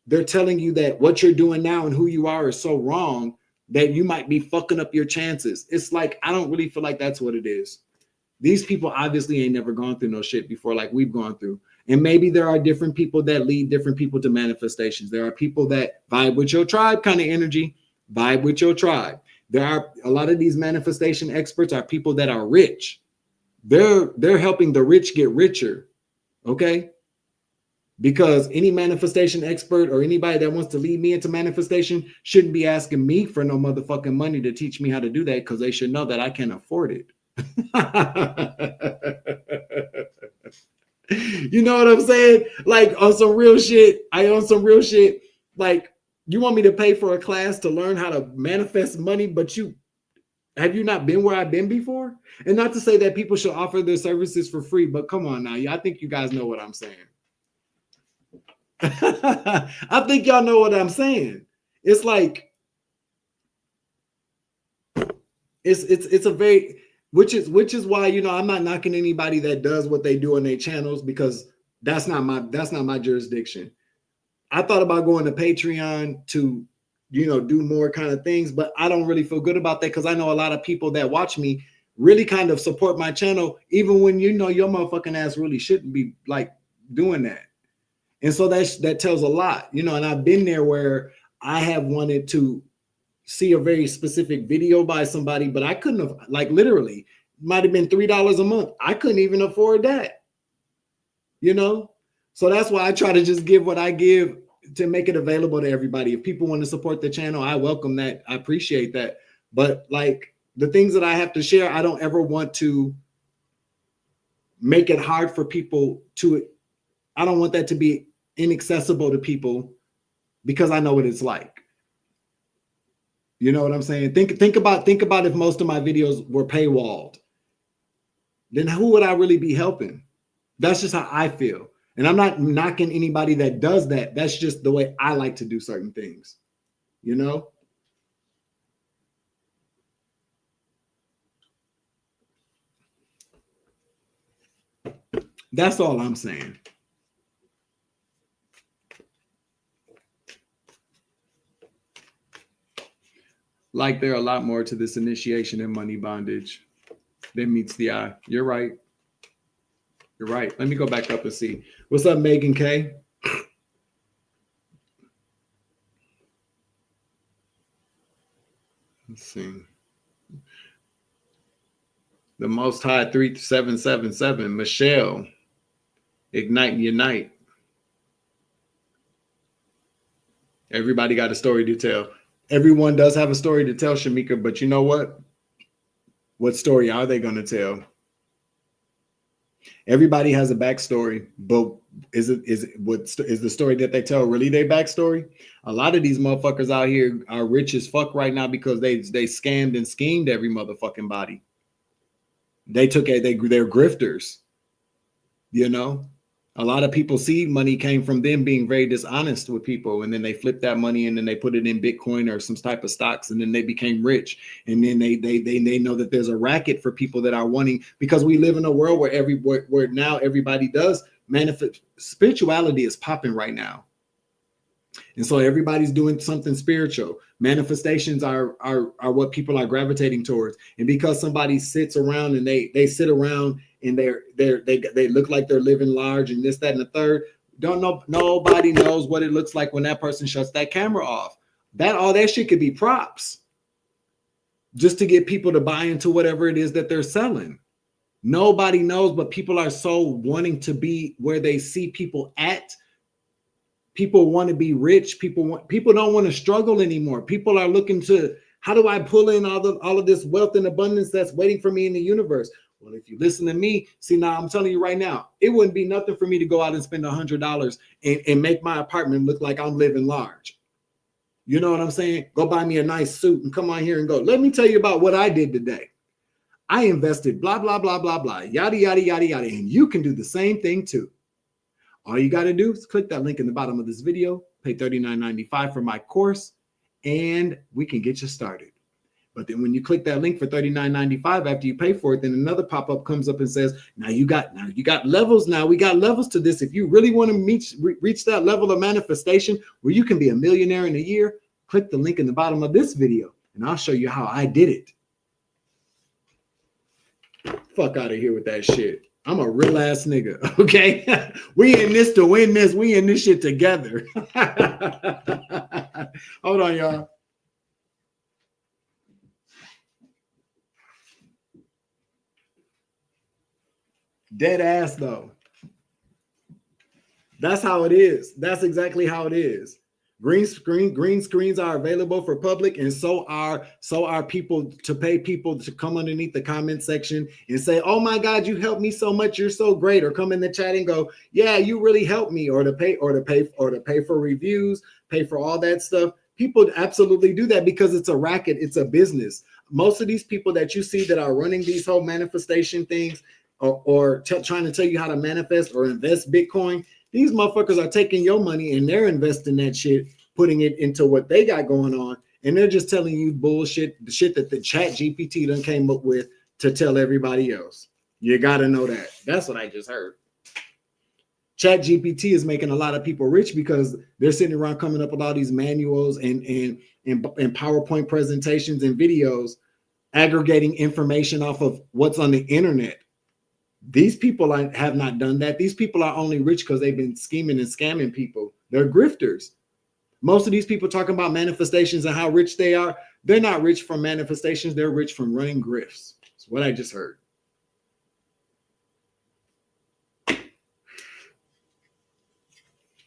they're telling you that what you're doing now and who you are is so wrong that you might be fucking up your chances. It's like, I don't really feel like that's what it is. These people obviously ain't never gone through no shit before like we've gone through. And maybe there are different people that lead different people to manifestations. There are people that vibe with your tribe kind of energy, vibe with your tribe. There are a lot of these manifestation experts are people that are rich. They're helping the rich get richer, okay? Because any manifestation expert or anybody that wants to lead me into manifestation shouldn't be asking me for no motherfucking money to teach me how to do that, because they should know that I can't afford it. You know what I'm saying? Like on some real shit, like you want me to pay for a class to learn how to manifest money, but have you not been where I've been before? And not to say that people should offer their services for free, but come on now. I think you guys know what I'm saying. I think y'all know what I'm saying. It's like it's a very which is why I'm not knocking anybody that does what they do on their channels, because that's not my jurisdiction. I thought about going to Patreon to do more kind of things, but I don't really feel good about that, because I know a lot of people that watch me really kind of support my channel, even when your motherfucking ass really shouldn't be like doing that. And so that tells a lot, and I've been there where I have wanted to see a very specific video by somebody, but I couldn't have, like, literally might have been $3 a month. I couldn't even afford that, So that's why I try to just give what I give to make it available to everybody. If people want to support the channel, I welcome that. I appreciate that. But like the things that I have to share, I don't ever want to make it hard for people I don't want that to be inaccessible to people, because I know what it's like. You know what I'm saying? Think about if most of my videos were paywalled. Then who would I really be helping? That's just how I feel. And I'm not knocking anybody that does that. That's just the way I like to do certain things. That's all I'm saying. Like, there are a lot more to this initiation and money bondage than meets the eye. You're right. You're right. Let me go back up and see. What's up, Megan K? Let's see. The Most High 3777. Michelle. Ignite and Unite. Everybody got a story to tell. Everyone does have a story to tell, Shamika, but you know what? What story are they going to tell? Everybody has a backstory, but is the story that they tell really their backstory? A lot of these motherfuckers out here are rich as fuck right now because they scammed and schemed every motherfucking body. They're grifters. A lot of people seed money came from them being very dishonest with people, and then they flipped that money and then they put it in Bitcoin or some type of stocks, and then they became rich. And then they know that there's a racket for people that are wanting, because we live in a world where now everybody does manifest. Spirituality is popping right now. And so everybody's doing something spiritual. Manifestations are what people are gravitating towards. And because somebody sits around and they sit around and they look like they're living large and this, that, and the third, don't know, nobody knows what it looks like when that person shuts that camera off. That all that shit could be props just to get people to buy into whatever it is that they're selling. Nobody knows, but people are so wanting to be where they see people at. People want to be rich. People don't want to struggle anymore. People are looking to, how do I pull in all of this wealth and abundance that's waiting for me in the universe? Well, if you listen to me, see, now I'm telling you right now, it wouldn't be nothing for me to go out and spend $100 and make my apartment look like I'm living large. You know what I'm saying? Go buy me a nice suit and come on here and go, let me tell you about what I did today. I invested blah, blah, blah, blah, blah, yada, yada, yada, yada. And you can do the same thing too. All you got to do is click that link in the bottom of this video, pay $39.95 for my course, and we can get you started. But then when you click that link for $39.95 after you pay for it, then another pop-up comes up and says, now you got levels now. We got levels to this. If you really want to reach that level of manifestation where you can be a millionaire in a year, click the link in the bottom of this video, and I'll show you how I did it. Fuck out of here with that shit. I'm a real ass nigga, okay? We in this to win this. We in this shit together. Hold on, y'all. Dead ass though. That's how it is. That's exactly how it is. Green screens are available for public, and so are people to pay people to come underneath the comment section and say, "Oh my God, you helped me so much. You're so great." Or come in the chat and go, "Yeah, you really helped me." Or to pay for reviews, pay for all that stuff. People absolutely do that because it's a racket. It's a business. Most of these people that you see that are running these whole manifestation things or trying to tell you how to manifest or invest Bitcoin. These motherfuckers are taking your money and they're investing that shit, putting it into what they got going on. And they're just telling you bullshit, the shit that the chat GPT done came up with to tell everybody else. You got to know that. That's what I just heard. Chat GPT is making a lot of people rich because they're sitting around coming up with all these manuals and PowerPoint presentations and videos, aggregating information off of what's on the internet. These people have not done that. These people are only rich because they've been scheming and scamming people. They're grifters. Most of these people talking about manifestations and how rich they are, they're not rich from manifestations. They're rich from running grifts. That's what I just heard.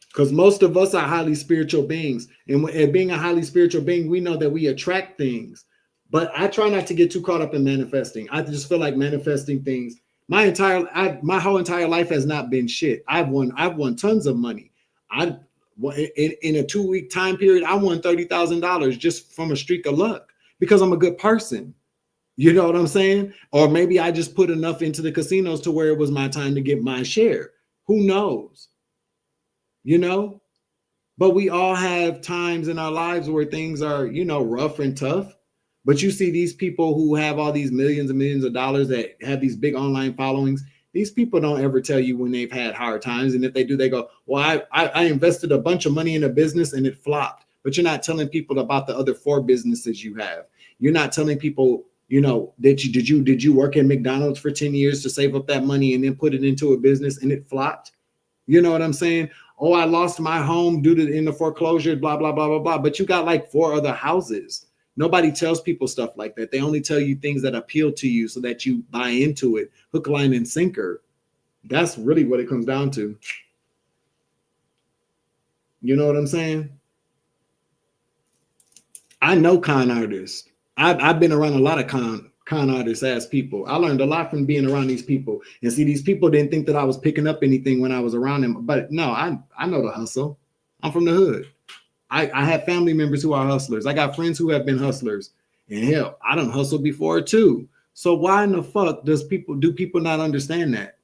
Because most of us are highly spiritual beings. And being a highly spiritual being, we know that we attract things. But I try not to get too caught up in manifesting. I just feel like manifesting things. My whole entire life has not been shit. I've won tons of money. In a 2-week time period, I won $30,000 just from a streak of luck because I'm a good person. You know what I'm saying? Or maybe I just put enough into the casinos to where it was my time to get my share. Who knows? You know? But we all have times in our lives where things are, rough and tough. But you see these people who have all these millions and millions of dollars that have these big online followings. These people don't ever tell you when they've had hard times. And if they do, they go, well, I invested a bunch of money in a business and it flopped. But you're not telling people about the other 4 businesses you have. You're not telling people, did you work at McDonald's for 10 years to save up that money and then put it into a business and it flopped? You know what I'm saying? Oh, I lost my home due to in the foreclosure, blah, blah, blah, blah, blah. But you got like 4 other houses. Nobody tells people stuff like that. They only tell you things that appeal to you so that you buy into it. Hook, line, and sinker. That's really what it comes down to. You know what I'm saying? I know con artists. I've been around a lot of con artists as people. I learned a lot from being around these people. And see, these people didn't think that I was picking up anything when I was around them. But no, I know the hustle. I'm from the hood. I have family members who are hustlers. I got friends who have been hustlers. And hell, I done hustled before too. So why in the fuck do people not understand that?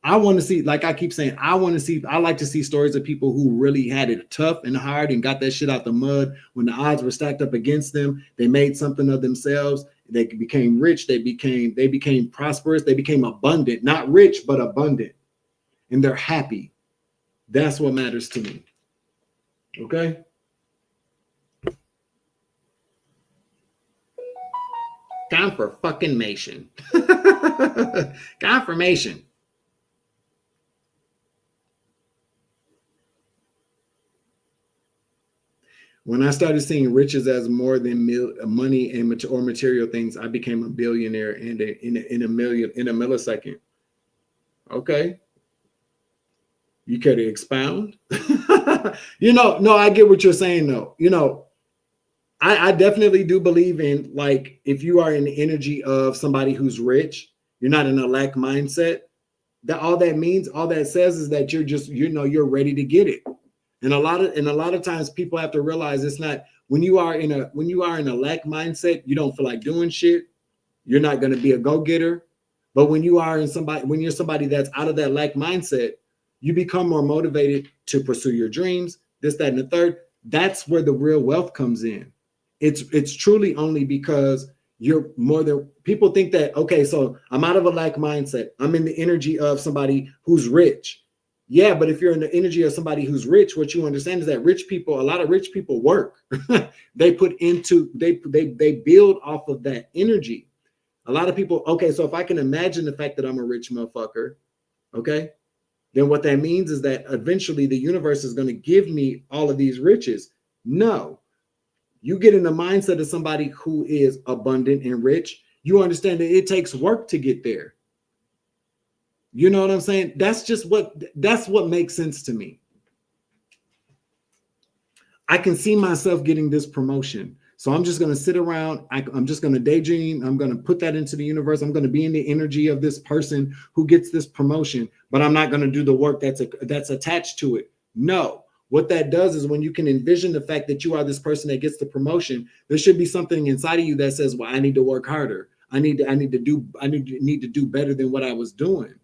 I want to see, like I keep saying, I like to see stories of people who really had it tough and hard and got that shit out the mud when the odds were stacked up against them. They made something of themselves. They became rich. They became prosperous. They became abundant, not rich, but abundant. And they're happy. That's what matters to me. Okay. Confirmation. Confirmation. When I started seeing riches as more than money and or material things, I became a billionaire in a millisecond. Okay. You care to expound? No, I get what you're saying though. I definitely do believe in, like, if you are in the energy of somebody who's rich, you're not in a lack mindset. That all that means, all that says is that you're just, you're ready to get it. And a lot of times people have to realize it's not when you are in a lack mindset, you don't feel like doing shit. You're not going to be a go-getter. But when you're somebody that's out of that lack mindset, you become more motivated to pursue your dreams, this, that, and the third. That's where the real wealth comes in. It's truly only because you're more than people think that, okay, so I'm out of a lack mindset. I'm in the energy of somebody who's rich. Yeah, but if you're in the energy of somebody who's rich, what you understand is that a lot of rich people work. They build off of that energy. A lot of people, okay, so if I can imagine the fact that I'm a rich motherfucker, okay, then what that means is that eventually the universe is going to give me all of these riches. No, you get in the mindset of somebody who is abundant and rich. You understand that it takes work to get there. You know what I'm saying? That's what makes sense to me. I can see myself getting this promotion. So I'm just going to sit around. I'm just going to daydream. I'm going to put that into the universe. I'm going to be in the energy of this person who gets this promotion, but I'm not going to do the work that's attached to it. No. What that does is when you can envision the fact that you are this person that gets the promotion, there should be something inside of you that says, well, I need to work harder. I need to do better than what I was doing.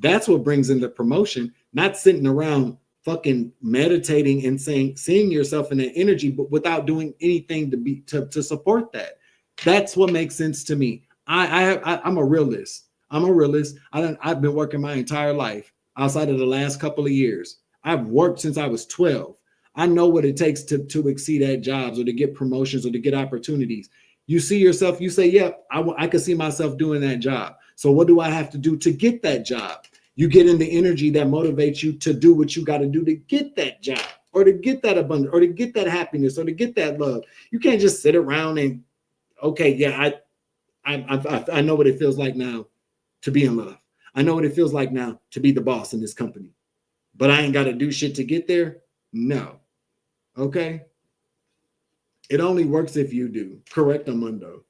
That's what brings in the promotion, not sitting around fucking meditating and seeing yourself in that energy, but without doing anything to support that. That's what makes sense to me. I'm a realist. I've been working my entire life outside of the last couple of years. I've worked since I was 12. I know what it takes to exceed at jobs or to get promotions or to get opportunities. You see yourself, you say, yep, I could see myself doing that job. So what do I have to do to get that job? You get in the energy that motivates you to do what you got to do to get that job or to get that abundance or to get that happiness or to get that love. You can't just sit around and, okay, yeah, I know what it feels like now to be in love. I know what it feels like now to be the boss in this company, but I ain't got to do shit to get there. No. Okay. It only works if you do. Correct, Amundo.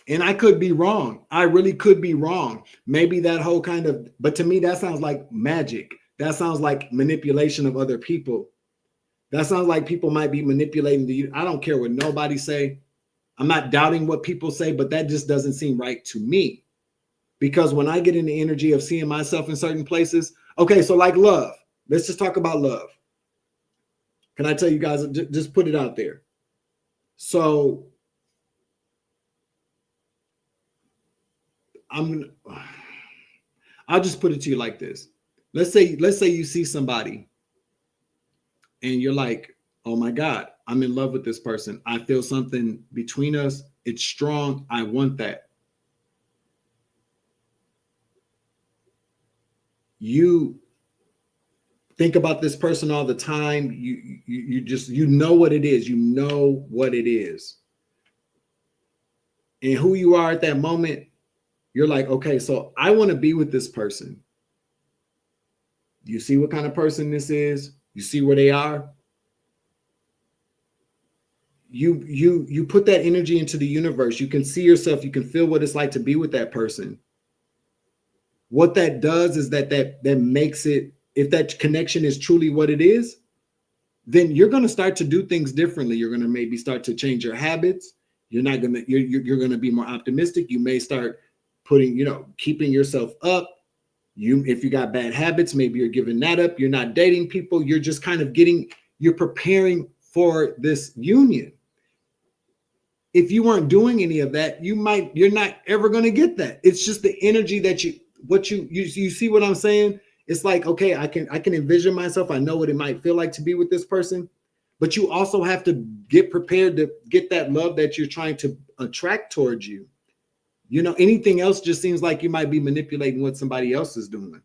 And I could be wrong. I really could be wrong. Maybe that whole kind of, but to me, that sounds like magic. That sounds like manipulation of other people. That sounds like people might be manipulating the. I don't care what nobody say. I'm not doubting what people say, but that just doesn't seem right to me. Because when I get in the energy of seeing myself in certain places, okay, so like love. Let's just talk about love. Can I tell you guys, just put it out there. So I'll just put it to you like this. Let's say you see somebody and you're like, oh my God, I'm in love with this person. I feel something between us. It's strong. I want that. You think about this person all the time. You know what it is. You know what it is. And who you are at that moment, you're like, okay, so I want to be with this person. You see what kind of person this is? You see where they are? You put that energy into the universe. You can see yourself. You can feel what it's like to be with that person. What that does is that makes it, if that connection is truly what it is, then you're going to start to do things differently. You're going to maybe start to change your habits. You're going to be more optimistic. You may start keeping yourself up. If you got bad habits, maybe you're giving that up. You're not dating people. You're just kind of you're preparing for this union. If you weren't doing any of that, you're not ever going to get that. It's just the energy that you see what I'm saying? it's like, okay, I can envision myself. I know what it might feel like to be with this person, but you also have to get prepared to get that love that you're trying to attract towards you. You know, anything else just seems like you might be manipulating what somebody else is doing.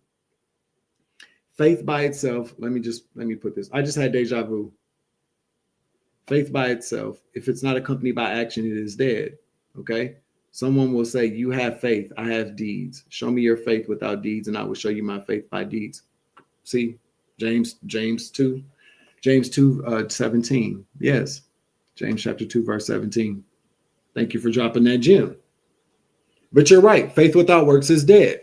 Faith by itself, let me put this. I just had deja vu. Faith by itself, if it's not accompanied by action, it is dead. Okay. Someone will say, you have faith, I have deeds. Show me your faith without deeds, and I will show you my faith by deeds. See, James 2, 17. Yes. James chapter 2, verse 17. Thank you for dropping that gem. But you're right. Faith without works is dead.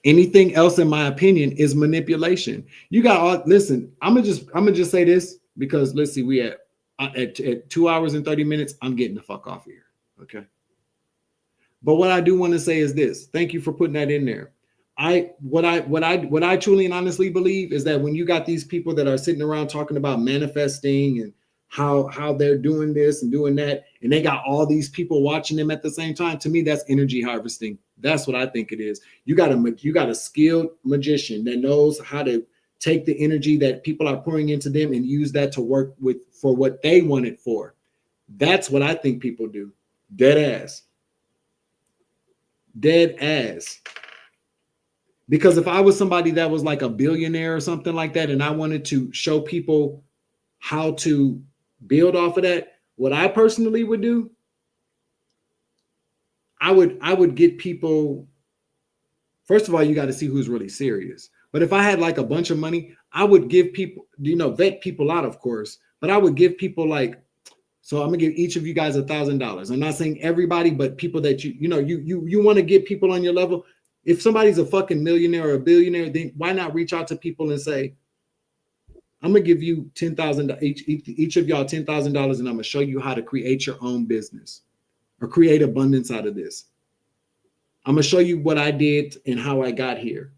Anything else, in my opinion, is manipulation. You got all, listen, I'm gonna just say this, because let's see, we at 2 hours and 30 minutes. I'm getting the fuck off here. Okay. But what I do want to say is this. Thank you for putting that in there. What I truly and honestly believe is that when you got these people that are sitting around talking about manifesting and how they're doing this and doing that, and they got all these people watching them at the same time, to me, that's energy harvesting. That's what I think it is. You got a skilled magician that knows how to take the energy that people are pouring into them and use that to work with for what they want it for. That's what I think people do. Dead ass. Dead ass. Because if I was somebody that was like a billionaire or something like that, and I wanted to show people how to build off of that, what I personally would do, I would get people. First of all, you got to see who's really serious. But if I had like a bunch of money, I would give people, vet people out, of course, but I would give people like, so I'm gonna give each of you guys $1,000. I'm not saying everybody, but people that you want to get people on your level. If somebody's a fucking millionaire or a billionaire, then why not reach out to people and say, I'm gonna give you $10,000 each of y'all $10,000, and I'm gonna show you how to create your own business or create abundance out of this. I'm gonna show you what I did and how I got here.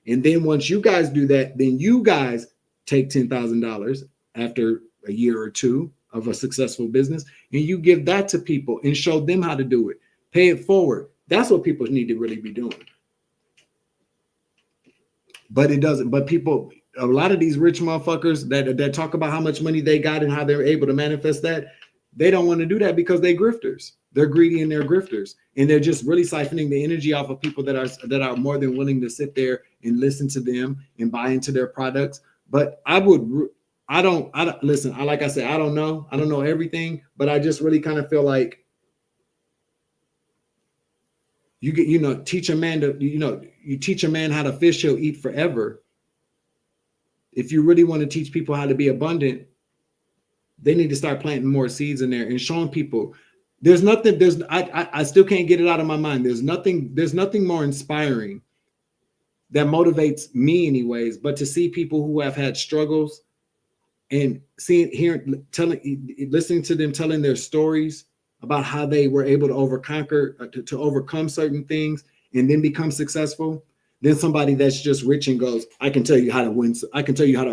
And then once you guys do that, then you guys take $10,000 after a year or two of a successful business, and you give that to people and show them how to do it. Pay it forward. That's what people need to really be doing. But it doesn't. But people, a lot of these rich motherfuckers that talk about how much money they got and how they're able to manifest that, they don't want to do that because they're grifters. They're greedy and they're grifters, and they're just really siphoning the energy off of people that are more than willing to sit there and listen to them and buy into their products. But I don't listen. Like I said, I don't know everything, but I just really kind of feel like you teach a man to, you teach a man how to fish, he'll eat forever. If you really want to teach people how to be abundant, they need to start planting more seeds in there and showing people. I still can't get it out of my mind. There's nothing more inspiring that motivates me anyways, but to see people who have had struggles and listening to them telling their stories about how they were able to overcome certain things and then become successful. Then somebody that's just rich and goes, I can tell you how to win. I can tell you how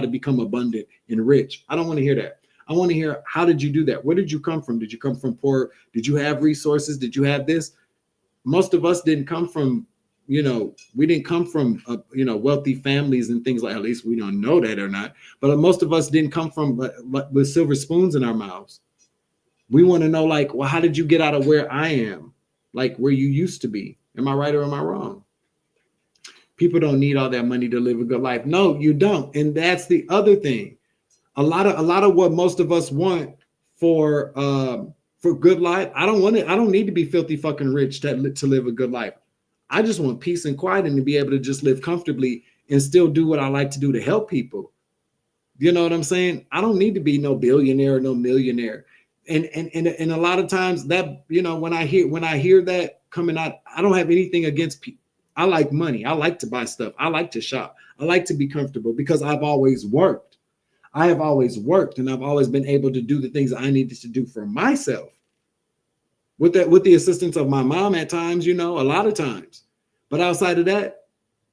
to become abundant and rich. I don't want to hear that. I want to hear, how did you do that? Where did you come from? Did you come from poor? Did you have resources? Did you have this? Most of us didn't come from, we didn't come from, wealthy families and things like, at least we don't know that or not. But most of us didn't come from with silver spoons in our mouths. We want to know, like, well, how did you get out of where I am? Like where you used to be? Am I right or am I wrong? People don't need all that money to live a good life. No, you don't. And that's the other thing. A lot of what most of us want for good life. I don't need to be filthy fucking rich to live a good life. I just want peace and quiet and to be able to just live comfortably and still do what I like to do to help people. You know what I'm saying? I don't need to be no billionaire or no millionaire. And a lot of times that, when I hear that coming out, I don't have anything against people. I like money. I like to buy stuff. I like to shop. I like to be comfortable because I've always worked. I have always worked, and I've always been able to do the things I needed to do for myself. With the assistance of my mom at times, a lot of times. But outside of that,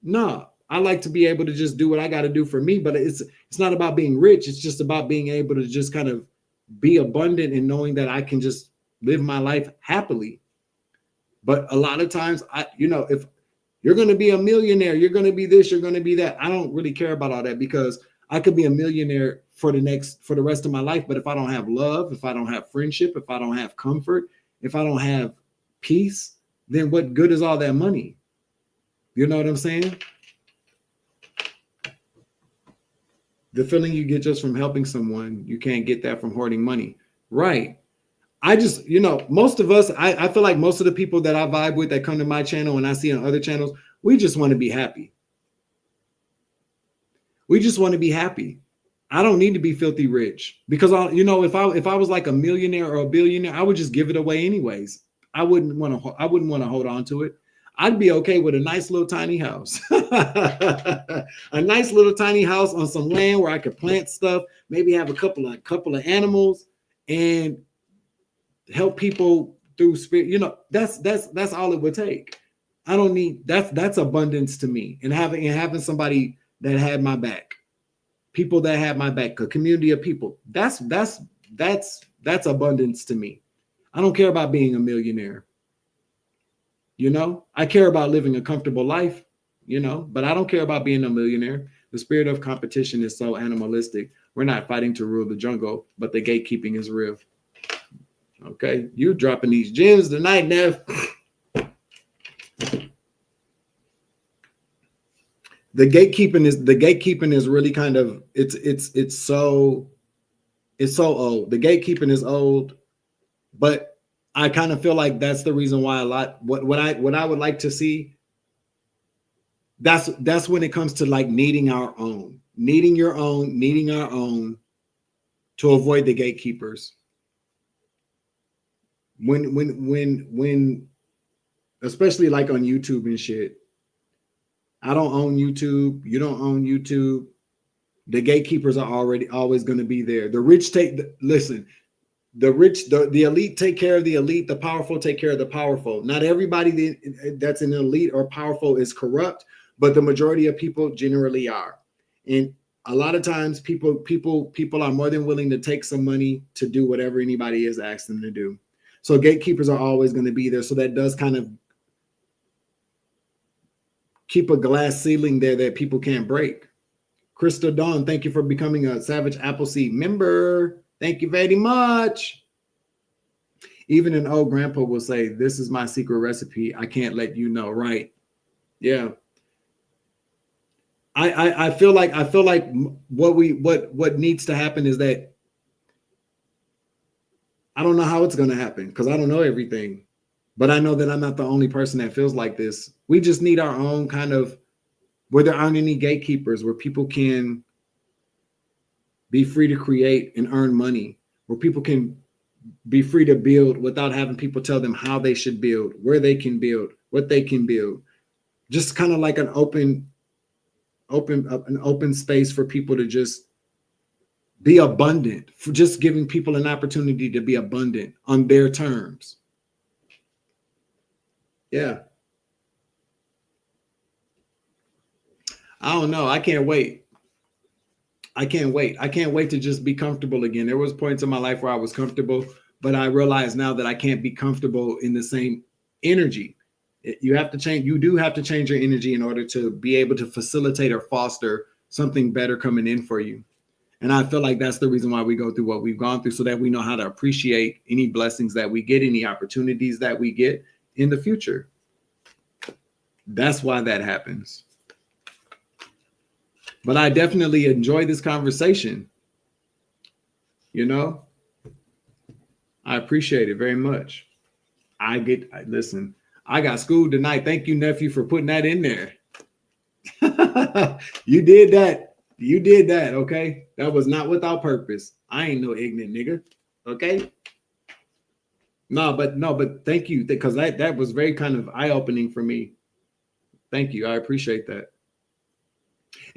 no. I like to be able to just do what I got to do for me. But it's not about being rich. It's just about being able to just kind of be abundant and knowing that I can just live my life happily. But a lot of times, You're going to be a millionaire. You're going to be this. You're going to be that. I don't really care about all that because I could be a millionaire for the rest of my life. But if I don't have love, if I don't have friendship, if I don't have comfort, if I don't have peace, then what good is all that money? You know what I'm saying? The feeling you get just from helping someone, you can't get that from hoarding money. Right. I just, most of us, I feel like most of the people that I vibe with that come to my channel and I see on other channels, we just want to be happy. We just want to be happy. I don't need to be filthy rich because if I was like a millionaire or a billionaire, I would just give it away anyways. I wouldn't want to hold on to it. I'd be okay with a nice little tiny house, a nice little tiny house on some land where I could plant stuff, maybe have a couple of animals and help people through spirit. That's all it would take. I don't need that's abundance to me. And having somebody that had my back, people that had my back, a community of people, that's abundance to me. I don't care about being a millionaire. I care about living a comfortable life, but I don't care about being a millionaire. The spirit of competition is so animalistic. We're not fighting to rule the jungle, but the gatekeeping is real. Okay, you're dropping these gems tonight, Nev. The gatekeeping is really kind of it's so old. The gatekeeping is old, but I kind of feel like that's the reason why what I would like to see. That's when it comes to like needing our own to avoid the gatekeepers. When especially like on YouTube and shit. I don't own YouTube. You don't own YouTube. The gatekeepers are always going to be there. The rich the elite take care of the elite. The powerful take care of the powerful. Not everybody that's an elite or powerful is corrupt, but the majority of people generally are. And a lot of times people are more than willing to take some money to do whatever anybody is asking them to do. So gatekeepers are always going to be there. So that does kind of keep a glass ceiling there that people can't break. Crystal Dawn, thank you for becoming a Savage Appleseed member. Thank you very much. Even an old grandpa will say, "This is my secret recipe. I can't let you know." Right? Yeah. I feel like what needs to happen is that I don't know how it's going to happen because I don't know everything. But I know that I'm not the only person that feels like this. We just need our own kind of, where there aren't any gatekeepers, where people can be free to create and earn money, where people can be free to build without having people tell them how they should build, where they can build, what they can build. Just kind of like an open space for people to just be abundant, for just giving people an opportunity to be abundant on their terms. Yeah. I don't know. I can't wait. I can't wait to just be comfortable again. There was points in my life where I was comfortable, but I realize now that I can't be comfortable in the same energy. You have to change. You do have to change your energy in order to be able to facilitate or foster something better coming in for you. And I feel like that's the reason why we go through what we've gone through, so that we know how to appreciate any blessings that we get, any opportunities that we get in the future. That's why that happens. But I definitely enjoy this conversation. I appreciate it very much. Listen, I got school tonight. Thank you, nephew, for putting that in there. You did that. Okay. That was not without purpose. I ain't no ignorant nigga. Okay. No, but thank you, because that was very kind of eye-opening for me. Thank you. I appreciate that.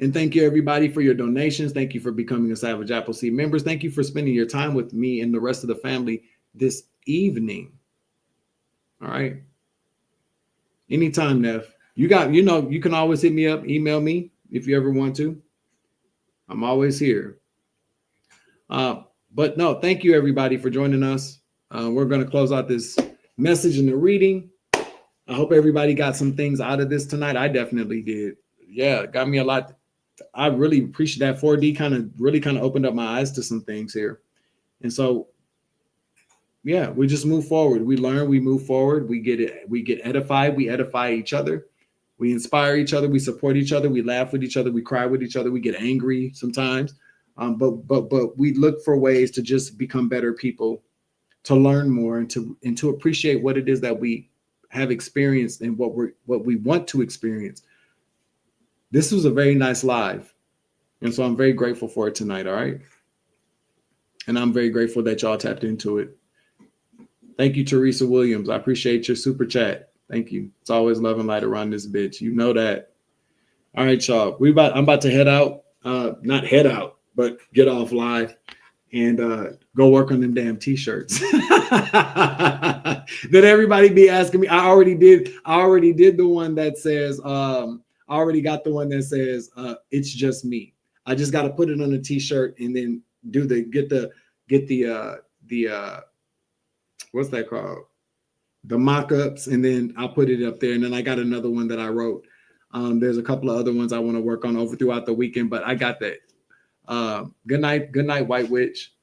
And thank you, everybody, for your donations. Thank you for becoming a Savage Appleseed members. Thank you for spending your time with me and the rest of the family this evening. All right. Anytime, Neff. You can always hit me up, email me if you ever want to. I'm always here. But no, thank you, everybody, for joining us. We're going to close out this message in the reading. I hope everybody got some things out of this tonight. I definitely did. Yeah, got me a lot. I really appreciate that. 4D kind of opened up my eyes to some things here. And so, yeah, we just move forward. We learn, we move forward, we get edified, we edify each other, we inspire each other, we support each other, we laugh with each other, we cry with each other, we get angry sometimes. But we look for ways to just become better people, to learn more, and to appreciate what it is that we have experienced and what we want to experience. This was a very nice live, and so I'm very grateful for it tonight. All right, and I'm very grateful that y'all tapped into it. Thank you, Teresa Williams. I appreciate your super chat. Thank you. It's always love and light around this bitch. You know that. All right, y'all. I'm about to head out. Not head out, but get off live and go work on them damn t-shirts. That everybody be asking me. I already did the one that says, I already got the one that says, it's just me. I just got to put it on a t-shirt and then get the what's that called? The mock-ups, and then I'll put it up there. And then I got another one that I wrote. There's a couple of other ones I want to work on throughout the weekend, but I got that. Good night, White Witch.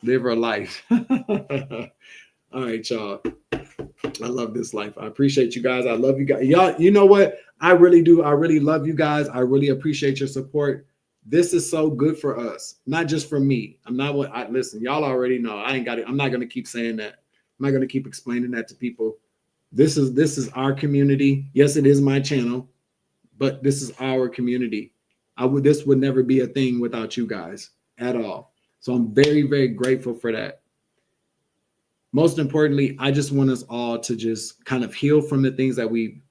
Live her life. All right, y'all. I love this life. I appreciate you guys. I love you guys. Y'all, you know what? I really do. I really love you guys. I really appreciate your support. This is so good for us, not just for me. Listen, y'all already know. I ain't got it. I'm not going to keep saying that. I'm not going to keep explaining that to people. This is our community. Yes, it is my channel, but this is our community. This would never be a thing without you guys at all. So I'm very, very grateful for that. Most importantly, I just want us all to just kind of heal from the things that we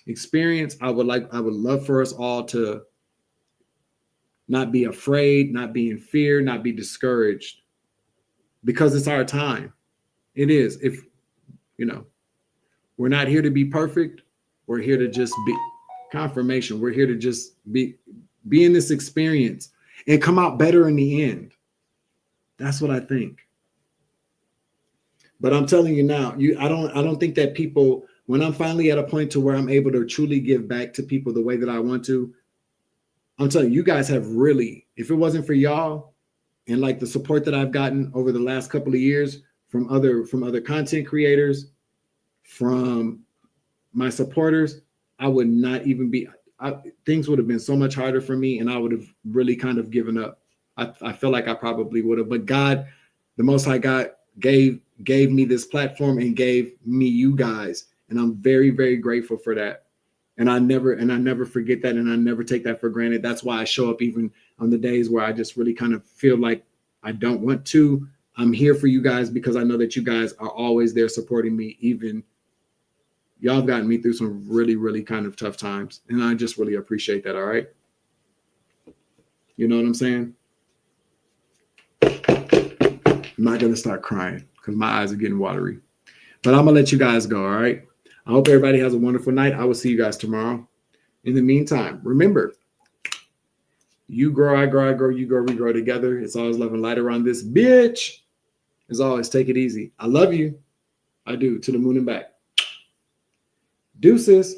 experience. I would love for us all to not be afraid, not be in fear, not be discouraged, because it's our time. It is. If, we're not here to be perfect. We're here to just be confirmation. We're here to just be in this experience and come out better in the end. That's what I think. But I'm telling you now, I don't think that people, when I'm finally at a point to where I'm able to truly give back to people the way that I want to, I'm telling you, you guys have really, if it wasn't for y'all and like the support that I've gotten over the last couple of years from other content creators, from my supporters, I would not even be, things would have been so much harder for me, and I would have really kind of given up. I feel like I probably would have, but God, the Most High God, gave me this platform and gave me you guys, and I'm very, very grateful for that. And I never forget that, and I never take that for granted. That's why I show up even on the days where I just really kind of feel like I don't want to. I'm here for you guys because I know that you guys are always there supporting me. Even y'all have gotten me through some really, really kind of tough times, and I just really appreciate that. All right. You know what I'm saying? I'm not going to start crying because my eyes are getting watery, but I'm going to let you guys go. All right. I hope everybody has a wonderful night. I will see you guys tomorrow. In the meantime, remember, you grow, I grow, I grow, you grow, we grow together. It's always love and light around this bitch. As always, take it easy. I love you. I do. To the moon and back. Deuces.